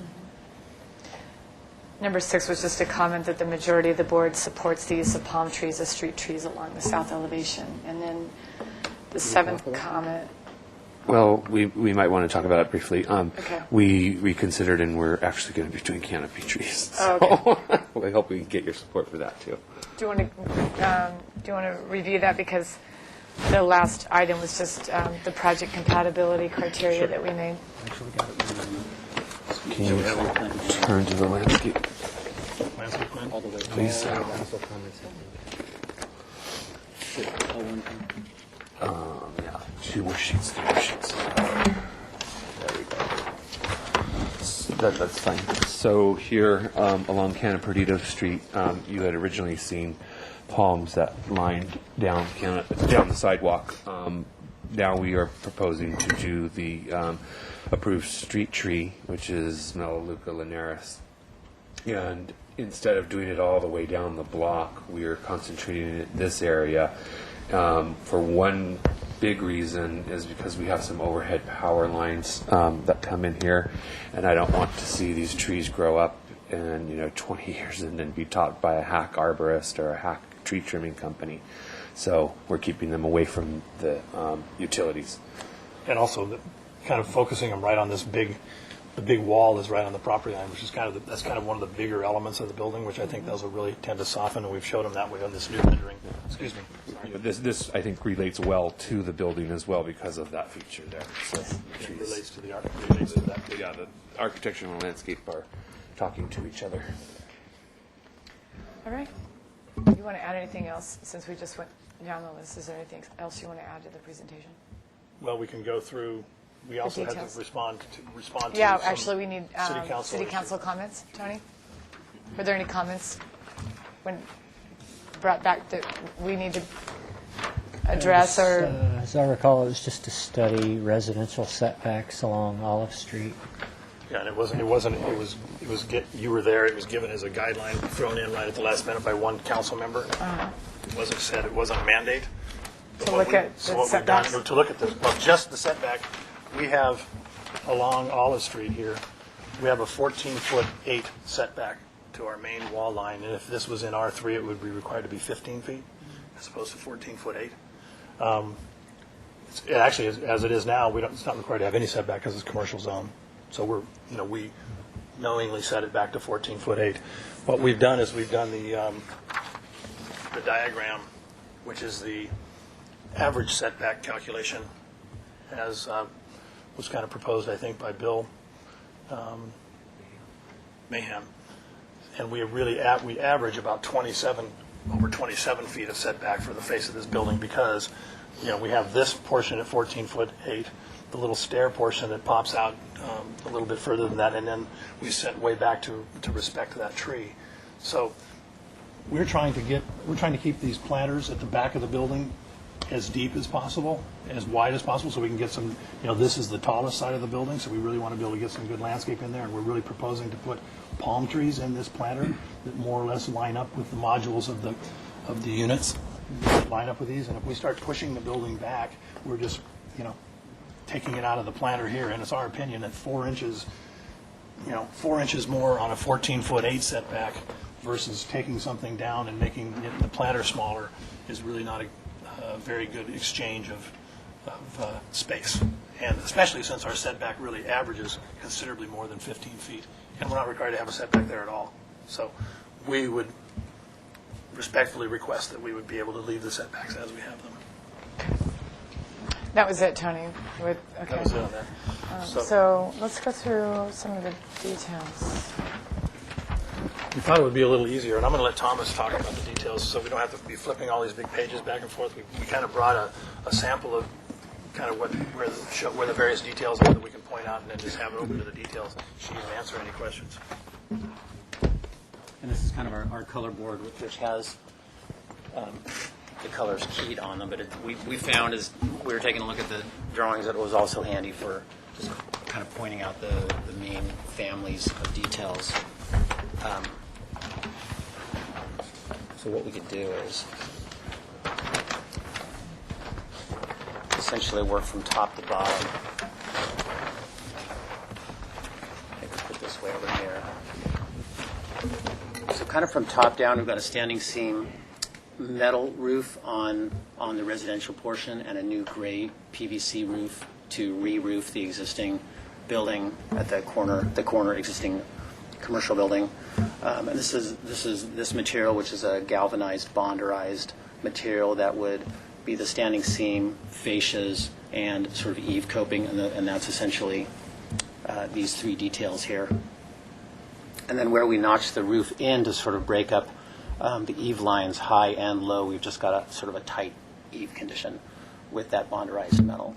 Number 6 was just a comment that the majority of the board supports the use of palm trees as street trees along the south elevation. And then the 7th comment. Well, we might want to talk about it briefly. Okay. We reconsidered, and we're actually going to be doing canopy trees. So Okay. I hope we can get your support for that too. Do you want to review that, because the last item was just the project compatibility criteria that we made. Can you turn to the landscape? Landscape plan? All the way. Please. Yeah, 2 more sheets, 3 more sheets. There we go. That's fine. So here along Perforated Street, you had originally seen palms that lined down the sidewalk. Now we are proposing to do the approved street tree, which is Melaleuca linearis. And instead of doing it all the way down the block, we are concentrating in this area. For one big reason is because we have some overhead power lines that come in here, and I don't want to see these trees grow up and 20 years and then be topped by a hack arborist or a hack tree trimming company. So we're keeping them away from the utilities. And also kind of focusing them right on this the big wall is right on the property line, which is that's kind of one of the bigger elements of the building, which I think those will really tend to soften, and we've showed them that way on this new rendering. Excuse me. Sorry. This I think relates well to the building as well because of that feature there. So it relates to the relates to that. Yeah, the architecture and landscape are talking to each other. All right. You want to add anything else, since we just went down the list? Is there anything else you want to add to the presentation? Well, we can go through. We also had to respond to. Yeah, some actually, we need city council comments. Tony, were there any comments when brought back that we need to address or? As I recall, it was just to study residential setbacks along Olive Street. Yeah, and it was. You were there. It was given as a guideline thrown in right at the last minute by one council member. It wasn't said. It wasn't a mandate. To look at the setbacks? To look at this, well, just the setback. We have along Olive Street here, we have a 14-foot-8 setback to our main wall line, and if this was in R3, it would be required to be 15 feet as opposed to 14-foot-8. Actually, as it is now, it's not required to have any setback because it's a commercial zone. So we knowingly set it back to 14-foot-8. What we've done is we've done the diagram, which is the average setback calculation, as was kind of proposed, I think, by Bill Mayhem. and we average about over 27 feet of setback for the face of this building because, we have this portion at 14'8", the little stair portion that pops out a little bit further than that, and then we set way back to respect that tree. So we're trying to keep these planters at the back of the building as deep as possible, as wide as possible, so we can get some, this is the tallest side of the building, so we really want to be able to get some good landscape in there, and we're really proposing to put palm trees in this planter that more or less line up with the modules of the units, that line up with these, and if we start pushing the building back, we're just, taking it out of the planter here, and it's our opinion that 4 inches, 4 inches more on a 14'8" setback versus taking something down and making the planter smaller is really not a very good exchange of space, and especially since our setback really averages considerably more than 15 feet, and we're not required to have a setback there at all. So we would respectfully request that we would be able to leave the setbacks as we have them. That was it, Tony. Okay. That was it on that. So let's go through some of the details. We thought it would be a little easier, and I'm going to let Thomas talk about the details so we don't have to be flipping all these big pages back and forth. We kind of brought a sample of kind of where the various details are that we can point out, and then just have it open to the details. She can answer any questions. And this is kind of our color board, which has the colors keyed on them. But we found as we were taking a look at the drawings that it was also handy for just kind of pointing out the main families of details. So what we could do is essentially work from top to bottom. I can put this way over here. So kind of from top down, we've got a standing seam metal roof on the residential portion and a new gray PVC roof to re-roof the existing building at the corner existing commercial building. And this material, which is a galvanized bonderized material that would be the standing seam, fascias, and sort of eave coping, and that's essentially these 3 details here. And then where we notch the roof in to sort of break up the eave lines high and low, we've just got a sort of a tight eave condition with that bonderized metal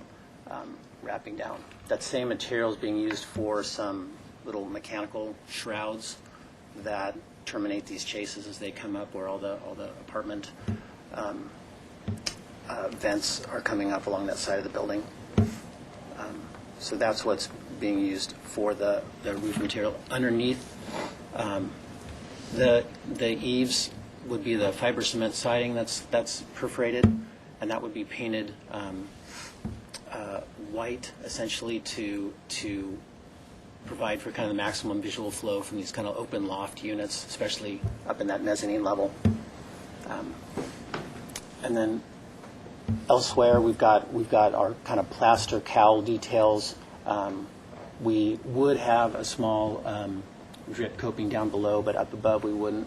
wrapping down. That same material is being used for some little mechanical shrouds that terminate these chases as they come up, where all the apartment vents are coming up along that side of the building. So that's what's being used for the roof material. Underneath, the eaves would be the fiber cement siding that's perforated, and that would be painted white, essentially to provide for kind of the maximum visual flow from these kind of open loft units, especially up in that mezzanine level. And then elsewhere, we've got our kind of plaster cowl details. We would have a small drip coping down below, but up above we wouldn't.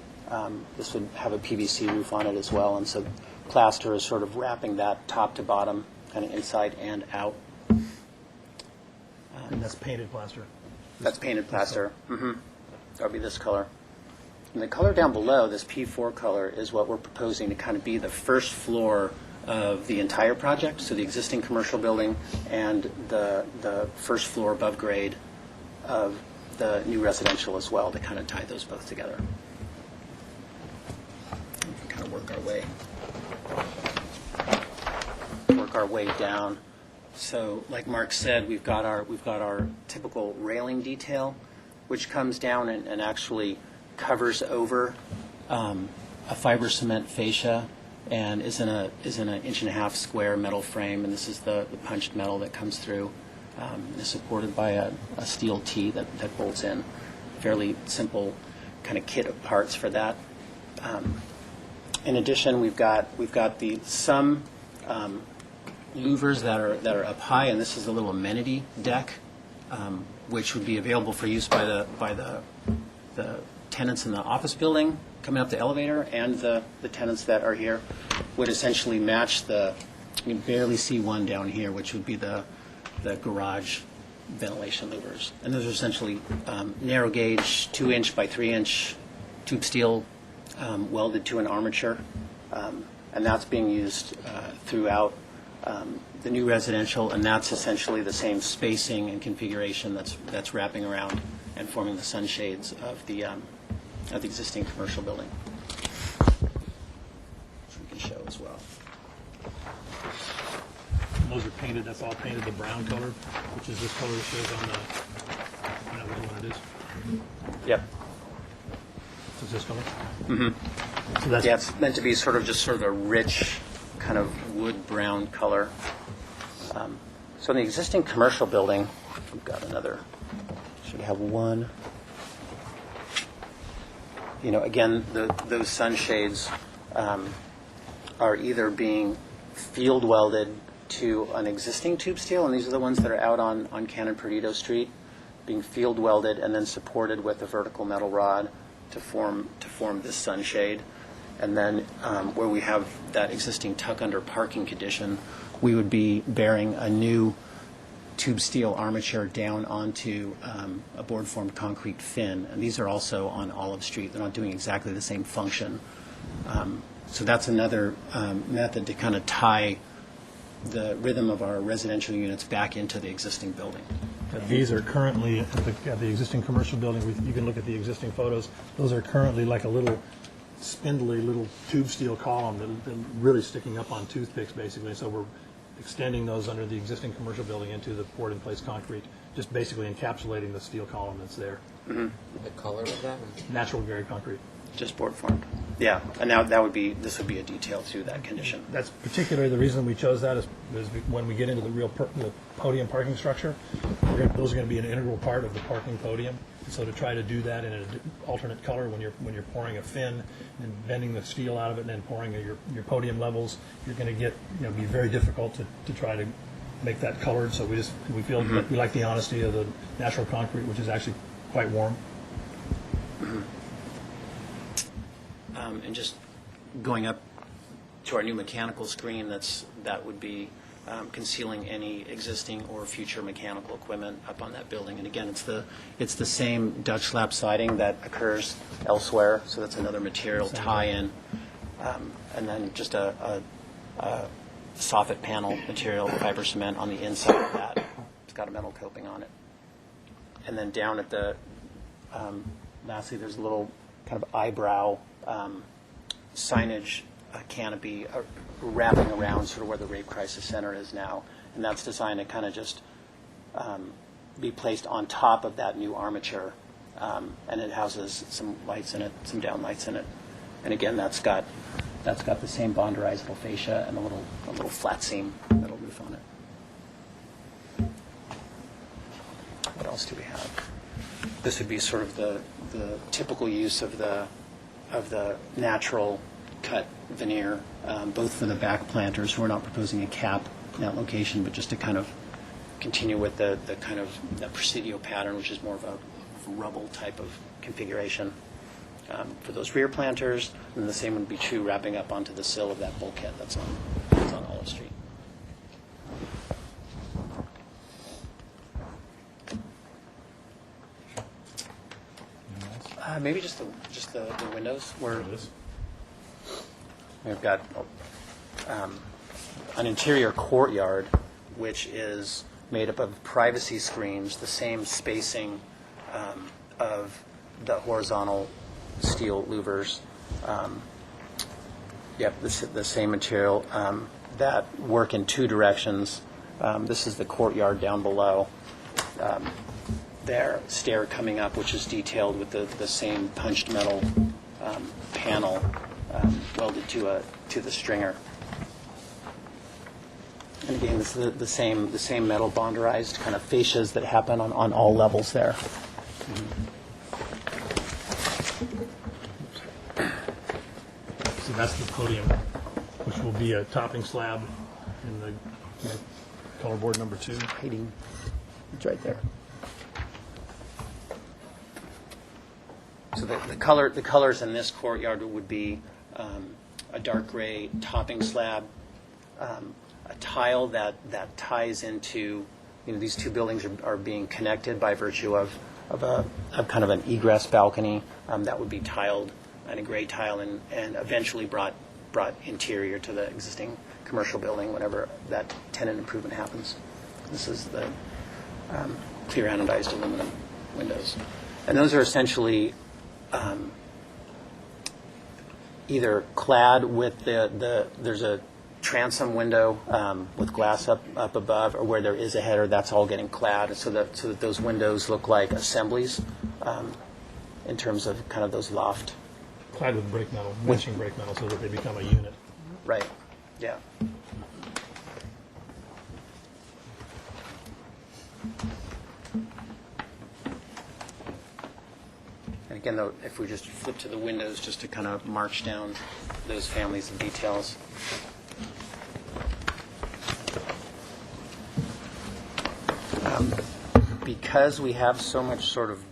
This would have a PVC roof on it as well, and so plaster is sort of wrapping that top to bottom, kind of inside and out. And that's painted plaster. That's painted plaster. Mm-hmm. That would be this color. And the color down below, this P4 color, is what we're proposing to kind of be the first floor of the entire project, so the existing commercial building and the first floor above grade of the new residential as well, to kind of tie those both together. We can kind of work our way down. So, like Mark said, we've got our typical railing detail, which comes down and actually covers over a fiber cement fascia and is in an 1.5-inch square metal frame, and this is the punched metal that comes through. Is supported by a steel T that bolts in. Fairly simple kind of kit of parts for that. In addition, we've got some louvers that are up high, and this is a little amenity deck, which would be available for use by the tenants in the office building coming up the elevator, and the tenants that are here would essentially match you can barely see one down here, which would be the garage ventilation louvers. And those are essentially narrow gauge, 2-inch by 3-inch tube steel welded to an armature, and that's being used throughout the new residential, and that's essentially the same spacing and configuration that's wrapping around and forming the sunshades of the existing commercial building, which we can show as well. Those are painted, that's all painted the brown color, which is this color that shows on the, which one it is. Yep. Is this color? Mm-hmm. So that's, yeah, it's meant to be sort of a rich kind of wood brown color. So in the existing commercial building, we've got another, should we have one? Again, those sunshades are either being field welded to an existing tube steel, and these are the ones that are out on Canon Perdido Street, being field welded and then supported with a vertical metal rod to form this sunshade. And then where we have that existing tuck under parking condition, we would be bearing a new tube steel armature down onto a board formed concrete fin, and these are also on Olive Street. They're not doing exactly the same function. So that's another method to kind of tie the rhythm of our residential units back into the existing building. these are currently at the existing commercial building. You can look at the existing photos. Those are currently like a little spindly little tube steel column that really sticking up on toothpicks, basically. So we're extending those under the existing commercial building into the poured-in-place concrete, just basically encapsulating the steel column that's there. Mm-hmm. The color of that? Natural grade concrete. Just board formed. Yeah, and now this would be a detail to that condition. That's particularly the reason we chose that is when we get into the real the podium parking structure, those are going to be an integral part of the parking podium. So to try to do that in an alternate color when you're pouring a fin and bending the steel out of it and then pouring your podium levels, you're going to get be very difficult to try to make that colored. So we feel that we like the honesty of the natural concrete, which is actually quite warm. Mm-hmm. And just going up to our new mechanical screen, that would be concealing any existing or future mechanical equipment up on that building. And again, it's the same Dutch slab siding that occurs elsewhere, so that's another material tie-in. And then just a soffit panel material, fiber cement on the inside of that. It's got a metal coping on it. And then down at the lastly, there's a little kind of eyebrow signage canopy wrapping around sort of where the Rape Crisis Center is now. And that's designed to kind of just be placed on top of that new armature. And it houses some lights in it, some down lights in it. And again, that's got the same bonderizable fascia and a little flat seam metal roof on it. What else do we have? This would be sort of the typical use of the natural cut veneer, both for the back planters. We're not proposing a cap in that location, but just to kind of continue with the kind of the Presidio pattern, which is more of a rubble type of configuration for those rear planters. And the same would be true wrapping up onto the sill of that bulkhead that's on Olive Street. Maybe just the windows. We've got an interior courtyard, which is made up of privacy screens, the same spacing of the horizontal steel louvers. The same material that work in two directions. This is the courtyard down below. There, stair coming up, which is detailed with the same punched metal panel welded to the stringer. And again, this is the same metal bonderized kind of fascias that happen on all levels there. So that's the podium, which will be a topping slab in the color board number 2. Hiding. It's right there. So the colors in this courtyard would be a dark gray topping slab, a tile that ties into, these two buildings are being connected by virtue of kind of an egress balcony that would be tiled and a gray tile, and eventually brought interior to the existing commercial building whenever that tenant improvement happens. This is the clear anodized aluminum windows. And those are essentially either clad with there's a transom window with glass up above, or where there is a header, that's all getting clad, so that those windows look like assemblies in terms of kind of those loft. Clad with brake metal, matching brake metal, so that they become a unit. Right, yeah. And again, though, if we just flip to the windows, just to kind of march down those families of details. Because we have so much sort of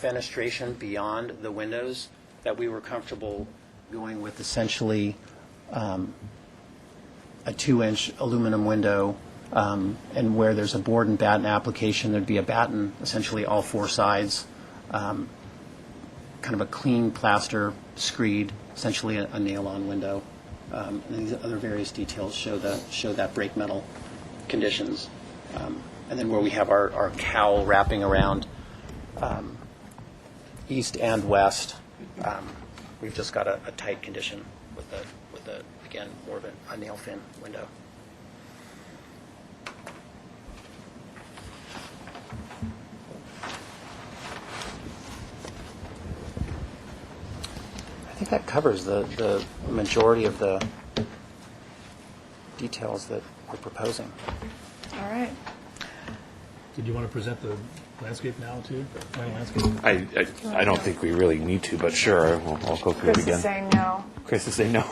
fenestration beyond the windows, that we were comfortable going with essentially a 2-inch aluminum window, and where there's a board and batten application, there'd be a batten essentially all 4 sides, kind of a clean plaster screed, essentially a nail-on window. And these other various details show that brake metal conditions. And then where we have our cowl wrapping around east and west, we've just got a tight condition with a again, more of a nail fin window. I think that covers the majority of the details that we're proposing. All right. Did you want to present the landscape now, too? Final landscape? I don't think we really need to, but sure, I'll go through it Chris again. is saying no. Chris is saying no.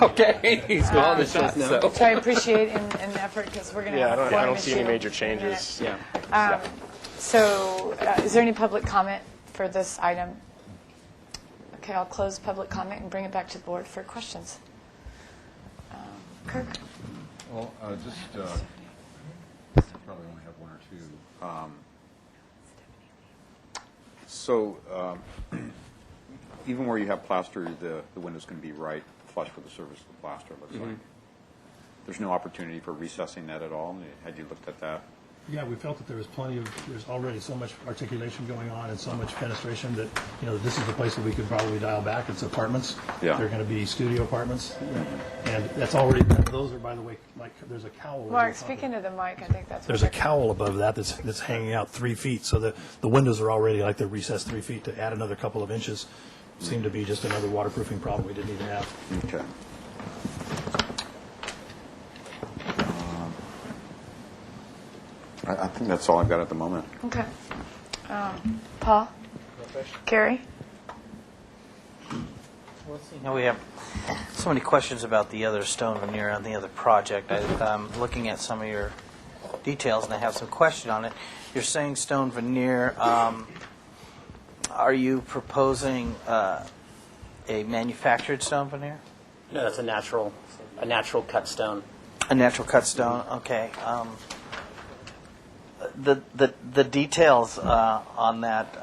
Okay, he's calling the shots. So. Which I appreciate in the effort, because we're going to have a I don't see any issue major in a changes. minute. Yeah. So is there any public comment for this item? Okay, I'll close public comment and bring it back to the board for questions. Kirk? Well, just probably only have one or two. Even where you have plaster, the window's going to be right flush with the surface of the plaster, it looks like. There's no opportunity for recessing that at all? Had you looked at that? Yeah, we felt that there's already so much articulation going on and so much fenestration that, this is the place that we could probably dial back. It's apartments. Yeah. They're going to be studio apartments. And that's already, those are, by the way, like, there's a cowl. Mark, speaking to the mic, I think that's There's a cowl above that that's hanging out 3 feet, so the windows are already like they're recessed 3 feet. To add another couple of inches seemed to be just another waterproofing problem we didn't even have. Okay. I think that's all I've got at the moment. Okay. Paul? Gary? We have so many questions about the other stone veneer on the other project. I'm looking at some of your details, and I have some question on it. You're saying stone veneer. Are you proposing a manufactured stone veneer? No, that's a natural cut stone. A natural cut stone. Okay. The details on that,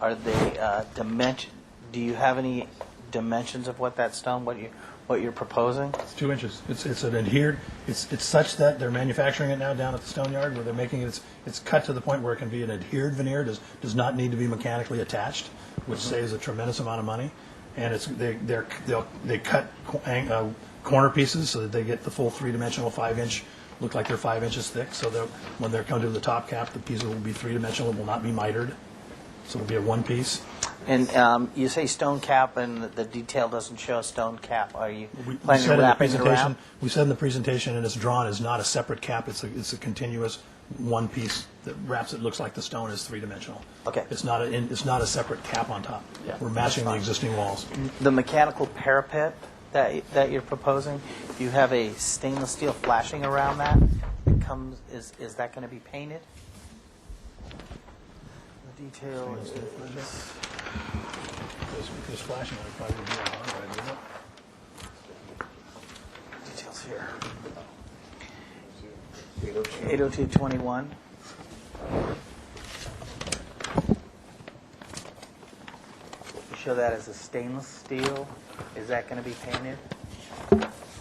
are they dimension? Do you have any dimensions of what that stone, what you're proposing? It's 2 inches. It's an adhered. It's such that they're manufacturing it now down at the stone yard where they're making it. It's cut to the point where it can be an adhered veneer. Does not need to be mechanically attached, which saves a tremendous amount of money. And they cut corner pieces so that they get the full 3-dimensional 5-inch. Look like they're 5 inches thick, so that when they're coming to the top cap, the piece will be 3-dimensional. It will not be mitered, so it'll be a one piece. And you say stone cap, and the detail doesn't show a stone cap. Are you planning said on wrapping it around? We said in the presentation, and it's drawn as not a separate cap. It's a continuous one piece that wraps it. Looks like the stone is 3-dimensional. Okay. It's not a separate cap on top. Yeah, We're matching the that's fine. existing walls. The mechanical parapet that you're proposing, do you have a stainless steel flashing around that? Is that going to be painted? The detail is This flashing would probably be on hard, wouldn't it? details here. 802.21. show that as a stainless steel. Is that going to be painted? I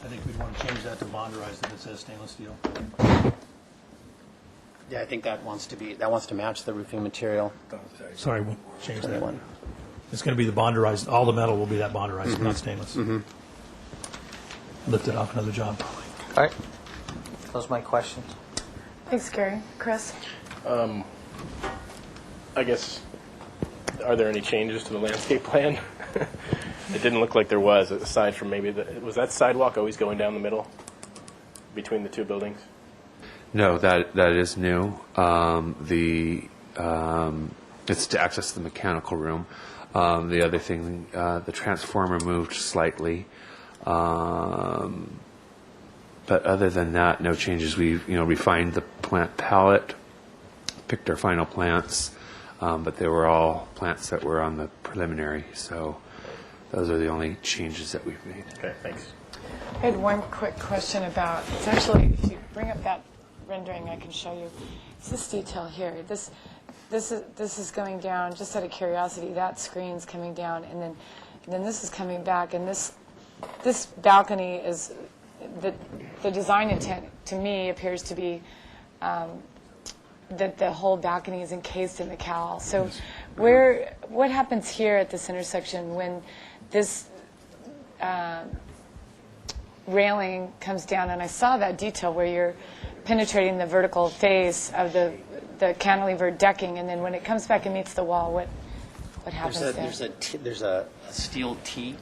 think we'd want to change that to bonderized if it says stainless steel. Yeah, I think that wants to match the roofing material. Sorry, we'll change that. Anyone? It's going to be the bonderized, all the metal will be that bonderized, not stainless. Lift it off another job. All right. Those are my questions. Thanks, Gary. Chris? I guess, are there any changes to the landscape plan? It didn't look like there was, aside from maybe was that sidewalk always going down the middle between the two buildings? No, that is new. It's to access the mechanical room. The other thing, the transformer moved slightly. But other than that, no changes. We've refined the plant palette, picked our final plants, but they were all plants that were on the preliminary. So those are the only changes that we've made. Okay, thanks. I had one quick question about, it's actually, if you bring up that rendering, I can show you. It's this detail here. This is going down, just out of curiosity, that screen's coming down, and then this is coming back, and this balcony is, the design intent to me appears to be that the whole balcony is encased in the cowl. So what happens here at this intersection when this railing comes down? And I saw that detail where you're penetrating the vertical face of the cantilever decking, and then when it comes back and meets the wall, what happens there? There's a steel T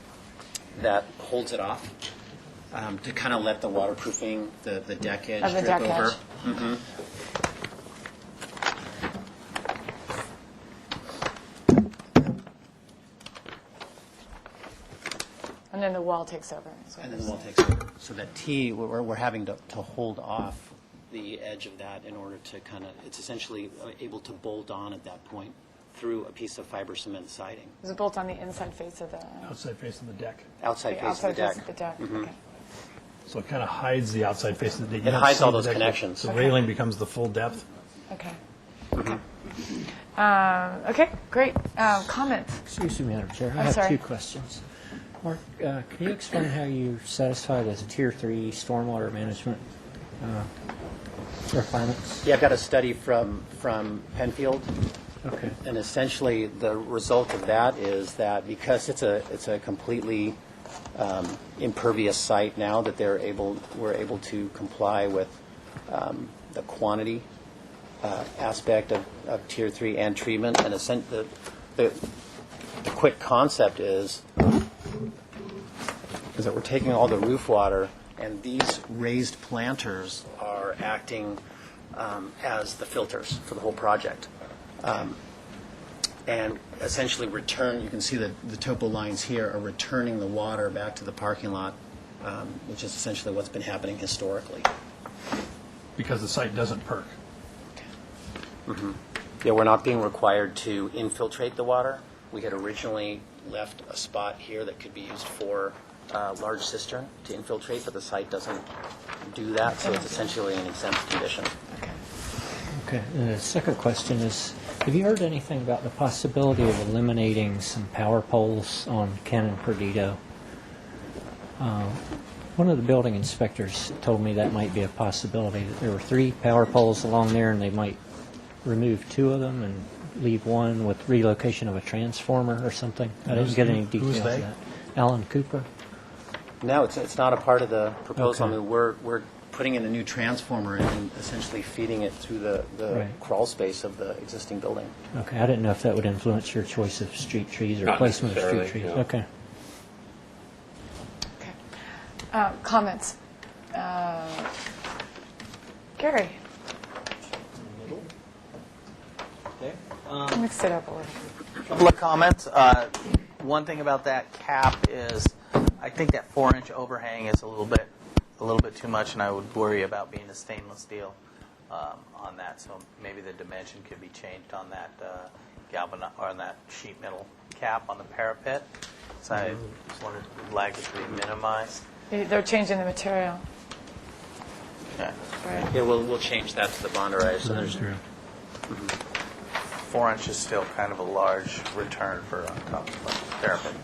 that holds it off to kind of let the waterproofing, the deck edge Of the drip deck over. edge. Mm-hmm. And then the wall takes over. And then the wall takes over. So that T, we're having to hold off the edge of that in order to kind of, it's essentially able to bolt on at that point through a piece of fiber cement siding. Is it bolt on the inside face of the... Outside face of the deck. Outside face of the deck. Face of the deck. Mhm. Okay. So it kind of hides the outside face of the deck. It hides all those connections. The railing becomes the full depth. Okay. Okay, great. Comments? Excuse me, Madam Chair. I I'm have sorry. two questions. Mark, can you explain how you satisfy the Tier 3 stormwater management requirements? Yeah, I've got a study from Penfield. Okay. And essentially, the result of that is that because it's a completely impervious site now, that we're able to comply with the quantity aspect of Tier 3 and treatment. And the quick concept is that we're taking all the roof water, and these raised planters are acting as the filters for the whole project. And essentially you can see that the topo lines here are returning the water back to the parking lot, which is essentially what's been happening historically. Because the site doesn't perk. Mm-hmm. Yeah, we're not being required to infiltrate the water. We had originally left a spot here that could be used for a large cistern to infiltrate, but the site doesn't do that, so it's essentially an exempt condition. Okay. And the second question is, have you heard anything about the possibility of eliminating some power poles on Cannon Perdido? One of the building inspectors told me that might be a possibility, that there were 3 power poles along there and they might remove 2 of them and leave one with relocation of a transformer or something. I didn't get any details of that. Alan Cooper? No, it's not a part of the proposal. Okay. I mean, we're putting in a new transformer and essentially feeding it through the Right. crawl space of the existing building. Okay, I didn't know if that would influence your choice of street trees or Not placement of street necessarily, trees. no. Okay. Comments? Gary? Mix it up a little. Couple of comments. One thing about that cap is, I think that 4-inch overhang is a little bit too much, and I would worry about being a stainless steel on that. So maybe the dimension could be changed on that on that sheet metal cap on the parapet. So I just wanted the lag to be minimized. They're changing the material. Okay. Right. Yeah, we'll change that to the bonderized. So there's, 4 inches is still kind of a large return for on top of the parapet.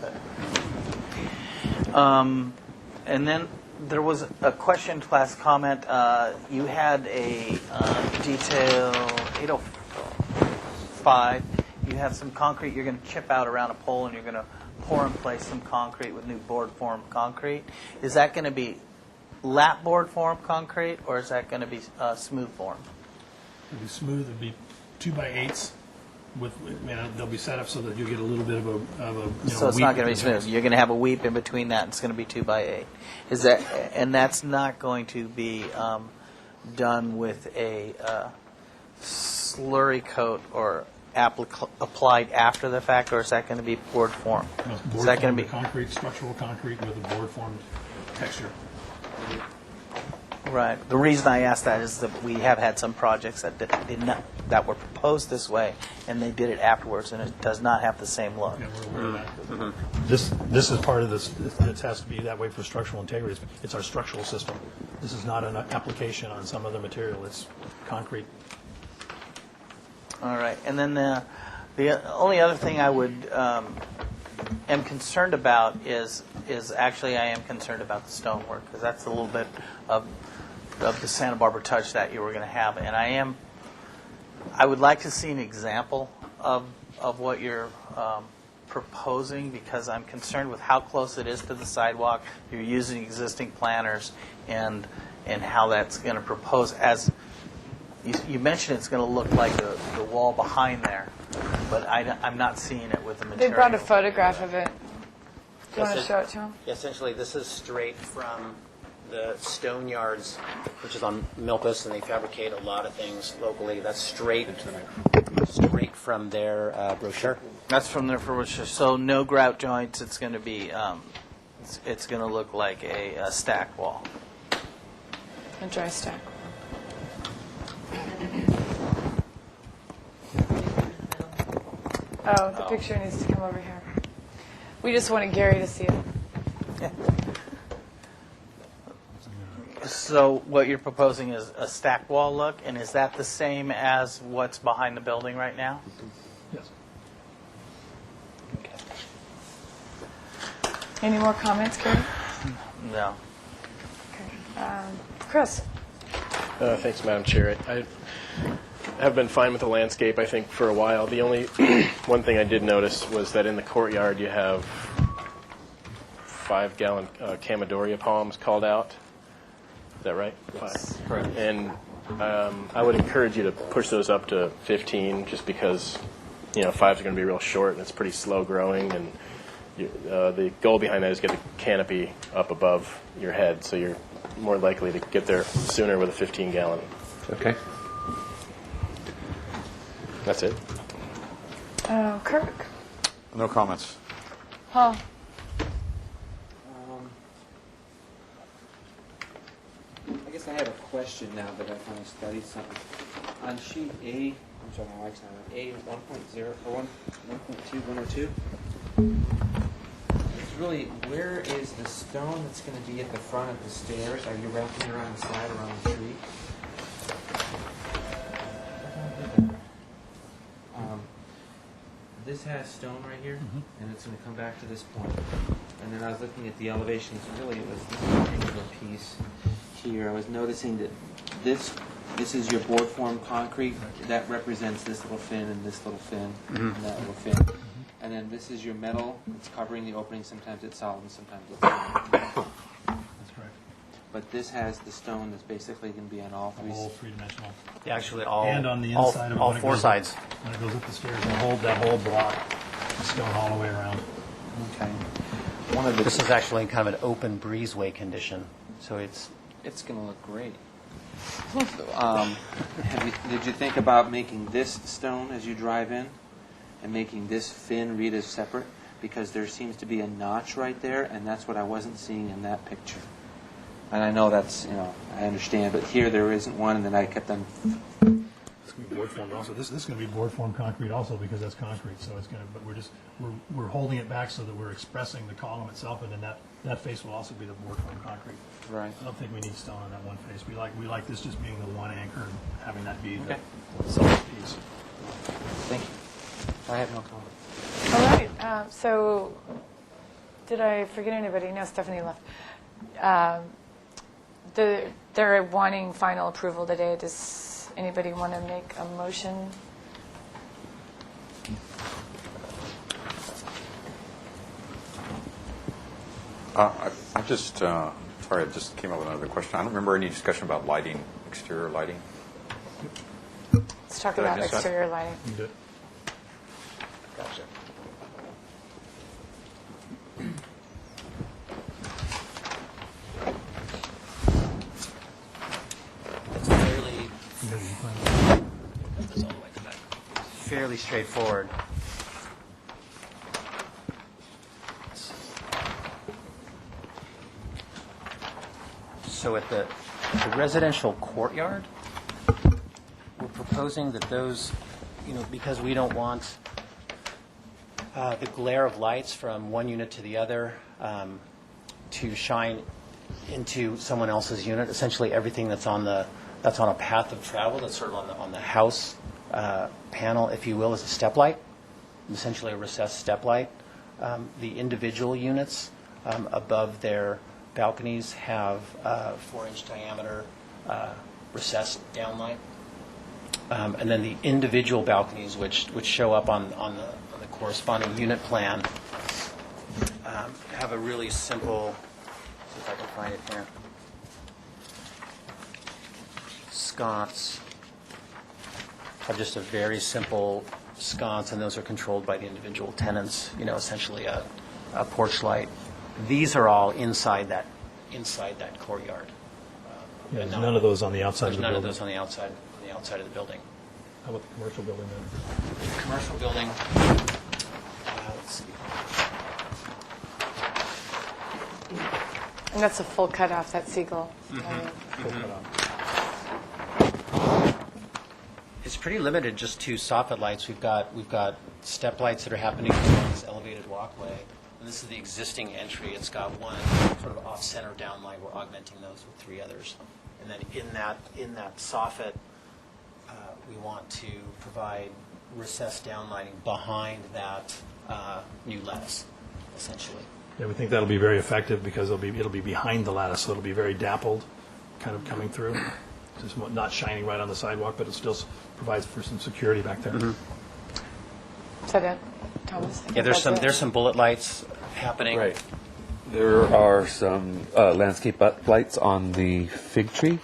And then there was a question class comment. You had a detail 805. You have some concrete you're going to chip out around a pole, and you're going to pour in place some concrete with new board form concrete. Is that going to be lap board form concrete, or is that going to be smooth form? It'll be smooth. It'll be 2x8s. They'll be set up so that you get a little bit of a so it's not going to be smooth. You're going to have a weep in between that, and it's going to be 2x8. Is that, and that's not going to be done with a slurry coat or applied after the fact, or is that going to be board form? No, Is that going to be concrete, structural concrete with a board formed texture? right? The reason I asked that is that we have had some projects that did not, that were proposed this way, and they did it afterwards, and it does not have the same look. Yeah, we're aware of that. This is part of this. It has to be that way for structural integrity. It's our structural system. This is not an application on some other material. It's concrete. All right, and then the only other thing I would am concerned about is actually I am concerned about the stonework, because that's a little bit of the Santa Barbara touch that you were going to have, and I would like to see an example of what you're proposing, because I'm concerned with how close it is to the sidewalk. You're using existing planters, and how that's going to propose as. You mentioned it's going to look like the wall behind there, but I'm not seeing it with the material. They brought a photograph of it. Do you want to show it to them? Essentially, this is straight from the stone yards, which is on Milpas, and they fabricate a lot of things locally. That's straight from their brochure. That's from their brochure. So no grout joints. It's going to be it's going to look like a stack wall. A dry stack. Oh, the picture needs to come over here. We just wanted Gary to see it. Yeah. So what you're proposing is a stack wall look, and is that the same as what's behind the building right now? Yes. Okay. Any more comments, Gary? No. Okay. Chris? Thanks, Madam Chair. I have been fine with the landscape, I think, for a while. The only one thing I did notice was that in the courtyard you have 5-gallon Camadoria palms called out. Is that right? Yes. 5. Correct. And I would encourage you to push those up to 15, just because 5s are going to be real short and it's pretty slow growing. And the goal behind that is get the canopy up above your head, so you're more likely to get there sooner with a 15-gallon. Okay. That's it. Kirk? No comments. Paul? I guess I have a question now that I finally studied something. On sheet A, I'm sorry, my wife's not on A 1.0 or 1.2, 102. It's really, where is the stone that's going to be at the front of the stairs? Are you wrapping it around the side, around the tree? This has stone right here, and it's going to come back to this point. And then I was looking at the elevations. Really, it was this particular piece here. I was noticing that this is your board form concrete. That represents this little fin and this little fin and that little fin. And then this is your metal. It's covering the opening. Sometimes it's solid and sometimes it's not. That's correct. But this has the stone that's basically going to be on all three. All three-dimensional. Yeah, actually, all And on the inside of it, all when it 4 goes sides. When it goes up the stairs, that whole block is stone all the way around. Okay. This is actually in kind of an open breezeway condition, so it's going to look great. Did you think about making this stone as you drive in and making this fin read as separate? Because there seems to be a notch right there, and that's what I wasn't seeing in that picture. And I know that's, I understand, but here there isn't one, and then I kept on. It's going to be board formed also. This is going to be board formed concrete also, because that's concrete. So it's going to, but we're holding it back so that we're expressing the column itself, and then That face will also be the board form concrete. Right. I don't think we need stone on that one face. We like this just being the one anchor and having that be Okay. the solid piece. Thank you. I have no comment. All right, so did I forget anybody? No, Stephanie left. They're wanting final approval today. Does anybody want to make a motion? I just, sorry, I just came up with another question. I don't remember any discussion about lighting, exterior lighting. Let's talk Did I about miss that? exterior lighting. You do it. Gotcha. It's fairly, that's all the way to the back. Fairly straightforward. So at the residential courtyard, we're proposing that those, because we don't want the glare of lights from one unit to the other to shine into someone else's unit. Essentially, everything that's on a path of travel, that's sort of on the house panel, if you will, is a step light, essentially a recessed step light. The individual units above their balconies have 4-inch diameter recessed downlight. And then the individual balconies, which show up on the corresponding unit plan, have a really simple, see if I can find it here, sconce. Have just a very simple sconce, and those are controlled by the individual tenants, essentially a porch light. These are all inside that courtyard. Yeah, there's none of those on the outside of There's the none of building. those on the outside of the building. How about the commercial building then? Commercial building, let's see. And that's a full cutoff, that seagull. It's pretty limited just to soffit lights. We've got step lights that are happening along this elevated walkway. And this is the existing entry. It's got one sort of off-center downlight. We're augmenting those with 3 others. And then in that soffit, we want to provide recessed downlighting behind that new lattice, essentially. Yeah, we think that'll be very effective because it'll be behind the lattice, so it'll be very dappled, kind of coming through. Just not shining right on the sidewalk, but it still provides for some security back there. Is that it, Thomas? Yeah, there's some bullet lights happening. Right. There are some landscape uplights on the fig tree,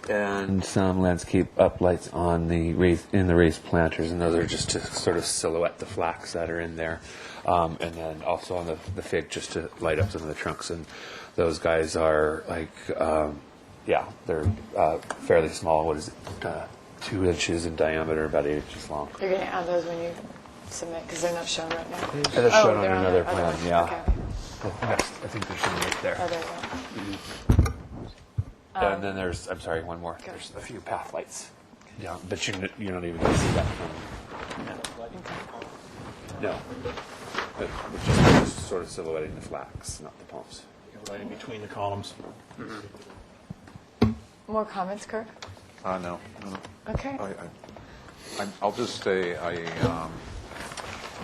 and some landscape uplights on the raised planters, and those are just to sort of silhouette the flax that are in there, and then also on the fig just to light up some of the trunks. And those guys are like, they're fairly small. What is it? 2 inches in diameter, about 8 inches long. You're going to add those when you submit, because they're not shown right now. They're shown on they're another the plan. other Yeah. one. Okay. I think they're shown right there. Oh, there you go. And then there's, I'm sorry, one more. There's a few path lights. Yeah, but you don't even see that from. No. But we're just sort of silhouetting the flax, not the palms. Right in between the columns. More comments, Kirk? No. Okay. I'll just say a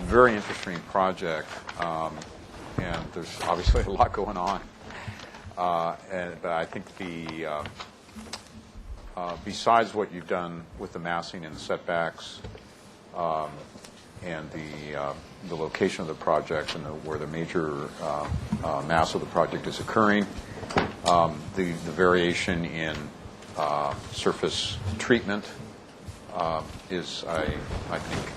very interesting project, and there's obviously a lot going on. But I think besides what you've done with the massing and the setbacks, and the location of the project and where the major mass of the project is occurring, the variation in surface treatment is, I think,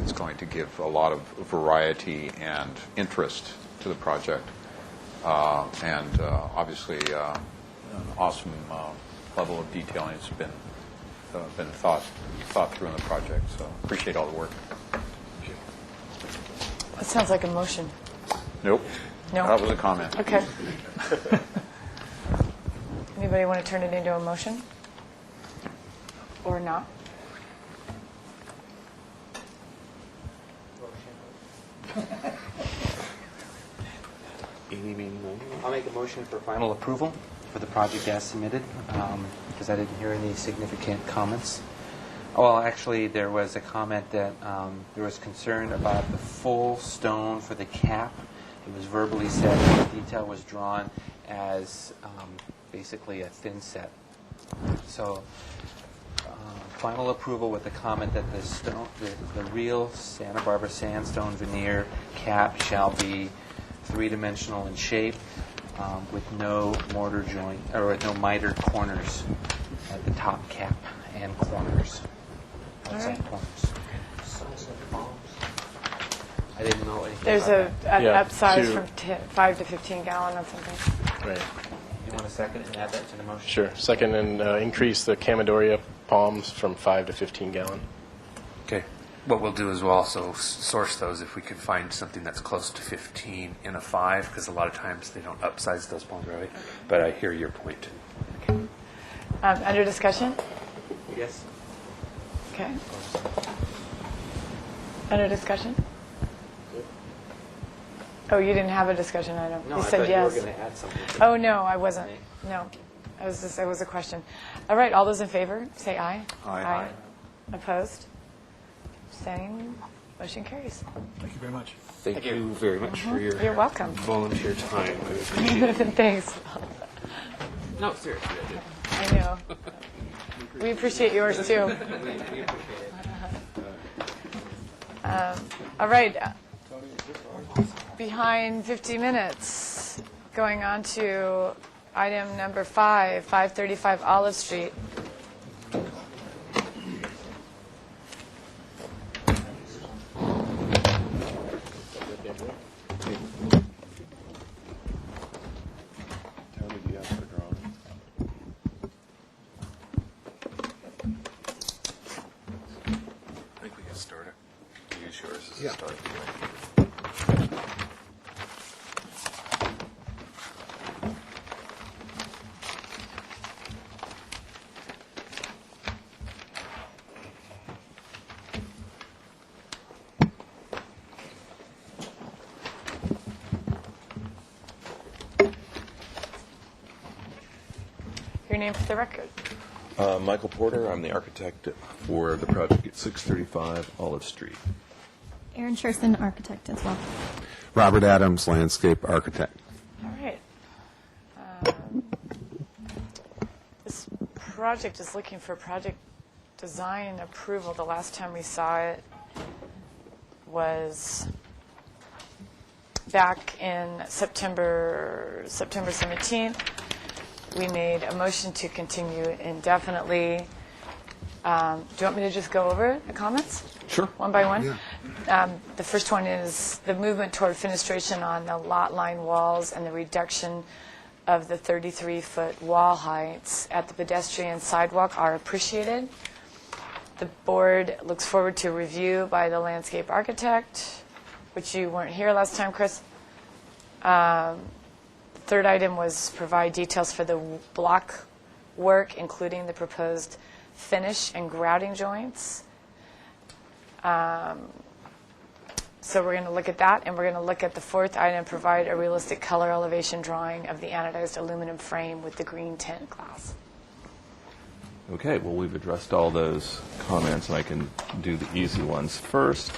it's going to give a lot of variety and interest to the project, and obviously an awesome level of detailing has been thought through in the project. So appreciate all the work. That sounds like a motion. Nope. No? That was a comment. Okay. Anybody want to turn it into a motion? Or not? Amy being I'll make a motion for final approval for the project as submitted, because I didn't hear any significant comments. Well, actually, there was a comment that there was concern about the full stone for the cap. It was verbally said that the detail was drawn as basically a thin set. So, final approval with the comment that the real Santa Barbara sandstone veneer cap shall be three-dimensional in shape, with no mortar joint or with no mitered corners at the top cap and corners. Outside corners. I didn't know anything There's about an Yeah, upsize to- from 5 to 15 gallon or something. Right. You want a second and add that to the motion? Sure. Second, and increase the Camadoria palms from 5 to 15 gallon. Okay. What we'll do is we'll also source those if we can find something that's close to 15 in a 5, because a lot of times they don't upsize those palms, right? But I hear your point. Under discussion? Yes. Okay. Under discussion? Oh, you didn't have a discussion item. No, You I said thought yes. you were going to add something. Oh, no, I wasn't. No. It was a question. All right, all those in favor, say aye. Aye. Opposed? Abstaining? Motion carries. Thank you very much. Thank you very much for your You're welcome. volunteer time. I appreciate it. Thanks. No, seriously, I did. I know. We appreciate yours, too. All right. Behind 50 minutes, going on to item number 5, 535 Olive Street. Tony, do you have her drawing? I think we can start it. Use yours as Yeah. a start. Your name for the record. Michael Porter, I'm the architect for the project at 635 Olive Street. Aaron Sherson, architect as well. Robert Adams, landscape architect. All right. This project is looking for project design approval. The last time we saw it was back in September 17th. We made a motion to continue indefinitely. Do you want me to just go over the comments? Sure. One by one? The first one is the movement toward fenestration on the lot line walls and the reduction of the 33-foot wall heights at the pedestrian sidewalk are appreciated. The board looks forward to review by the landscape architect, which you weren't here last time, Chris. Third item was provide details for the block work, including the proposed finish and grouting joints. So we're going to look at that, and we're going to look at the fourth item, provide a realistic color elevation drawing of the anodized aluminum frame with the green tint glass. Okay, well, we've addressed all those comments, and I can do the easy ones first.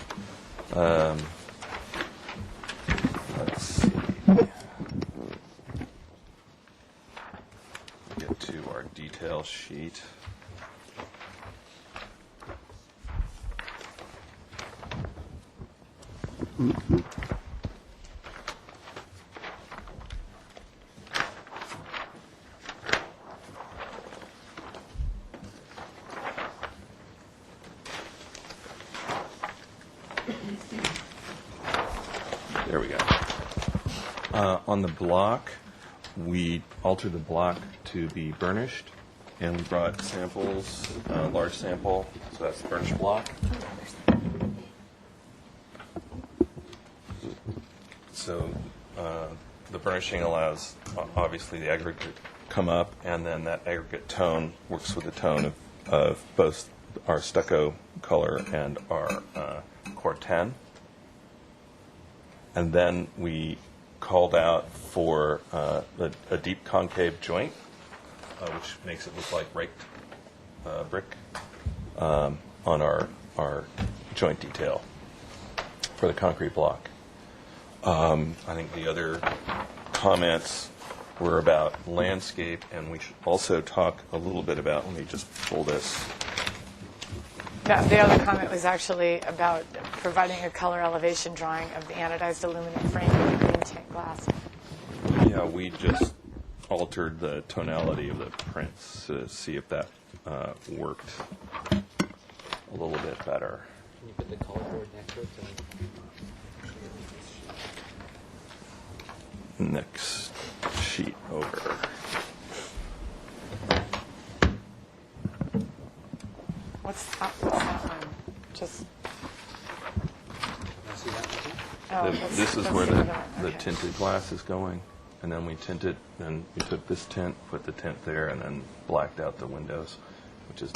Let's see. Get to our detail sheet. There we go. On the block, we altered the block to be burnished, and we brought samples, large sample, so that's the burnished block. So the burnishing allows, obviously, the aggregate to come up, and then that aggregate tone works with the tone of both our stucco color and our Core 10. And then we called out for a deep concave joint, which makes it look like raked brick on our joint detail for the concrete block. I think the other comments were about landscape, and we should also talk a little bit about, let me just pull this. The other comment was actually about providing a color elevation drawing of the anodized aluminum frame with green tint glass. Yeah, we just altered the tonality of the prints to see if that worked a little bit better. Can you put the color board next to it? Next sheet over. What's that one? Just. Oh, This is that's where the the other one. Okay. tinted glass is going, and then we tinted, then we took this tint, put the tint there, and then blacked out the windows, which is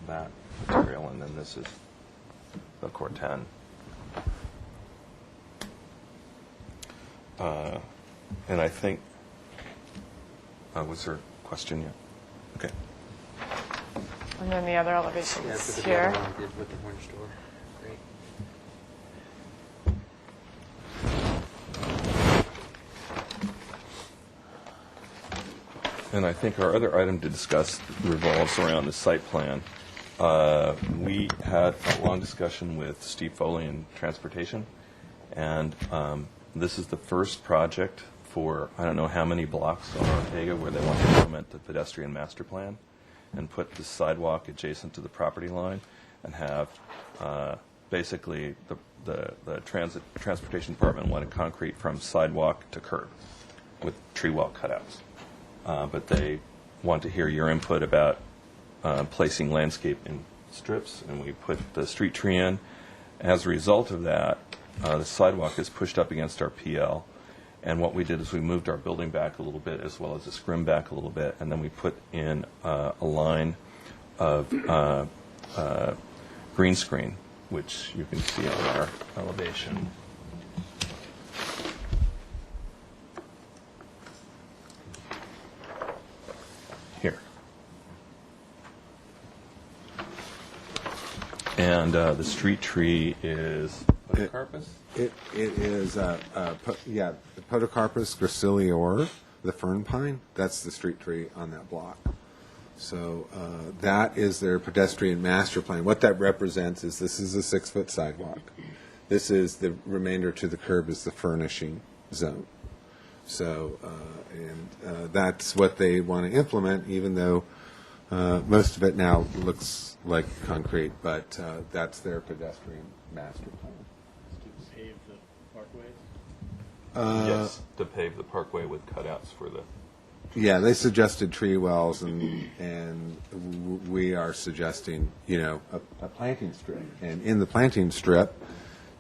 that material, and then this is the Corten. And I think, was there a question yet? Okay. And then the other elevation Yeah, is because the here. other one did with the orange door. Great. And I think our other item to discuss revolves around the site plan. We had a long discussion with Steve Foley in Transportation, and this is the first project for I don't know how many blocks on Ortega where they want to implement the pedestrian master plan and put the sidewalk adjacent to the property line and have basically the transportation department wanted concrete from sidewalk to curb with tree well cutouts. But they want to hear your input about placing landscape in strips, and we put the street tree in. As a result of that, the sidewalk is pushed up against our PL, and what we did is we moved our building back a little bit as well as the scrim back a little bit, and then we put in a line of green screen, which you can see on our elevation. Here. And the street tree is Podocarpus? It is, the Podocarpus gracilior, the fern pine. That's the street tree on that block. So that is their pedestrian master plan. What that represents is this is a 6-foot sidewalk. This is the remainder to the curb is the furnishing zone. So, that's what they want to implement, even though most of it now looks like concrete, but that's their pedestrian master plan. To pave the parkways? Yes, to pave the parkway with cutouts for the... Yeah, they suggested tree wells, and we are suggesting, a planting strip. And in the planting strip,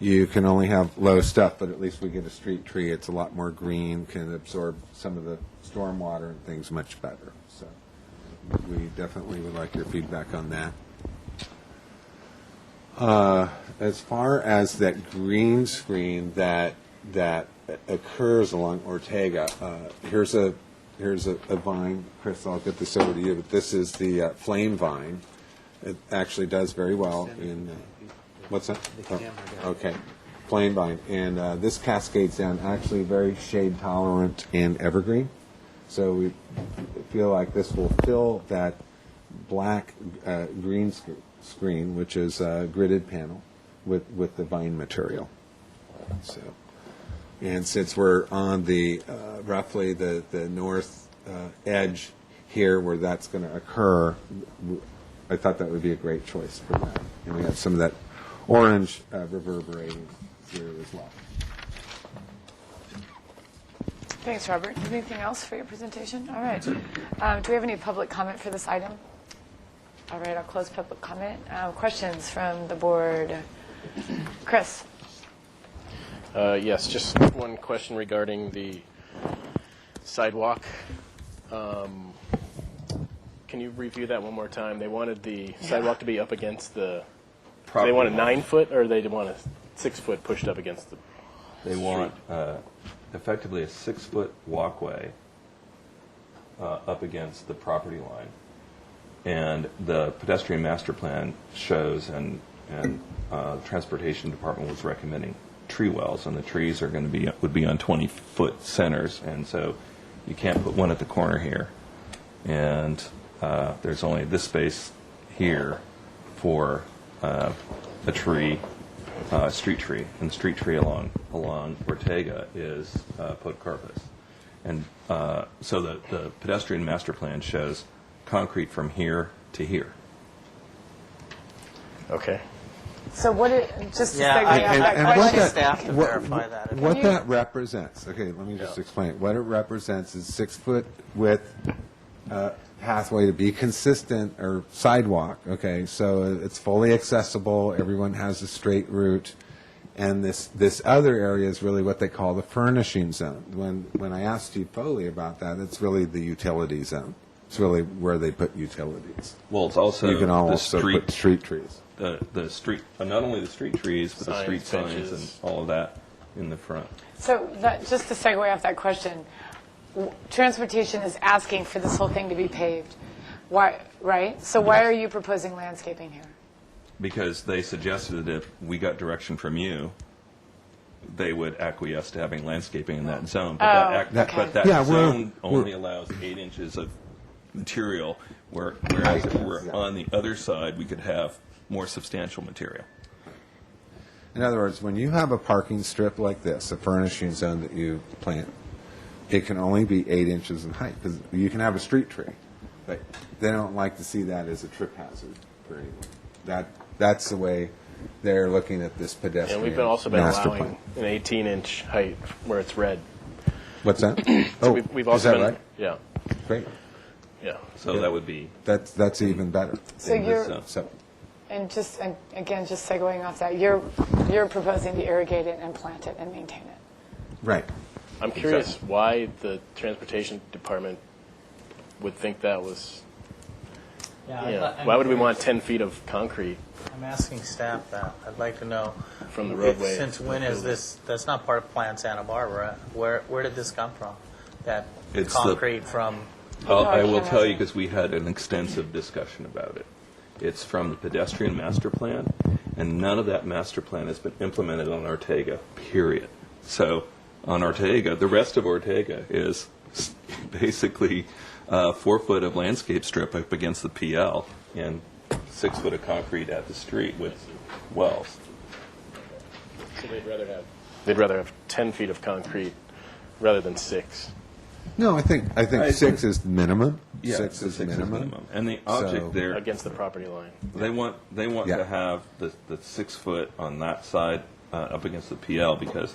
you can only have low stuff, but at least we get a street tree. It's a lot more green, can absorb some of the storm water and things much better. So we definitely would like your feedback on that. As far as that green screen that occurs along Ortega, here's a vine. Chris, I'll get this over to you, but this is the flame vine. It actually does very well in... what's that? Okay. Flame vine. And this cascades down, actually very shade tolerant and evergreen. So we feel like this will fill that black green screen, which is a gridded panel, with the vine material. So, and since we're on the roughly the north edge here where that's going to occur, I thought that would be a great choice for that. And we have some of that orange reverberating here as well. Thanks, Robert. Anything else for your presentation? All right. Do we have any public comment for this item? All right, I'll close public comment. Questions from the board? Chris? Yes, just one question regarding the sidewalk. Can you review that one more time? They wanted the sidewalk to be up against the... Property they want a line. 9-foot, or they want a 6-foot pushed up against the They street? want effectively a 6-foot walkway up against the property line. And the pedestrian master plan shows, and the transportation department was recommending tree wells, and the trees are going to would be on 20-foot centers, and so you can't put one at the corner here. And there's only this space here for a tree, street tree, and the street tree along Ortega is podocarpus. And so the pedestrian master plan shows concrete from here to here. Okay. So what just to Yeah, segue off that I want question. staff to verify that. What that represents, okay, let me just explain. What it represents is 6-foot width pathway to be consistent, or sidewalk, okay? So it's fully accessible, everyone has a straight route, and this other area is really what they call the furnishing zone. When I asked Steve Foley about that, it's really the utility zone. It's really where they put utilities. Well, it's also you can also the street, put street trees. The street, not only the street trees, but the street signs benches, and all of that in the front. So just to segue off that question, transportation is asking for this whole thing to be paved. Why, right? So why are you proposing landscaping here? Because they suggested that if we got direction from you, they would acquiesce to having landscaping in that zone. But that zone only allows 8 inches of material, whereas if we're on the other side, we could have more substantial material. In other words, when you have a parking strip like this, a furnishing zone that you plant, it can only be 8 inches in height, because you can have a street tree, but they don't like to see that as a trip hazard for anyone. That's the way they're looking at this pedestrian. And we've also been master allowing plan. an 18-inch height where it's red. What's that? So we've also is that been, right? Yeah. Great. Yeah. So that would be. That's even better. So and again, just segueing off that, you're proposing to irrigate it and plant it and maintain it. Right. I'm curious why the transportation department would think that was. Why would we want 10 feet of concrete? I'm asking staff that. I'd like to know. From the roadway. Since when is this? That's not part of Plan Santa Barbara. Where did this come from? That It's concrete from. I will tell you, because we had an extensive discussion about it. It's from the pedestrian master plan, and none of that master plan has been implemented on Ortega, period. So on Ortega, the rest of Ortega is basically 4 foot of landscape strip up against the PL and 6 foot of concrete at the street with wells. So they'd rather have 10 feet of concrete rather than 6. No, I think 6 is minimum. Yeah, 6 is minimum. And the object there against the property line. They want to have the 6 foot on that side up against the PL, because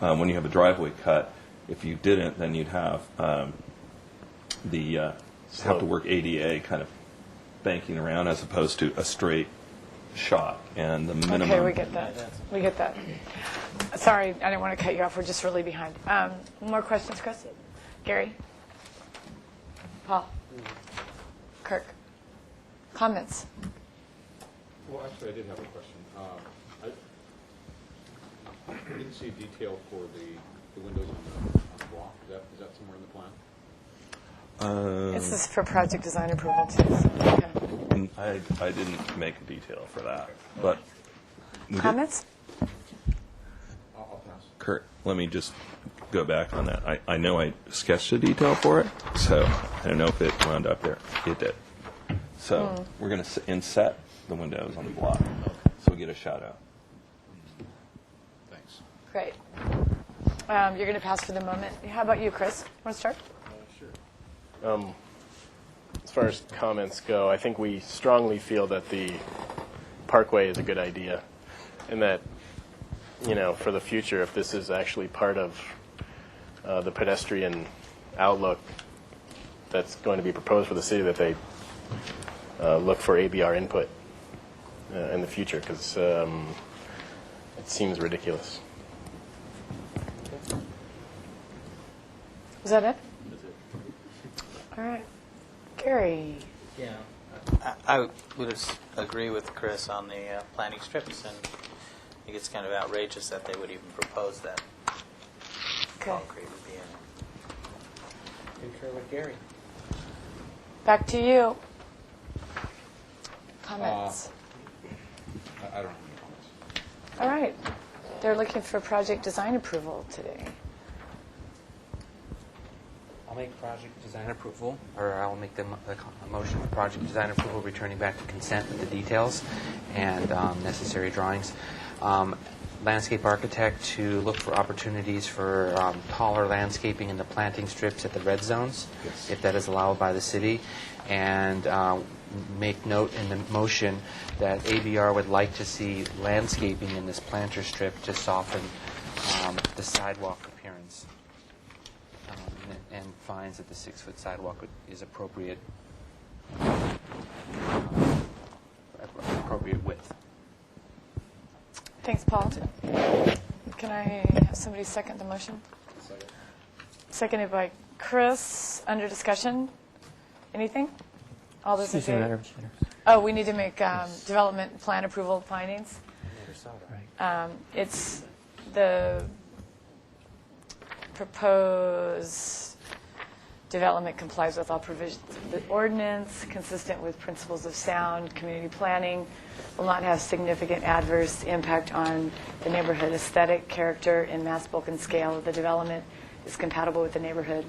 when you have a driveway cut, if you didn't, then you'd have have to work ADA kind of banking around as opposed to a straight shot. And the minimum. Okay, we get that. We get that. Sorry, I didn't want to cut you off. We're just really behind. More questions, Chris? Gary? Paul? Kirk? Comments? Well, actually, I did have a question. I didn't see detail for the windows on the block. Is that somewhere in the plan? This is for project design approval, too. So, okay. I didn't make a detail for that, but comments? I'll pass. Kurt, let me just go back on that. I know I sketched a detail for it, so I don't know if it wound up there. It did. So we're going to inset the windows on the block, so we get a shout out. Thanks. Great. You're going to pass for the moment. How about you, Chris? Want to start? Sure. As far as comments go, I think we strongly feel that the parkway is a good idea, and that, for the future, if this is actually part of the pedestrian outlook that's going to be proposed for the city, that they look for ABR input in the future, because it seems ridiculous. Is that it? All right. Gary? Yeah. I would agree with Chris on the planting strips, and I think it's kind of outrageous that they would even propose that. Okay. concrete would be in. Concur with Gary. Back to you. Comments? I don't have any comments. All right. They're looking for project design approval today. I'll make project design approval, or I'll make the motion for project design approval, returning back to consent with the details and necessary drawings. Landscape architect to look for opportunities for taller landscaping in the planting strips at the red zones, if that is allowed by the city, and make note in the motion that ABR would like to see landscaping in this planter strip to soften the sidewalk appearance, and finds that the 6-foot sidewalk is appropriate width. Thanks, Paul. Can I have somebody second the motion? Seconded by Chris. Under discussion? Anything? All those in Excuse me, favor? Madam Chair. Oh, we need to make development plan approval findings. It's the proposed development complies with all provisions of the ordinance, consistent with principles of sound community planning, will not have significant adverse impact on the neighborhood aesthetic, character, and mass, bulk, and scale of the development, is compatible with the neighborhood.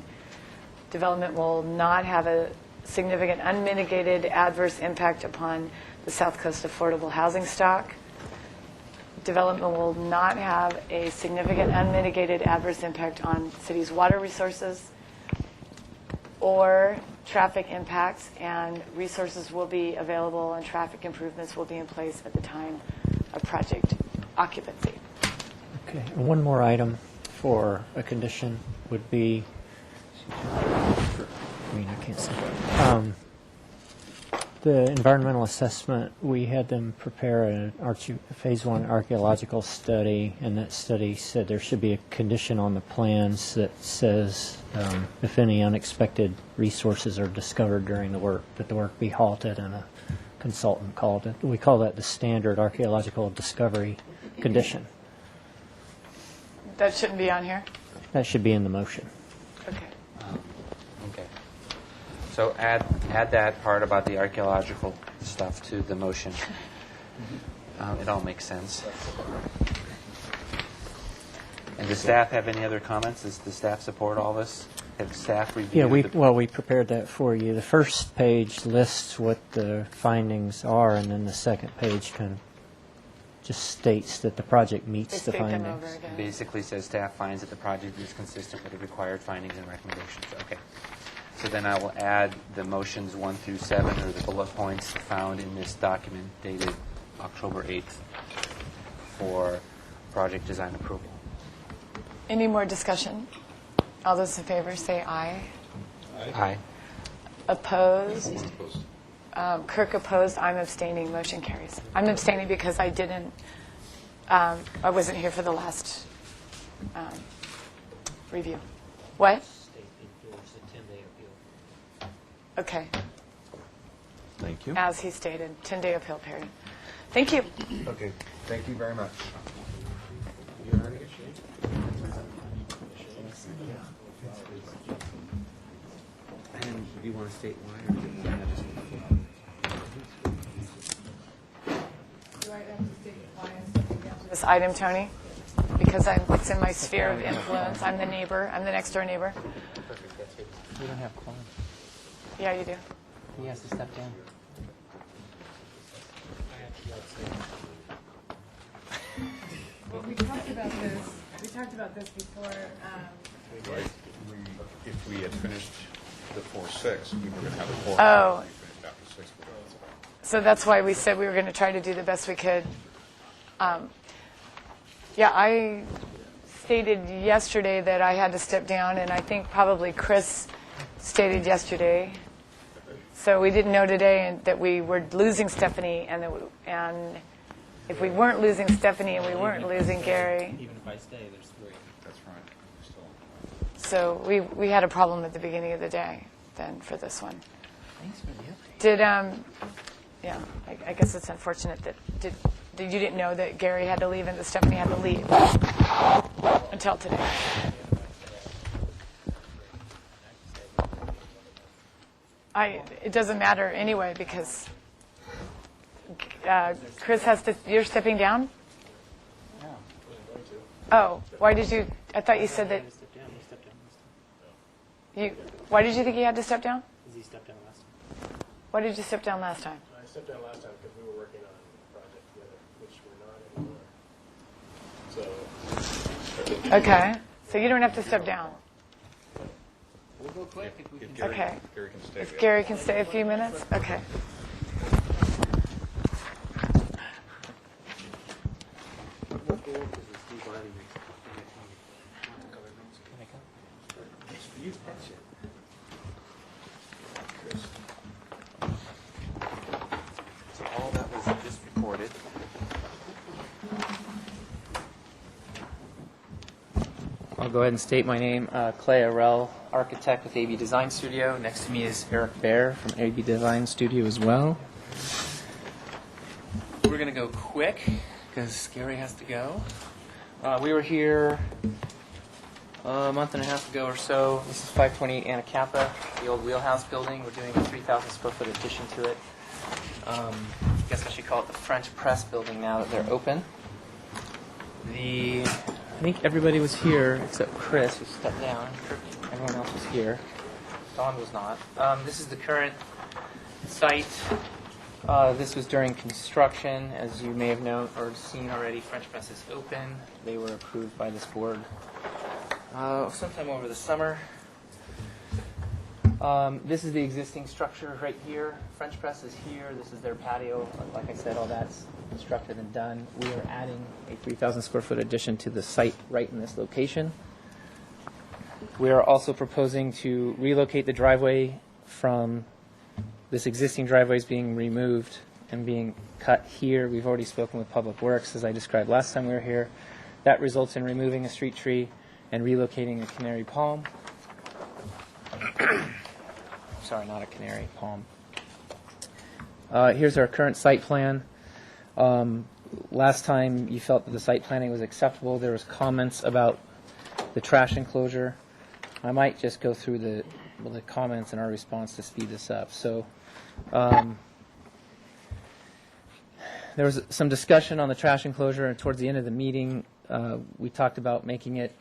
Development will not have a significant unmitigated adverse impact upon the South Coast affordable housing stock. Development will not have a significant unmitigated adverse impact on city's water resources or traffic impacts, and resources will be available and traffic improvements will be in place at the time of project occupancy. Okay, and one more item for a condition would be, I can't say. The environmental assessment, we had them prepare a phase 1 archaeological study, and that study said there should be a condition on the plans that says if any unexpected resources are discovered during the work, that the work be halted, and a consultant called it. We call that the standard archaeological discovery condition. That shouldn't be on here? That should be in the motion. Okay. Okay. So add that part about the archaeological stuff to the motion. It all makes sense. And does staff have any other comments? Does the staff support all this? Have staff reviewed? Yeah, we prepared that for you. The first page lists what the findings are, and then the second page kind of just states that the project meets the findings. It basically says staff finds that the project is consistent with the required findings and recommendations. Okay. So then I will add the motions 1 through 7, or the bullet points found in this document dated October 8th for project design approval. Any more discussion? All those in favor say aye. Aye. Opposed? Kirk opposed. I'm abstaining. Motion carries. I'm abstaining because I didn't, I wasn't here for the last review. What? Okay. Thank you. As he stated, 10-day appeal period. Thank you. Okay, thank you very much. And do you want to state why, or do you want to just... Do I have to state why I'm stepping down from this item, Tony? Because it's in my sphere of influence. I'm the neighbor. I'm the next door neighbor. Perfect, that's good. We don't have quorum. Yeah, you do. He has to step down. Well, we talked about this. We talked about this before. Right. If we had finished the 4-6, we were going to have a 4. Oh. We finished after 6. So that's why we said we were going to try to do the best we could. Yeah, I stated yesterday that I had to step down, and I think probably Chris stated yesterday. So we didn't know today that we were losing Stephanie, and if we weren't losing Stephanie and we weren't losing Gary. Even if I stay, there's 3. That's right. So we had a problem at the beginning of the day then for this one. Thanks for the update. Did yeah, I guess it's unfortunate that you didn't know that Gary had to leave and that Stephanie had to leave until today. It doesn't matter anyway because Chris has to. You're stepping down. Oh, why did you? I thought you said that. Why did you think he had to step down? Because he stepped down last time. Why did you step down last time? I stepped down last time because we were working on a project together, which we're not anymore. So. Okay, so you don't have to step down. We'll go quick if we can. Okay. Gary can stay. If Gary can stay a few minutes? Okay. So all that was just recorded. I'll go ahead and state my name, Clay Arell, architect with AB Design Studio. Next to me is Eric Baer from AB Design Studio as well. We're going to go quick because Gary has to go. We were here a month and a half ago or so. This is 528 Anacapa, the old wheelhouse building. We're doing a 3,000 square foot addition to it. I guess I should call it the French press building now that they're open. I think everybody was here except Chris, who stepped down. Everyone else was here. Dawn was not. This is the current site. This was during construction. As you may have known or seen already, French press is open. They were approved by this board sometime over the summer. This is the existing structure right here. French press is here. This is their patio. Like I said, all that's constructed and done. We are adding a 3,000 square foot addition to the site right in this location. We are also proposing to relocate the driveway from this existing driveway is being removed and being cut here. We've already spoken with Public Works, as I described last time we were here. That results in removing a street tree and relocating a canary palm. Sorry, not a canary, palm. Here's our current site plan. Last time you felt that the site planning was acceptable. There was comments about the trash enclosure. I might just go through the comments and our response to speed this up. So there was some discussion on the trash enclosure, and towards the end of the meeting, we talked about making it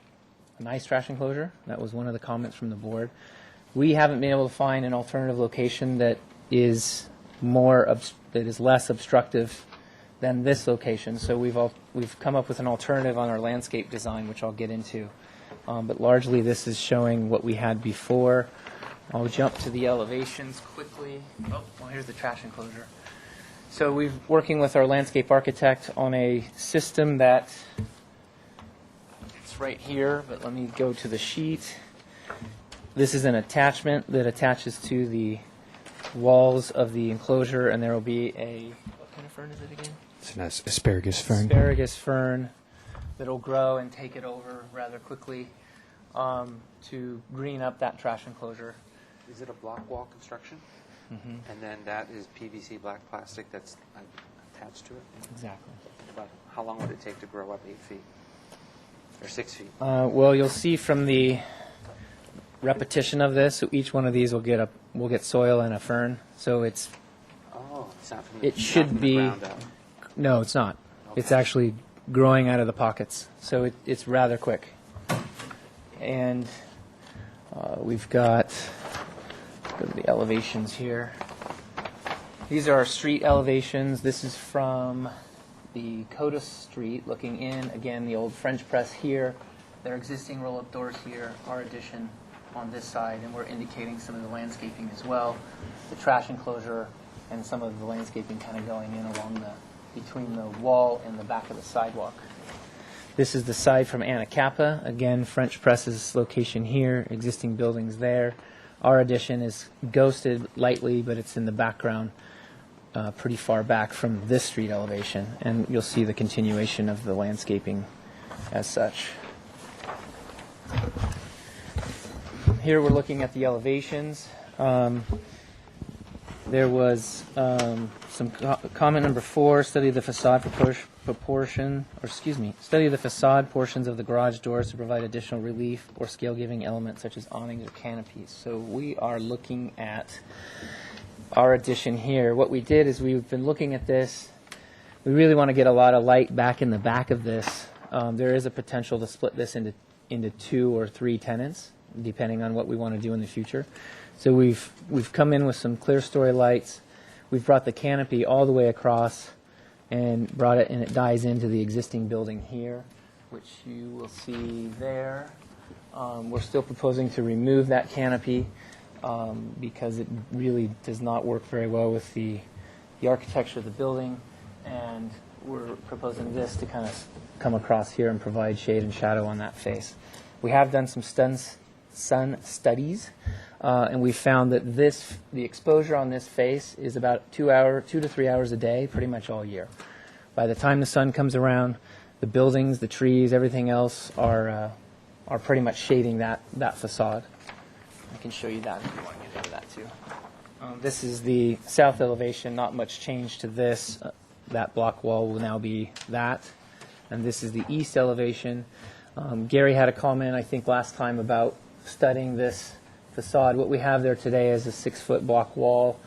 a nice trash enclosure. That was one of the comments from the board. We haven't been able to find an alternative location that is less obstructive than this location. So we've come up with an alternative on our landscape design, which I'll get into. But largely, this is showing what we had before. I'll jump to the elevations quickly. Oh, well, here's the trash enclosure. So we're working with our landscape architect on a system that it's right here. But let me go to the sheet. This is an attachment that attaches to the walls of the enclosure, and there will be a, what kind of fern is it again? It's an asparagus fern. Asparagus fern that will grow and take it over rather quickly to green up that trash enclosure. Is it a block wall construction? Mm-hmm. And then that is PVC black plastic that's attached to it? Exactly. But how long would it take to grow up 8 feet? Or 6 feet? Well, you'll see from the repetition of this, so each one of these will get soil and a fern. So it's not from the, it should not from be the ground up. No, it's not. Okay. It's actually growing out of the pockets. So it's rather quick. And we've got go to the elevations here. These are our street elevations. This is from the Coda Street looking in. Again, the old French press here. Their existing roll-up doors here, our addition on this side, and we're indicating some of the landscaping as well. The trash enclosure and some of the landscaping kind of going in along between the wall and the back of the sidewalk. This is the side from Anacapa. Again, French press's location here, existing buildings there. Our addition is ghosted lightly, but it's in the background pretty far back from this street elevation, and you'll see the continuation of the landscaping as such. Here we're looking at the elevations. There was some comment number 4, study the facade study the facade portions of the garage doors to provide additional relief or scale-giving elements such as awnings or canopies. So we are looking at our addition here. What we did is we've been looking at this. We really want to get a lot of light back in the back of this. There is a potential to split this into 2 or 3 tenants, depending on what we want to do in the future. So we've come in with some clear story lights. We've brought the canopy all the way across and brought it, and it dies into the existing building here, which you will see there. We're still proposing to remove that canopy because it really does not work very well with the architecture of the building, and we're proposing this to kind of come across here and provide shade and shadow on that face. We have done some sun studies, and we found that the exposure on this face is about 2 to 3 hours a day, pretty much all year. By the time the sun comes around, the buildings, the trees, everything else are pretty much shading that facade. I can show you that if you want to get into that too. This is the south elevation, not much change to this. That block wall will now be that. And this is the east elevation. Gary had a comment, I think, last time about studying this facade. What we have there today is a 6-foot block wall.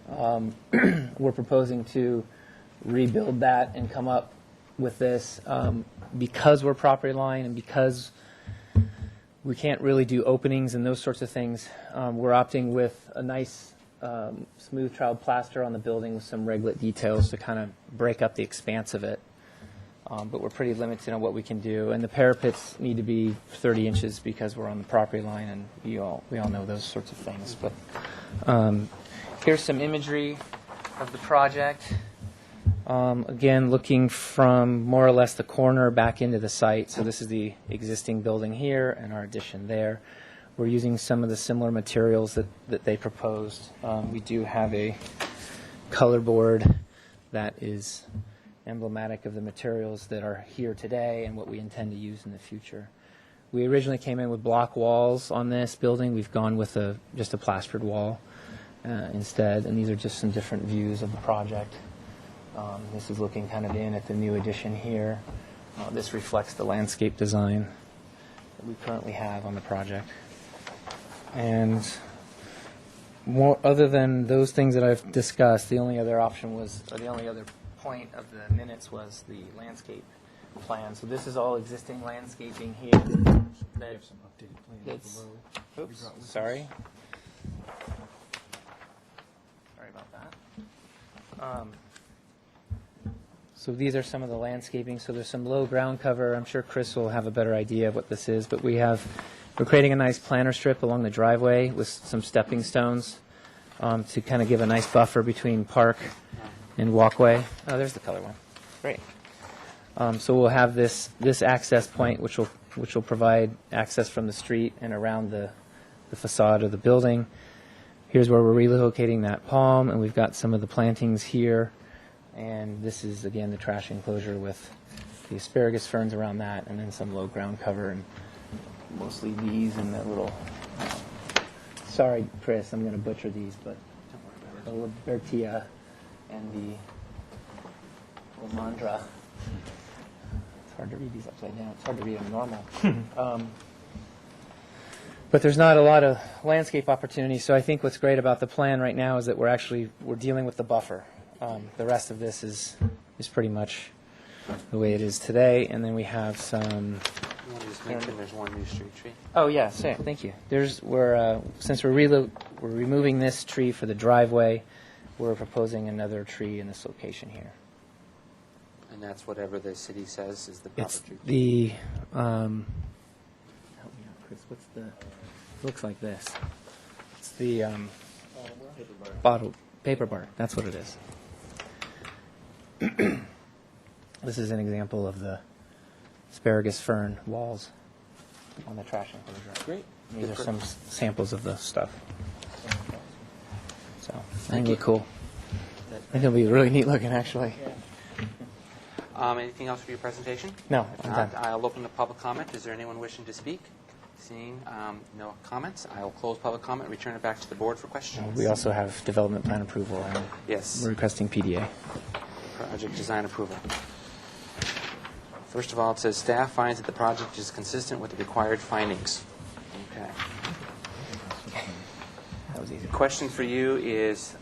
We're proposing to rebuild that and come up with this. Because we're property line and because we can't really do openings and those sorts of things, we're opting with a nice smooth troweled plaster on the building with some reglet details to kind of break up the expanse of it. But we're pretty limited on what we can do. And the parapets need to be 30 inches because we're on the property line, and we all know those sorts of things. But here's some imagery of the project. Again, looking from more or less the corner back into the site. So this is the existing building here and our addition there. We're using some of the similar materials that they proposed. We do have a color board that is emblematic of the materials that are here today and what we intend to use in the future. We originally came in with block walls on this building. We've gone with just a plastered wall instead, and these are just some different views of the project. This is looking kind of in at the new addition here. This reflects the landscape design that we currently have on the project. And other than those things that I've discussed, the only other option was, or the only other point of the minutes was the landscape plan. So this is all existing landscaping here. Oops, sorry. Sorry about that. So these are some of the landscaping. So there's some low ground cover. I'm sure Chris will have a better idea of what this is, but we're creating a nice planter strip along the driveway with some stepping stones to kind of give a nice buffer between park and walkway. Oh, there's the color one. Great. So we'll have this access point, which will provide access from the street and around the facade of the building. Here's where we're relocating that palm, and we've got some of the plantings here. And this is, again, the trash enclosure with the asparagus ferns around that, and then some low ground cover, and mostly these and that little... sorry, Chris, I'm going to butcher these, but the Libertia and the Omandra. It's hard to read these upside down. It's hard to read them normal. But there's not a lot of landscape opportunities, so I think what's great about the plan right now is that we're dealing with the buffer. The rest of this is pretty much the way it is today, and then we have some... You want to just mention there's one new street tree? Oh, yeah, thank you. Since we're removing this tree for the driveway, we're proposing another tree in this location here. And that's whatever the city says is the proper It's tree. the... help me out, Chris. What's the... It looks like this. It's the... bottle... Paper bark. That's what it is. This is an example of the asparagus fern walls on the trash enclosure. Great. These are some samples of the stuff. So I think they're cool. I think it'll be really neat looking, actually. Anything else for your presentation? No, I'm done. I'll open the public comment. Is there anyone wishing to speak? Seeing no comments, I will close public comment, return it back to the board for questions. We also have development plan approval. And Yes. We're requesting PDA. Project design approval. First of all, it says staff finds that the project is consistent with the required findings. Okay. That was easy. Question for you is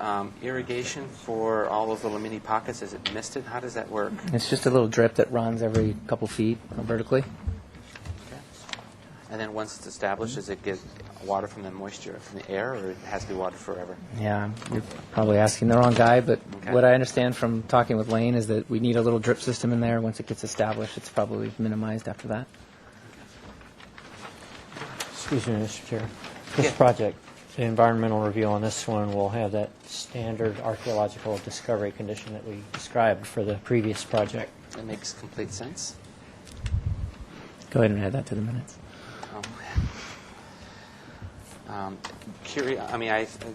irrigation for all those little mini pockets. Is it misted? How does that work? It's just a little drip that runs every couple feet vertically. And then once it's established, does it get water from the moisture from the air, or it has to be watered forever? Yeah, you're probably asking the wrong guy, but Okay. what I understand from talking with Lane is that we need a little drip system in there. Once it gets established, it's probably minimized after that. Excuse me, Mr. Chair. This project, the environmental review on this one will have that standard archaeological discovery condition that we described for the previous project. That makes complete sense. Go ahead and add that to the minutes.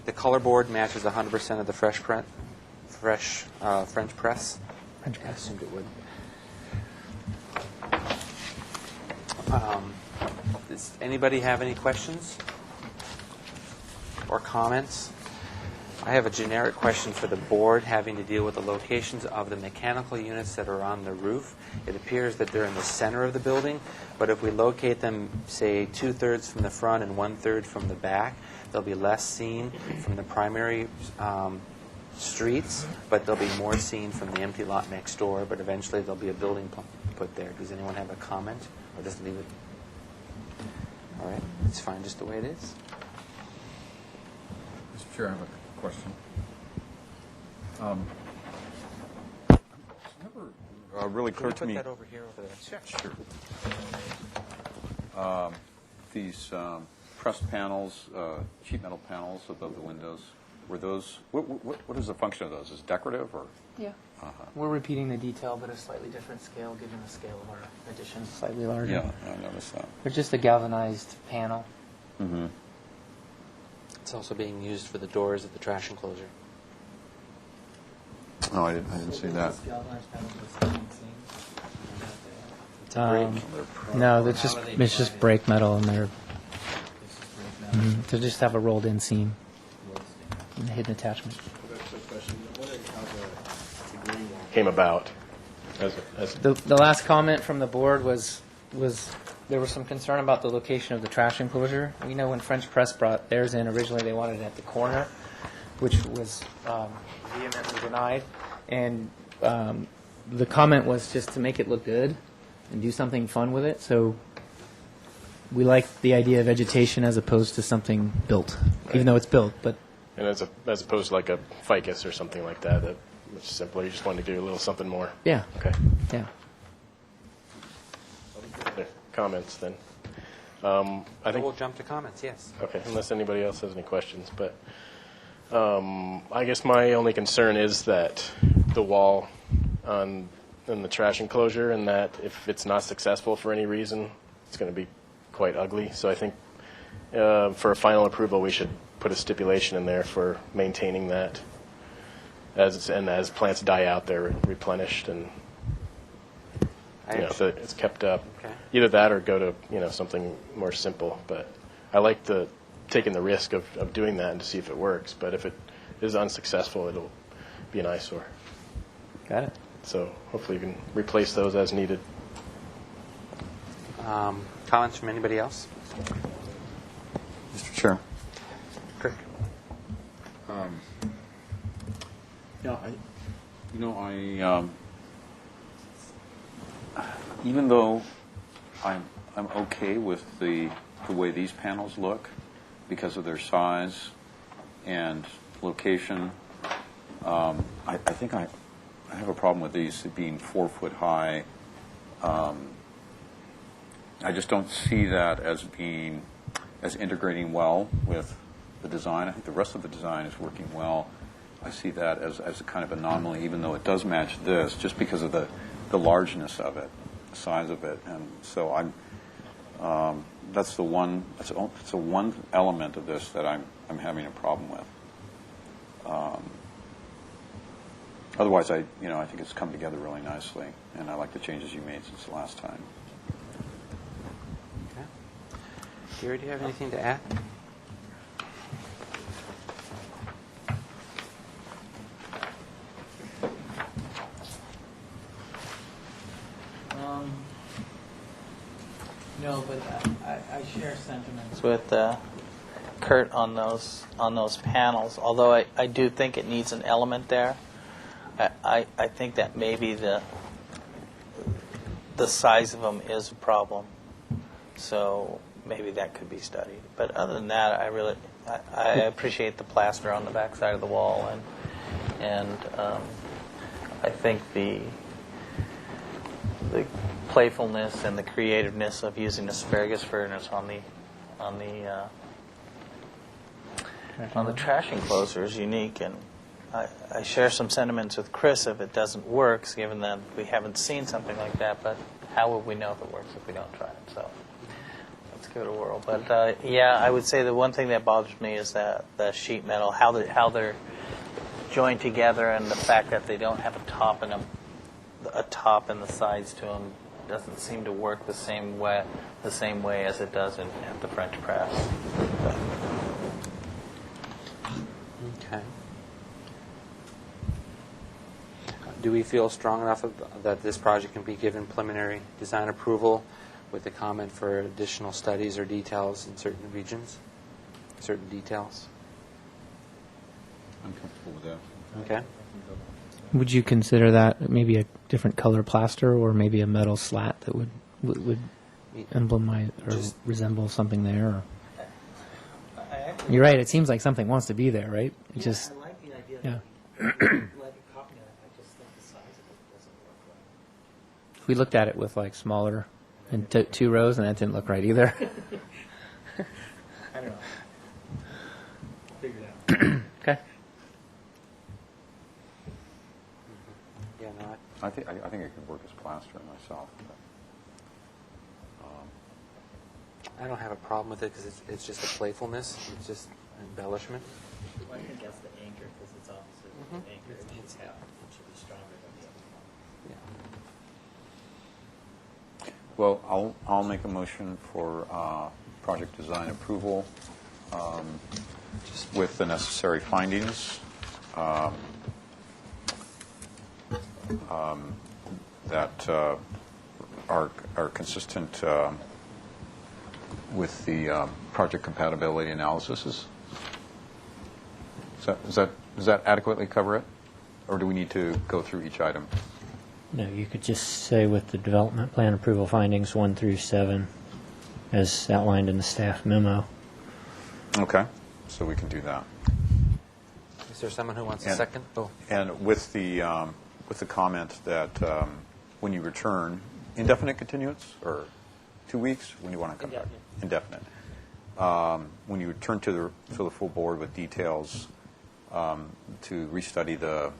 The color board matches 100% of the French press. French I assumed it would. Does anybody have any questions or comments? I have a generic question for the board having to deal with the locations of the mechanical units that are on the roof. It appears that they're in the center of the building, but if we locate them, say, 2/3 from the front and 1/3 from the back, they'll be less seen from the primary streets, but they'll be more seen from the empty lot next door, but eventually there'll be a building put there. Does anyone have a comment, or just leave it? All right, it's fine just the way it is. Mr. Chair, I have a question. It's never really clear to me. Can we put that over here, over there? Sure. These pressed panels, sheet metal panels above the windows, were those, what is the function of those? Is it decorative or? Yeah. We're repeating the detail, but a slightly different scale, given the scale of our addition, slightly larger. Yeah, I noticed that. They're just a galvanized panel. Mm-hmm. It's also being used for the doors at the trash enclosure. Oh, I didn't see that. It's a break. No, it's just brake metal, and they're to just have a rolled-in seam and a hidden attachment. Came about The last comment from the board was there was some concern about the location of the trash enclosure. We know when French Press brought theirs in, originally they wanted it at the corner, which was vehemently denied. And the comment was just to make it look good and do something fun with it. So we like the idea of vegetation as opposed to something built, even though it's built. But and as opposed to like a ficus or something like that, much simpler. You just wanted to do a little something more. Yeah. Okay. Yeah. Other comments then. I think we'll jump to comments. Yes. Okay, unless anybody else has any questions. But I guess my only concern is that the wall in the trash enclosure, and that if it's not successful for any reason, it's going to be quite ugly. So I think for a final approval, we should put a stipulation in there for maintaining that. As plants die out, they're replenished, and so it's kept up. Okay. Either that or go to something more simple. But I like taking the risk of doing that and to see if it works. But if it is unsuccessful, it'll be an eyesore. Got it. So hopefully you can replace those as needed. Comments from anybody else? Mr. Chair. Kirk. Even though I'm okay with the way these panels look because of their size and location, I think I have a problem with these being 4 foot high. I just don't see that as integrating well with the design. I think the rest of the design is working well. I see that as a kind of anomaly, even though it does match this, just because of the largeness of it, the size of it. And so that's the one element of this that I'm having a problem with. Otherwise, I think it's come together really nicely, and I like the changes you made since the last time. Gary, do you have anything to add? No, but I share sentiments with Kurt on those panels. Although I do think it needs an element there. I think that maybe the size of them is a problem. So maybe that could be studied. But other than that, I appreciate the plaster on the back side of the wall, and I think the playfulness and the creativeness of using asparagus furnace on the trash enclosure is unique, and I share some sentiments with Chris if it doesn't work, given that we haven't seen something like that. But how would we know if it works if we don't try it? So let's give it a whirl. But yeah, I would say the one thing that bothers me is that the sheet metal, how they're joined together, and the fact that they don't have a top and the sides to them doesn't seem to work the same way as it does at the French press. Okay. Do we feel strong enough that this project can be given preliminary design approval with the comment for additional studies or details in certain regions, certain details? I'm comfortable with that. Okay. Would you consider that maybe a different color plaster or maybe a metal slat that would resemble something there? Or? You're right. It seems like something wants to be there, right? It just. I like the idea. Yeah. Like a copy of it, I just think the size of it doesn't work right. If we looked at it with like smaller and two rows, and that didn't look right either. I don't know. Figure it out. Okay. Yeah, no, I think it could work as plaster myself. But, I don't have a problem with it because it's just a playfulness. It's just embellishment. Well, I think that's the anchor because it's opposite the anchor. It should be stronger than the other one. well, I'll make a motion for project design approval with the necessary findings that are consistent with the project compatibility analysis. Does that adequately cover it, or do we need to go through each item? No, you could just say with the development plan approval findings 1 through 7, as outlined in the staff memo. Okay, so we can do that. Is there someone who wants a second? Oh. And with the comment that when you return, indefinite continuance or 2 weeks, when you want to come back? Indefinite. When you return to the full board with details to restudy the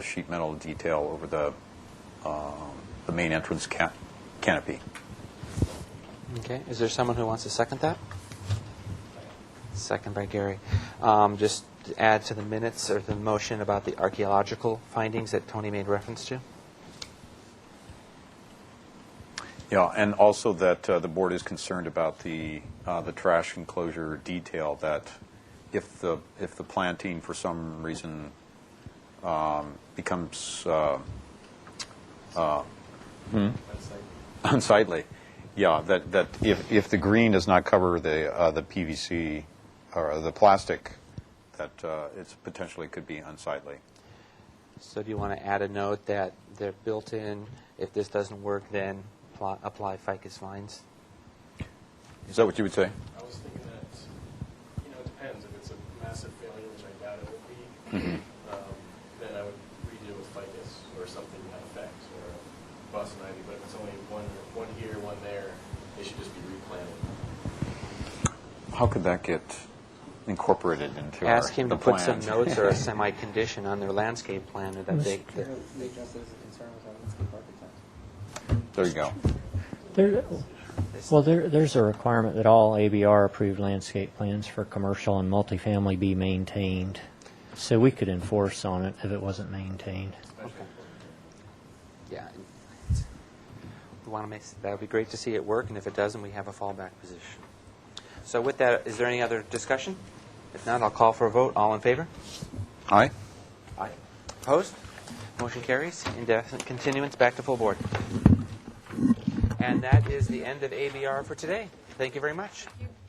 sheet metal detail over the main entrance canopy. Okay. Is there someone who wants to second that? Second by Gary. Just to add to the minutes or the motion about the archaeological findings that Tony made reference to. Yeah, and also that the board is concerned about the trash enclosure detail. That if the planting for some reason becomes unsightly, yeah, that if the green does not cover the PVC or the plastic, that it potentially could be unsightly. So do you want to add a note that they're built in? If this doesn't work, then apply ficus vines. Is that what you would say? I was thinking that, it depends. If it's a massive failure, which I doubt it would be, then I would redo with ficus or something to that effect, or boson ivy. But if it's only one here, one there, they should just be replanted. How could that get incorporated into Ask him to the put plan? some notes or a semi-condition on their landscape plan that they They just as a concern with our landscape architect. There you go. There's a requirement that all ABR-approved landscape plans for commercial and multifamily be maintained. So we could enforce on it if it wasn't maintained. Okay. Yeah. We want to that would be great to see it work, and if it doesn't, we have a fallback position. So with that, is there any other discussion? If not, I'll call for a vote. All in favor? Aye. Aye. Opposed? Motion carries. Indefinite continuance back to full board. And that is the end of ABR for today. Thank you very much. Thank you.